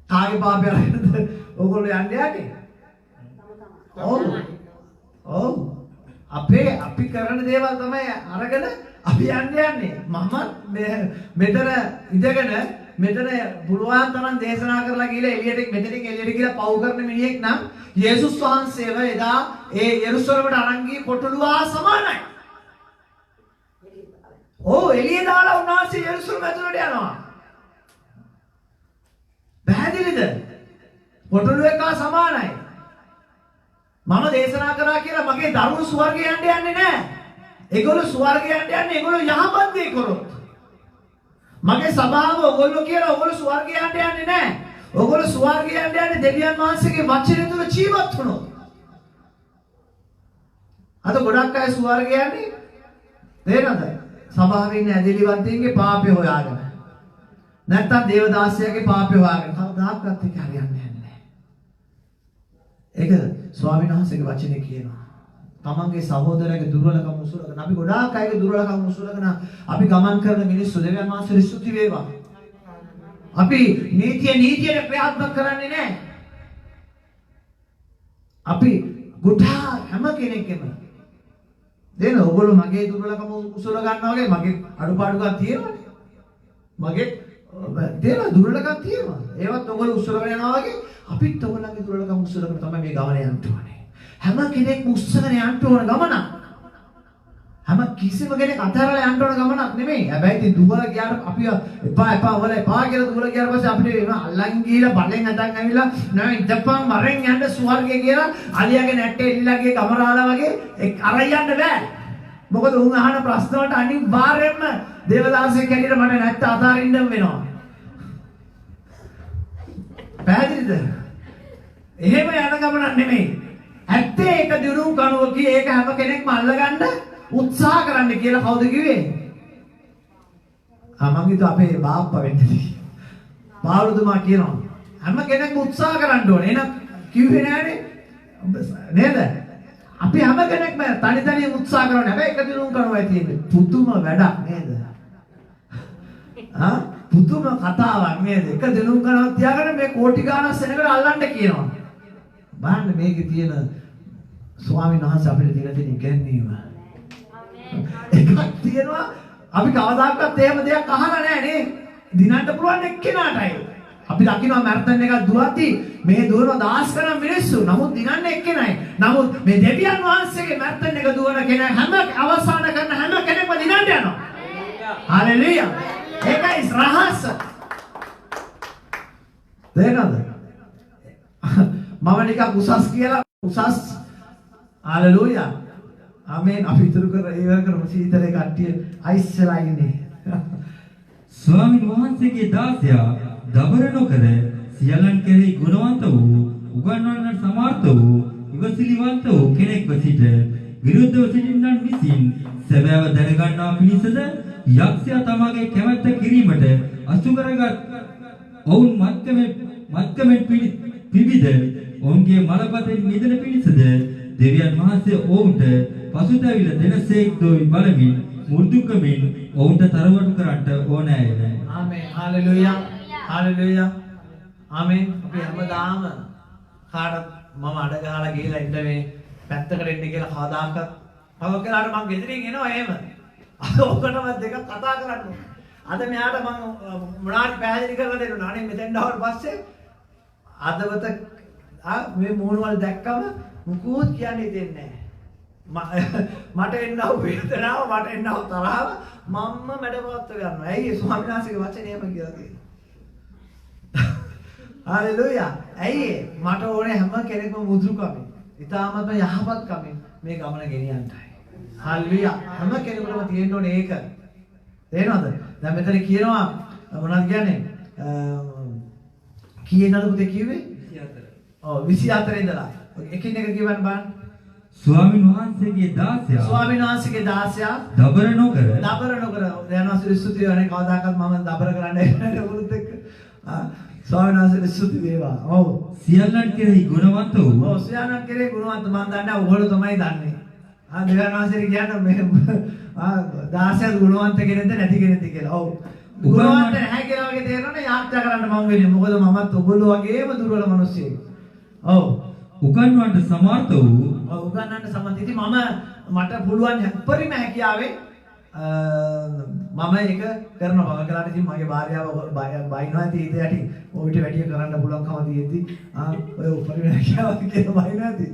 කාගේ පාපය අරගෙනද ඔයගොල්ලෝ යන්නේ යන්නේ? ඔව්. අපි කරන දේවල් තමයි අරගෙන අපි යන්නේ. මම මෙතන ඉඳගෙන මෙතන පුළුවන් තරම් දේශනා කරලා ගිහලා මෙතනින් එළියට ගිහලා පව් කරන මිනිහෙක් නම් යේසුස් වහන්සේව එදා ඒ යෙරුසලමට අරන් ගිය කොටලුවා සමානයි. ඔව් එළිය දාලා උන්වහන්සේ යෙරුසලම ඇතුළට යනවා. පැහැදිලිද? කොටලුවෙක්වා සමානයි. මම දේශනා කරා කියලා මගේ දරුවෝ ස්වර්ගය යන්නේ නැහැ. ඒගොල්ලෝ ස්වර්ගය යන්නේ ඒගොල්ලෝ යහපත් දේ කරොත්. මගේ සභාව ඔයගොල්ලෝ කියලා ඔයගොල්ලෝ ස්වර්ගය යන්නේ නැහැ. ඔයගොල්ලෝ ස්වර්ගය යන්නේ දෙවියන් වහන්සේගේ වචනය තුල ජීවත් වුණොත්. අද ගොඩක් අය ස්වර්ගය යන්නේ තේරෙනවද? සභාවේ ඉන්න ඇදලිවන්තයින්ගේ පාපේ හොයාගෙන. නැත්තම් දේවදාසයාගේ පාපේ හොයාගෙන කවදාකවත් ඒක හරියන්නේ නැහැ. ඒක ස්වාමීන් වහන්සේගේ වචනේ කියනවා. තමන්ගේ සහෝදරයාගේ දුර්වලකම් උසුලගෙන අපි ගොඩාක් අයගේ දුර්වලකම් උසුලගෙන අපි ගමන් කරන මිනිස්සු දෙවියන් වහන්සේ ස්තුති වේවා. අපි නීතියට ක්‍රියාත්මක කරන්නේ නැහැ. අපි ගොඩාක් හැම කෙනෙක්ගේම දෙන ඔයගොල්ලෝ මගේ දුර්වලකම උසුල ගන්නවා වගේ මගේ අඩුපාඩුකම් තියෙනවනේ. මගේ දෙන දුර්වලකම් තියෙනවා. ඒවත් ඔයගොල්ලෝ උසුලගෙන යනවා වගේ අපිත් ඔයගොල්ලන්ගේ දුර්වලකම් උසුලගෙන තමයි මේ ගමන යන්න ඕනේ. හැම කෙනෙක්ම උස්සගෙන යන්න ඕන ගමනක්. හැම කිසිම කෙනෙක් අතහැරලා යන්න ඕන ගමනක් නෙමෙයි. හැබැයි ඉතින් දුවල ගියාට අපි එපා කියලා දුවල ගියාට පස්සේ අපිට එන අල්ලන් ගිහලා බලෙන් අතන් ඇවිල්ලා නෑ ඉඳපන් මරෙන් යන්න ස්වර්ගය කියලා අලියාගේ නැට්ටේ එල්ලගේ ගමරාලා වගේ අරන් යන්න බෑ. මොකද උන් අහන ප්‍රශ්න වලට අනිවාර්යයෙන්ම දේවදාසයෙක් හැටියට මට නැට්ට අතාරින්න වෙනවා. පැහැදිලිද? එහෙම යන ගමනක් නෙමෙයි. ඇත්තේ ඒක දිනුම් කනුවකී ඒක හැම කෙනෙක්ම අල්ලගන්න උත්සාහ කරන්න කියලා කවුද කිව්වේ? මං හිතුවා අපේ බාප්පා වෙන්නේ. පාවුලුතුමා කියනවා හැම කෙනෙක්ම උත්සාහ කරන්න ඕනේ. එහෙනම් කිව්වේ නෑනේ. නේද? අපි හැම කෙනෙක්ම තනි උත්සාහ කරනවා. හැබැයි එක දිනුම් කනුවයි තියෙන්නේ. පුදුම වැඩක් නේද? පුදුම කතාවක් නේද? එක දිනුම් කනුවක් තියාගෙන මේ කෝටි ගාණක් සෙනඟට අල්ලන්න කියනවා. බලන්න මේකේ තියෙන ස්වාමීන් වහන්සේ අපිට දීලා තියෙන ඉගැන්වීම. එකක් තියෙනවා අපි කවදාකවත් එහෙම දෙයක් අහලා නැහැ නේ. දිනන්න පුළුවන් එක්කෙනාටයි. අපි දකිනවා මැරතන් එකක් දුවද්දි මේ දුවන දාස් ගණන් මිනිස්සු. නමුත් දිනන්නේ එක්කෙනයි. නමුත් මේ දෙවියන් වහන්සේගේ මැරතන් එක දුවන කෙනා හැම අවසාන කරන හැම කෙනෙක්ම දිනන්න යනවා. හalleluya. ඒකයි රහස. තේරෙනවද? මම නිකන් උසස් කියලා උසස් හalleluya. ආමේන්. අපි ඉතුරු කර ඒවර කරමු සීතලේ කට්ටිය අයිස් වෙලා ඉන්නේ. ස්වාමීන් වහන්සේගේ දාසයා දබර නොකර සියල්ලන් කෙරෙහි ගුණවන්ත වූ උගන්වන්නට සමර්ථ වූ ඉවසිලිවන්ත වූ කෙනෙක්ව සිට විරුද්ධව සිටින්නන් විසින් සැබෑව දැනගන්නා පිණිසද යක්ෂයා තමාගේ කැමැත්ත කිරීමට අසු කරගත් ඔවුන් මත්කමෙන් පිවිද ඔවුන්ගේ මලපතෙන් මිදෙන පිණිසද දෙවියන් වහන්සේ ඔවුන්ට පසුතැවිලි දෙනසේක් දෝයි බලමින් මුර්ධුකමින් ඔවුන්ට තරවටු කරන්නට ඕනෑය. ආමේන්. හalleluya. හalleluya. ආමේන්. අපි හැමදාම කාටත් මම අඩ ගහලා ගිහලා ඉන්න මේ පැත්තකට එන්න කියලා කවදාකවත් පව කළාට මං ගෙදරින් එනවා එහෙම. අද ඔකටම දෙකක් කතා කරන්න. අද මෙයාට මං මොනාරි පැහැදිලි කරලා දෙන්නවා. අනේ මෙතෙන් ආවට පස්සේ අදවත මේ මූණ වල දැක්කම මුකුත් කියන්නේ දෙන්නේ නැහැ. මට එන්නව වේදනාව මට එන්නව තරහව මම්ම මැඩපවත්ව ගන්නවා. ඇයි ස්වාමීන් වහන්සේගේ වචනේ එහෙම කියලා තියෙන්නේ? හalleluya. ඇයි මට ඕනේ හැම කෙනෙක්ම මුදුකමින් ඊටාමත්ම යහපත් කමින් මේ ගමන ගෙනියන්නයි. හalleluya. හැම කෙනෙකුටම තියෙන්න ඕනේ ඒක. තේරෙනවද? දැන් මෙතන කියනවා මොනවද කියන්නේ? කීයනද පුතේ කිව්වේ? 24. ඔව් 24 ඉඳලා. එකින් එක කියවන්න බලන්න. ස්වාමීන් වහන්සේගේ දාසයා දබර නොකර දැනවසු ස්තුති වනේ කවදාකවත් මම දබර කරන්නේ නැහැ උරුත් එක්ක. ස්වාමීන් වහන්සේට ස්තුති වේවා. ඔව්. සියල්ලන් කෙරෙහි ගුණවන්ත වූ. ඔව් සියල්ලන් කෙරෙහි ගුණවන්ත මම දන්නේ ඔයගොල්ලෝ තමයි දන්නේ. දෙවියන් වහන්සේට කියන්නේ මේ දාසයා ගුණවන්ත කෙනෙක්ද නැති කෙනෙක්ද කියලා. ඔව්. ගුණවන්ත නැහැ කියලා වගේ තේරෙනවනේ යාත්‍රා කරන්න මම වෙන්නේ. මොකද මමත් ඔයගොල්ලෝ වගේම දුර්වල මිනිස්සෙක්. ඔව්. උගන්වන්නට සමර්ථ වූ උගන්වන්නට සමර්ථ. ඉතින් මට පුළුවන් පරිම හැකියාවේ මම ඒක කරනවා. මම කළාට ඉතින් මගේ භාර්යාව බයිනවා ඉතින් ඊට යටි ඔයිට වැඩි කරන්න පුළුවන්කම තියෙද්දි ඔය පරිම හැකියාවක් කියන බයිනවා ඉතින්.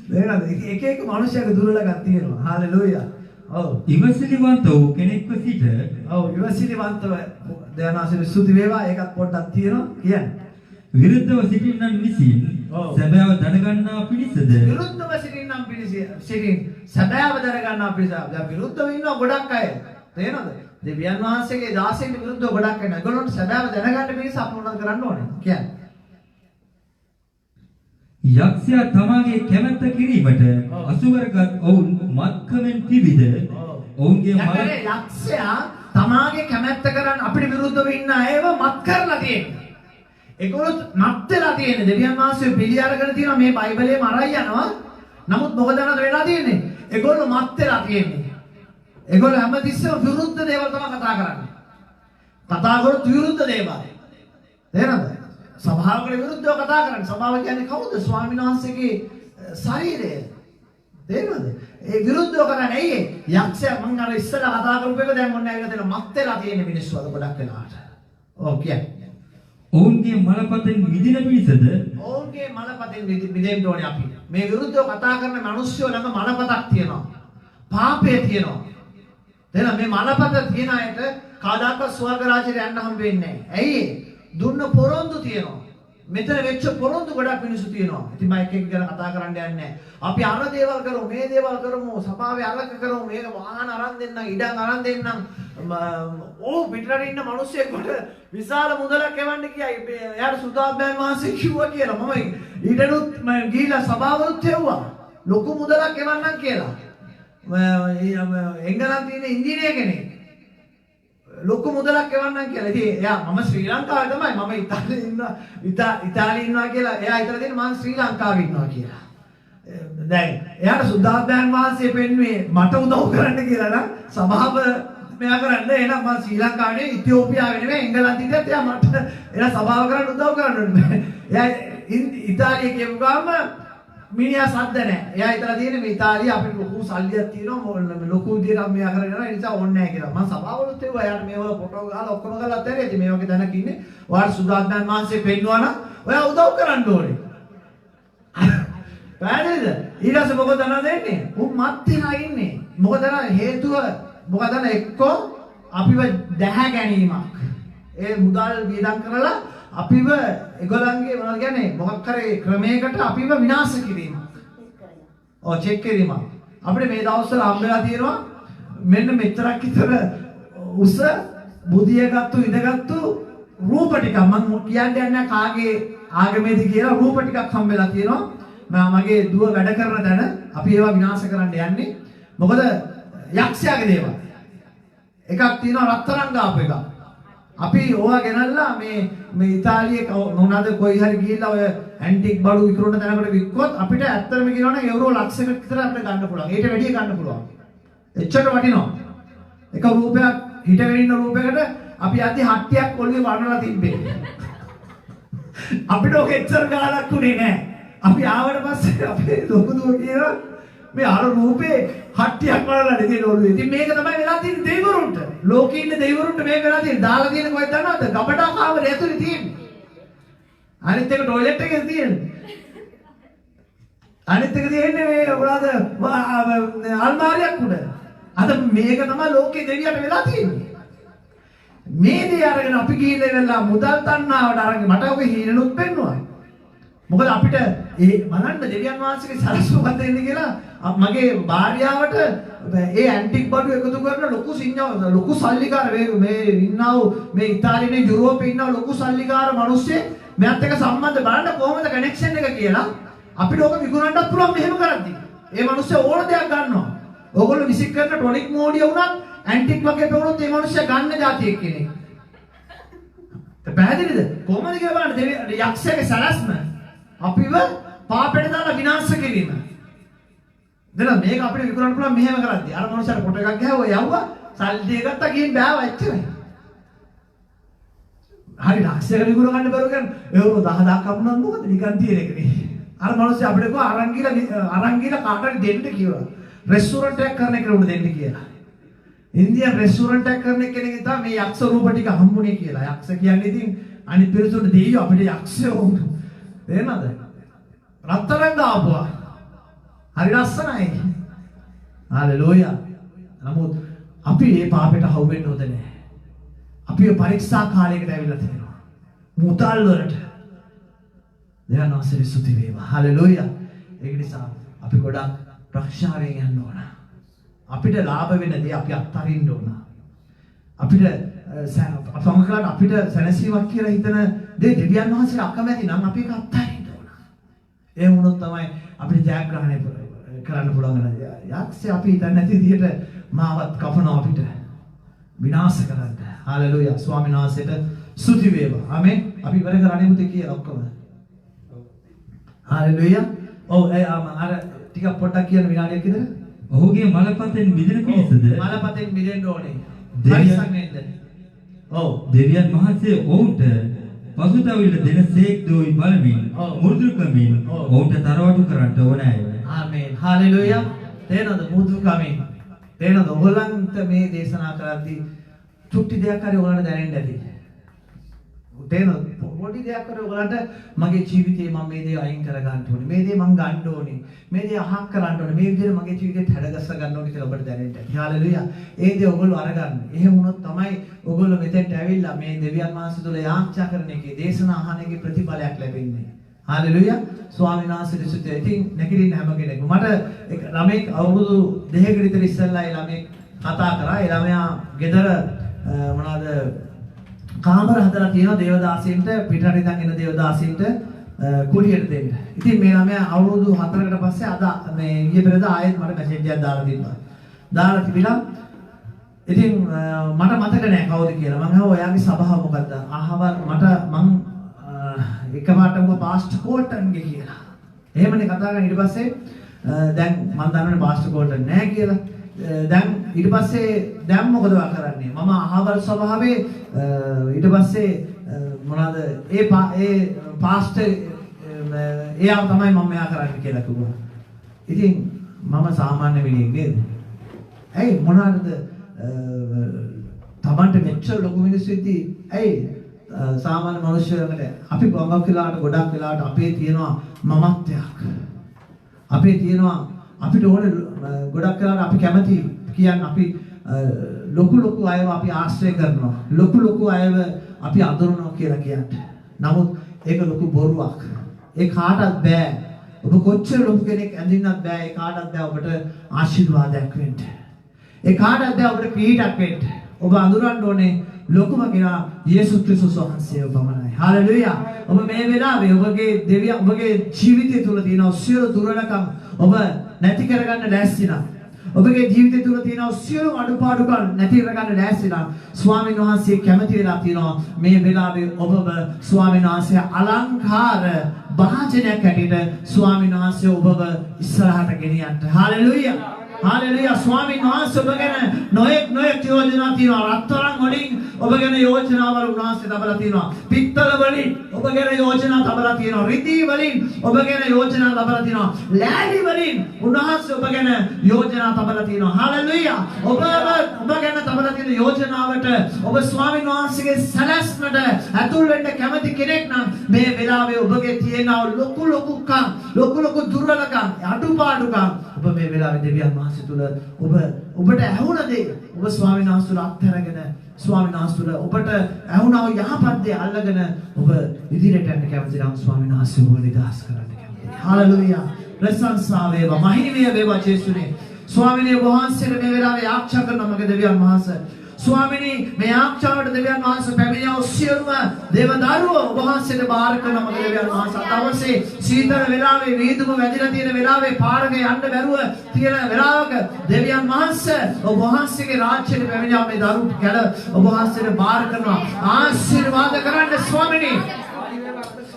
නේද? එක මිනිස්සුගේ දුර්වලකම් තියෙනවා. හalleluya. ඔව්. ඉවසිලිවන්ත වූ කෙනෙක්ව සිට ඔව් ඉවසිලිවන්තව දයානාසෙ සුති වේවා. ඒකත් පොඩ්ඩක් තියෙනවා කියන්නේ. විරුද්ධව සිටින්නන් විසින් සැබෑව දැනගන්නා පිණිසද විරුද්ධව සිටින්නන් සැබෑව දැනගන්නා පිණිස. දැන් විරුද්ධව ඉන්න ගොඩක් අය තේරෙනවද? දෙවියන් වහන්සේගේ දාසයන්ට විරුද්ධව ගොඩක් අය. ඒගොල්ලන්ට සැබෑව දැනගන්න පිණිස අපි මොනවද කරන්න ඕනේ කියන්නේ? යක්ෂයා තමාගේ කැමැත්ත කිරීමට අසු කරගත් ඔවුන් මත්කමෙන් පිවිද ඔවුන්ගේ මල යක්ෂයා තමාගේ කැමැත්ත කරන් අපිට විරුද්ධව ඉන්න අයව මත් කරලා තියෙනවා. ඒගොල්ලෝ මත් වෙලා තියෙන්නේ. දෙවියන් වහන්සේ පිළි අරගෙන තියෙනවා මේ බයිබලයේම අරයි යනවා. නමුත් මොකද නේද වෙලා තියෙන්නේ? ඒගොල්ලෝ මත් වෙලා තියෙන්නේ. ඒගොල්ලෝ හැමතිස්සෙම විරුද්ධ දේවල් තමයි කතා කරන්නේ. කතා කරොත් විරුද්ධ දේවල්. තේරෙනවද? සභාවකට විරුද්ධව කතා කරන්නේ. සභාව කියන්නේ කවුද? ස්වාමීන් වහන්සේගේ ශරීරය. තේරෙනවද? ඒ විරුද්ධව කරන්නේ ඇයි? යක්ෂයා මං අර ඉස්සලා කතා කරපු එක දැන් මොන්නේ ඇවිල්ලා තියෙන මත් වෙලා තියෙන මිනිස්සු අද ගොඩක් වෙලාවට. ඔව් කියන්නේ. ඔවුන්ගේ මලපතෙන් මිදින පිණිසද ඔවුන්ගේ මලපතෙන් මිදෙන්න ඕනේ අපි. මේ විරුද්ධව කතා කරන මිනිස්සු ළඟ මලපතක් තියෙනවා. පාපය තියෙනවා. එහෙනම් මේ මලපත තියෙන අයට කවදාකවත් ස්වර්ග රාජ්‍යයට යන්න හම්බ වෙන්නේ නැහැ. ඇයි? දුන්න පොරොන්දු තියෙනවා. මෙතන වෙච්ච පොරොන්දු ගොඩක් මිනිස්සු තියෙනවා. ඉතින් මම එක එක ගැන කතා කරන්න යන්නේ නැහැ. අපි අර දේවල් කරමු, මේ දේවල් කරමු, සභාවේ අරක කරමු, මේක වාහන අරන් දෙන්නම්, ඉඩම් අරන් දෙන්නම්. පිටරට ඉන්න මිනිස්සුෙකුට විශාල මුදලක් එවන්න කියයි. එයාට සුදාබ්බයන් වහන්සේ කිව්වා කියලා. මම ඊටනුත් ගිහිලා සභාවලුත් එව්වා. ලොකු මුදලක් එවන්නම් කියලා. එංගලන්තයේ ඉංජිනේර කෙනෙක් ලොකු මුදලක් එවන්නම් කියලා. ඉතින් එයා මම ශ්‍රී ලංකාවේ තමයි. මම ඉතාලියේ ඉන්නවා කියලා. එයා හිතලා තියෙන මම ශ්‍රී ලංකාවේ ඉන්නවා කියලා. දැන් එයාට සුද්ධාත්මයන් වහන්සේ පෙන්වුවේ මට උදව් කරන්න කියලා නම් සභාව මෙයා කරන්න. එහෙනම් මම ශ්‍රී ලංකාවේ ඉතියෝපියාවේ නෙමෙයි එංගලන්තයේත් එයා මට එයා සභාව කරන්න උදව් කරන්න ඕනේ. එයා ඉතාලියේ කියපු ගාම මිනිහා සද්ද නැහැ. එයා හිතලා තියෙන්නේ මේ ඉතාලිය අපිට ලොකු සල්ලියක් තියෙනවා ලොකු විදියට මෙයා කරගෙන යනවා. ඒ නිසා ඕනේ නැහැ කියලා. මම සභාවලුත් එව්වා. එයාට මේවල ෆොටෝ ගහලා ඔක්කොම ගලත් ඇරේ. ඉතින් මේ වගේ තැනක ඉන්නේ. ඔයාලා සුදාත්මයන් වහන්සේ පෙන්වනවා නම් ඔයා උදව් කරන්න ඕනේ. පැහැදිලිද? ඊට පස්සේ මොකද දෙන්නේ? උන් මත් වෙලා ඉන්නේ. මොකද හේතුව මොකද එක්කෝ අපිව දැහැ ගැනීමක්. ඒ මුදල් වියදම් කරලා අපිව ඒගොල්ලන්ගේ මොනවද කියන්නේ මොකක් කරේ ක්‍රමයකට අපිව විනාශ කිරීම. ඔව් චෙක් කිරීම. අපිට මේ දවස්වල හම්බෙලා තියෙනවා මෙන්න මෙතරක් විතර උස බුදියගත්තු ඉඳගත්තු රූප ටික. මම කියන්නේ නැහැ කාගේ ආගමේද කියලා රූප ටිකක් හම්බෙලා තියෙනවා. මගේ දුව වැඩ කරන තැන අපි ඒවා විනාශ කරන්න යන්නේ. මොකද යක්ෂයාගේ දේවල්. එකක් තියෙනවා රත්තරන් ගාපු එකක්. අපි ඕවා ගෙනල්ලා මේ ඉතාලියේ මොනවාද කොයි හරි ගිහිල්ලා ඔය ඇන්ටික් බඩු විකුණන තැනකට වික්කොත් අපිට ඇත්තටම කියනවනම් යුරෝ ලක්ෂයකට විතර අපිට ගන්න පුළුවන්. ඊට වැඩිය ගන්න පුළුවන්. එච්චර වටිනවා. එක රූපයක් හිටගෙන ඉන්න රූපයකට අපි අද හට්ටියක් ඔළුවේ වඩනලා තිබ්බේ. අපිට ඔක එච්චර ගාණක් උනේ නැහැ. අපි ආවට පස්සේ අපේ ලොකු දුව කියනවා මේ අර රූපේ හට්ටියක් වඩලා දෙන ඔළුවේ. ඉතින් මේක තමයි වෙලා තියෙන්නේ දෙවිවරුන්ට. ලෝකේ ඉන්න දෙවිවරුන්ට මේක වෙලා තියෙන්නේ. දාලා තියෙන කොහෙද දන්නවද? ගබඩා කාමරේ ඇතුලේ තියෙන්නේ. අනිත් එක টয়ලට් එකේ තියෙන්නේ. අනිත් එක තියෙන්නේ මේ මොනවාද අල්මාරියක් උඩ. අද මේක තමයි ලෝකේ දෙවියන්ට වෙලා තියෙන්නේ. මේ දේ අරගෙන අපි ගිහිල්ලා මුදල් තණ්හාවට අරගෙන මට ඔක හීනනුත් පෙන්නවා. මොකද අපිට ඒ බලන්න දෙවියන් වහන්සේගේ සරසුවක් දෙන්න කියලා මගේ භාර්යාවට ඒ ඇන්ටික් බඩු එකතු කරන ලොකු සල්ලිකාර මේ ඉන්නා වූ මේ ඉතාලියේ යුරෝපේ ඉන්නා ලොකු සල්ලිකාර මිනිස්සේ මෙයාත් එක්ක සම්බන්ධ බලන්න කොහොමද කනෙක්ෂන් එක කියලා අපිට ඕක විකුණන්නත් පුළුවන් මෙහෙම කරද්දි. ඒ මිනිස්සේ ඕන දෙයක් ගන්නවා. ඕගොල්ලෝ විසික් කරන ටොනික් මෝඩිය වුණත් ඇන්ටික් වගේ පෙවුනොත් ඒ මිනිස්සේ ගන්න જાතියෙක් කෙනෙක්. පැහැදිලිද? කොහොමද කියලා බලන්න යක්ෂයාගේ සලස්ම අපිව පාපෙට දාලා විනාශ කිරීම. දැන් මේක අපිට විකුණන්න පුළුවන් මෙහෙම කරද්දී. අර මනුස්සයාට කොට එකක් ගහුවා යවුවා සල්ලි ගත්තා ගිහින් බෑවා එච්චරයි. හරි ඩාක්ෂයක විකුණ ගන්න බැරුව ගන්න. ඒවරු 10,000ක් අපුණන් මොකද නිකන් තියෙන එකනේ. අර මනුස්සයා අපිට කිව්වා අරන් ගිහලා කාටට දෙන්න කියලා. රෙස්ටුරන්ට් එකක් කරන එකට උඩ දෙන්න කියලා. ඉන්දියානු රෙස්ටුරන්ට් එකක් කරන කෙනෙක් තමයි මේ යක්ෂ රූප ටික හම්බුනේ කියලා. යක්ෂ කියන්නේ ඉතින් අනිත් පිරිසුන්ට දෙයියෝ අපිට යක්ෂයෝ වුණා. තේරෙනවද? රත්තරන් දාපුවා. හරි ලස්සනයි. හalleluya. නමුත් අපි මේ පාපයට හවු වෙන්න හොඳ නැහැ. අපි පරීක්ෂා කාලයකට ඇවිල්ලා තියෙනවා. මුදල් වලට. දෙවියන් වහන්සේ ස්තුති වේවා. හalleluya. ඒක නිසා අපි ගොඩක් ප්‍රක්ෂාවෙන් යන්න ඕන. අපිට ලාභ වෙන දේ අපි අත්හරින්න ඕන. අපිට සමහරවිට අපිට සැනසීමක් කියලා හිතන දේ දෙවියන් වහන්සේ අකමැති නම් අපි ඒක අත්හරින්න ඕන. ඒ වුණොත් තමයි අපිට ජයග්‍රහණය කරන්න පුළුවන් වෙනවා. යක්ෂය අපි හිතන්නේ නැති විදිහට මාවත් කපනවා අපිට. විනාශ කරන්න. හalleluya. ස්වාමීන් වහන්සේට ස්තුති වේවා. ආමෙන්. අපි ඉවර කරන්නේ මුතේ කියලා ඔක්කොම. හalleluya. ඔව් අර ටිකක් පොඩ්ඩක් කියන විනාඩියක් විතර. ඔහුගේ මලපතෙන් මිදෙන පිණිසද මලපතෙන් මිදෙන්න ඕනේ. දෙවියන්- පරිස්සම් වෙන්න. ඔව්. දෙවියන් වහන්සේ ඔවුන්ට පසුතැවිල්ල දෙනසේක් දෝයි බලමින් ඔව්. මුරුදු කමින් ඔව්. ඔවුන්ට තරවටු කරන්නට ඕනෑය. ආමේන්. හalleluya. තේනද මුදු කමින්. තේනද ඔයගලන්ට මේ දේශනා කරද්දී චුට්ටි දෙයක් හරි ඔයගලන්ට දැනෙන්න ඇති. තේනද පොඩි දෙයක් හරි ඔයගලන්ට මගේ ජීවිතේ මම මේ දේ අයින් කර ගන්න ඕනේ. මේ දේ මම ගන්න ඕනේ. මේ දේ අහක් කරන්න ඕනේ. මේ විදිහට මගේ ජීවිතේට හැඩගස්ස ගන්න ඕනේ කියලා ඔබට දැනෙන්න ඇති. හalleluya. ඒ දේ ඔයගොල්ලෝ අරගන්න. එහෙම වුණොත් තමයි ඔයගොල්ලෝ මෙතෙන්ට ඇවිල්ලා මේ දෙවියන් වහන්සේ තුල යාච්ඡා කරන එකේ දේශනා අහන එකේ ප්‍රතිඵලයක් ලැබෙන්නේ. හalleluya. ස්වාමීන් වහන්සේ දෙසුතේ ඉතින් නැගිටින්න හැම කෙනෙක්ම මට ළමෙක් අවුරුදු 2කට විතර ඉස්සෙල්ලා ඒ ළමෙක් කතා කරා. ඒ ළමයා ගෙදර මොනවාද කාමර හදලා තියෙනවා දේවදාසීන්ට පිටරට ඉඳන් එන දේවදාසීන්ට කුලියට දෙන්න. ඉතින් මේ ළමයා අවුරුදු 4කට පස්සේ අද මේ ඊයේ පෙරේද ආයෙත් මට මැසේජ් එකක් දාලා තිබ්බා. දාලා තිබිලා ඉතින් මට මතක නෑ කවුද කියලා. මම අහුවා ඔයාගේ සභාව මොකද්ද? අහවල් මට මං එකපාරටම පාස්ටර් කෝල්ටන්ගේ කියලා. එහෙමනේ කතා කරගෙන ඊට පස්සේ දැන් මම දන්නවනේ පාස්ටර් කෝල්ටන් නෑ කියලා. දැන් ඊට පස්සේ දැන් මොකද කරන්නේ? මම අහවල් සභාවේ ඊට පස්සේ මොනවාද ඒ පාස්ටර් එයා තමයි මම මෙයා කරන්නේ කියලා කිව්වා. ඉතින් මම සාමාන්‍ය මිනිහෙක් නේද? ඇයි මොනවාද තමන්ට මෙච්චර ලොකු මිනිස්සු ඉදී ඇයි සාමාන්‍ය මිනිස්සුන්ට අපි ගොඩක් වෙලාවට අපේ තියෙනවා මමත්වයක්. අපේ තියෙනවා අපිට ඕනේ ගොඩක් වෙලාවට අපි කැමති කියන්නේ අපි ලොකු අයව අපි ආශ්‍රය කරනවා. ලොකු අයව අපි අඳුරනවා කියලා කියන්නේ. නමුත් ඒක ලොකු බොරුවක්. ඒ කාටවත් බෑ. ඔබ කොච්චර ලොකු කෙනෙක් ඇඳින්නත් බෑ. ඒ කාටවත් බෑ ඔබට ආශිර්වාදයක් වෙන්න. ඒ කාටවත් බෑ ඔබට පිහිටක් වෙන්න. ඔබ අඳුරන්න ඕනේ ලොකුම කෙනා යේසුස් ක්‍රිස්තුස් වහන්සේව පමණයි. හalleluya. ඔබ මේ වෙලාවේ ඔබගේ ජීවිතය තුළ තියෙන සියලු දුර්වලකම් ඔබ නැති කරගන්න ලෑස්ති නම් ඔබගේ ජීවිතය තුළ තියෙන සියලු අඩුපාඩුකම් නැති කරගන්න ලෑස්ති නම් ස්වාමීන් වහන්සේ කැමති වෙලා තියෙනවා මේ වෙලාවේ ඔබව ස්වාමීන් වහන්සේ අලංකාර භාජනයක් හැටියට ස්වාමීන් වහන්සේ ඔබව ඉස්සරහට ගෙනියන්න. හalleluya. හalleluya. ස්වාමීන් වහන්සේ ඔබ ගැන නොයෙක් යෝජනා තියෙනවා. රත්තරන් වලින් ඔබ ගැන යෝජනාවල් උන්වහන්සේ තබලා තියෙනවා. පිත්තල වලින් ඔබ ගැන යෝජනා තබලා තියෙනවා. රිදී වලින් ඔබ ගැන යෝජනා තබලා තියෙනවා. ලෑලි වලින් උන්වහන්සේ ඔබ ගැන යෝජනා තබලා තියෙනවා. හalleluya. ඔබ ගැන තබලා තියෙන යෝජනාවට ඔබ ස්වාමීන් වහන්සේගේ සැලැස්මට ඇතුල් වෙන්න කැමති කෙනෙක් නම් මේ වෙලාවේ ඔබගේ තියෙන ලොකු දුර්වලකම් අඩුපාඩුකම් ඔබ මේ වෙලාවේ දෙවියන් වහන්සේ තුල ඔබට ඇහුණ දේ ඔබ ස්වාමීන් වහන්සේට අත්හැරගෙන ස්වාමීන් වහන්සේට ඔබට ඇහුණා යහපත් දේ අල්ලගෙන ඔබ ඉදිරියට යන්න කැමති නම් ස්වාමීන් වහන්සේ ඔබ නිදහස් කරන්න කැමතියි. හalleluya. ප්‍රශංසා වේවා මහිමය වේවා ජේසුනේ. ස්වාමීන් වහන්සේට මේ වෙලාවේ ආරක්ෂා කරන මගේ දෙවියන් වහන්සේ ස්වාමීනි මේ ආරක්ෂාවට දෙවියන් වහන්සේ පැමිණියා සියලුම දේවදරුවෝ ඔබ වහන්සේට බාර කරන මගේ දෙවියන් වහන්සේ දවසේ සීතල වෙලාවේ වීදුම වැදිලා තියෙන වෙලාවේ පාරක යන්න බැරුව තියෙන වෙලාවක දෙවියන් වහන්සේ ඔබ වහන්සේගේ රාජ්‍යයට පැමිණියා මේ දරුවෝ ගැල ඔබ වහන්සේට බාර කරනවා ආශිර්වාද කරන්න ස්වාමීනි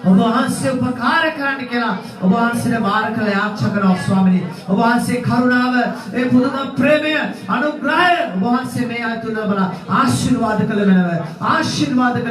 ඔබ වහන්සේ උපකාර කරන්න කියලා ඔබ වහන්සේට බාර කළ යාච්ඡා කරනවා ස්වාමීනි. ඔබ වහන්සේ කරුණාව ඒ පුදුම ප්‍රේමය අනුග්‍රහය ඔබ වහන්සේ මේ ආයතන වල ආශිර්වාද කළ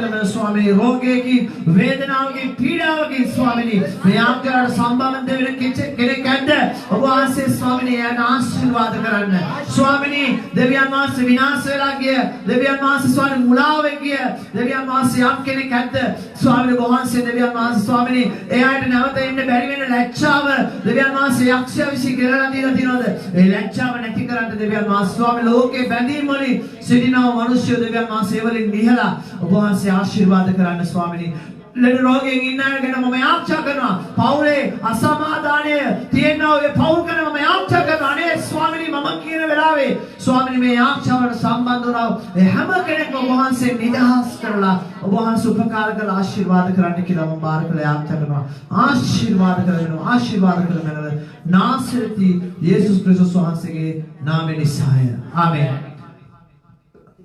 මැනව ස්වාමීනි. රෝගයකින් වේදනාවකින් පීඩාවකින් ස්වාමීනි මේ ආත්මයට සම්බන්ධ වෙන කෙනෙක් ඇද්ද ඔබ වහන්සේ ස්වාමීනි එයාට ආශිර්වාද කරන්න. ස්වාමීනි දෙවියන් වහන්සේ විනාශ වෙලා ගිය දෙවියන් වහන්සේ ස්වාමීනි මුලාවෙ ගිය දෙවියන් වහන්සේ යම් කෙනෙක් ඇද්ද ස්වාමීනි ඔබ වහන්සේ දෙවියන් ස්වාමීනි එයාට නැවත එන්න බැරි වෙන ලැජ්ජාව දෙවියන් වහන්සේ යක්ෂයා විසින් ගෙරලා දීලා තියෙනවද? ඒ ලැජ්ජාව නැති කරන්න දෙවියන් වහන්සේ ස්වාමීනි ලෝකේ බැඳීම් වලින් සිටිනව මිනිස්සු දෙවියන් වහන්සේ වලින් නිහලා ඔබ වහන්සේ ආශිර්වාද කරන්න ස්වාමීනි. ලෙඩ රෝගයෙන් ඉන්න අය ගැන මම යාච්ඡා කරනවා. පවුලේ අසමාදානය තියෙනවා ඒ පවුල් ගැන මම යාච්ඡා කරනවා. අනේ ස්වාමීනි මම කියන වෙලාවේ ස්වාමීනි මේ ආරක්ෂාවට සම්බන්ධ වුණා ඒ හැම කෙනෙක්ම ඔබ වහන්සේ නිදහස් කරලා ඔබ වහන්සේ උපකාර කරලා ආශිර්වාද කරන්න කියලා මම බාර කරලා යාඥා කරනවා. ආශිර්වාද කරනවා. ආශිර්වාද කරනවා. නාසරති යේසුස් ක්‍රිස්තුස් වහන්සේගේ නාමයෙන් නිසාය. ආමේන්.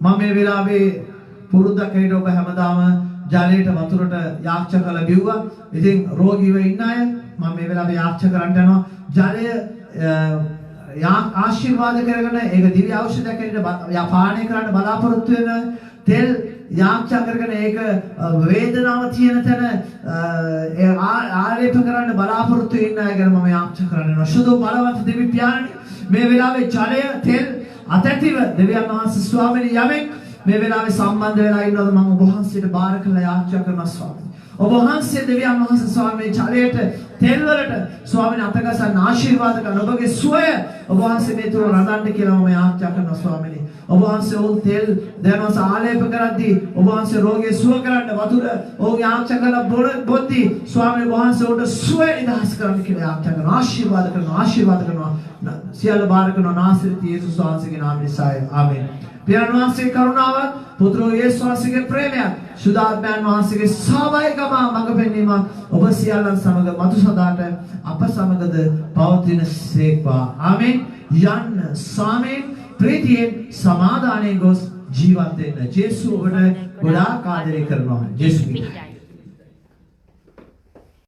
මම මේ වෙලාවේ පුරුද්දක් හැටියට ඔබ හැමදාම ජලයට වතුරට යාඥා කරලා බිව්වා. ඉතින් රෝගීව ඉන්න අය මම මේ වෙලාවේ යාඥා කරන්න යනවා. ජලය ආශිර්වාද කරගෙන ඒක දිව්‍ය ඖෂධයක් හැටියට පානය කරන්න බලාපොරොත්තු වෙන තෙල් යාඥා කරගෙන ඒක වේදනාව තියෙන තැන ආලේප කරන්න බලාපොරොත්තු වෙන අය ගැන මම යාඥා කරනවා. සුදු බලවත් දෙවි පියාණනි මේ වෙලාවේ ජලය තෙල් අතැතිව දෙවියන් වහන්සේ ස්වාමීනි යමෙක් මේ වෙලාවේ සම්බන්ධ වෙලා ඉන්නවද මම ඔබ වහන්සේට බාර කරලා යාඥා කරනවා ස්වාමීනි. ඔබ වහන්සේ දෙවියන් වහන්සේ ස්වාමීනි ජලයට තෙල් වලට ස්වාමීනි අතගසන්න ආශිර්වාද කරන ඔබගේ සුවය ඔබ වහන්සේ මේ තුර රඳන්න කියලා මම යාඥා කරනවා ස්වාමීනි. ඔබ වහන්සේ ඕන් තෙල් දැනවස ආලේප කරද්දී ඔබ වහන්සේ රෝගී සුව කරන්න වතුර ඕන් යාඥා කරලා බොද්දී ස්වාමීනි වහන්සේ උට සුවය නිදහස් කරන්න කියලා යාඥා කරනවා. ආශිර්වාද කරනවා. ආශිර්වාද කරනවා. සියල්ල බාර කරනවා නාසරති යේසුස් වහන්සේගේ නාමයෙන් සාය. ආමේන්. පියාණන් වහන්සේගේ කරුණාව පුත්‍රෝ යේසුස් වහන්සේගේ ප්‍රේමය සුදාත්මයන් වහන්සේගේ සහභාගීකම මඟ පෙන්වීම ඔබ සියල්ලන් සමග මතු සදාට අප සමගද පවතින සේක්වා. ආමේන්. යන්න සාමයෙන් ප්‍රීතියෙන් සමාදානයෙන් ගොස් ජීවත් වෙන්න. ජේසු ඔබට ගොඩාක් ආදරය කරනවා. ජේසු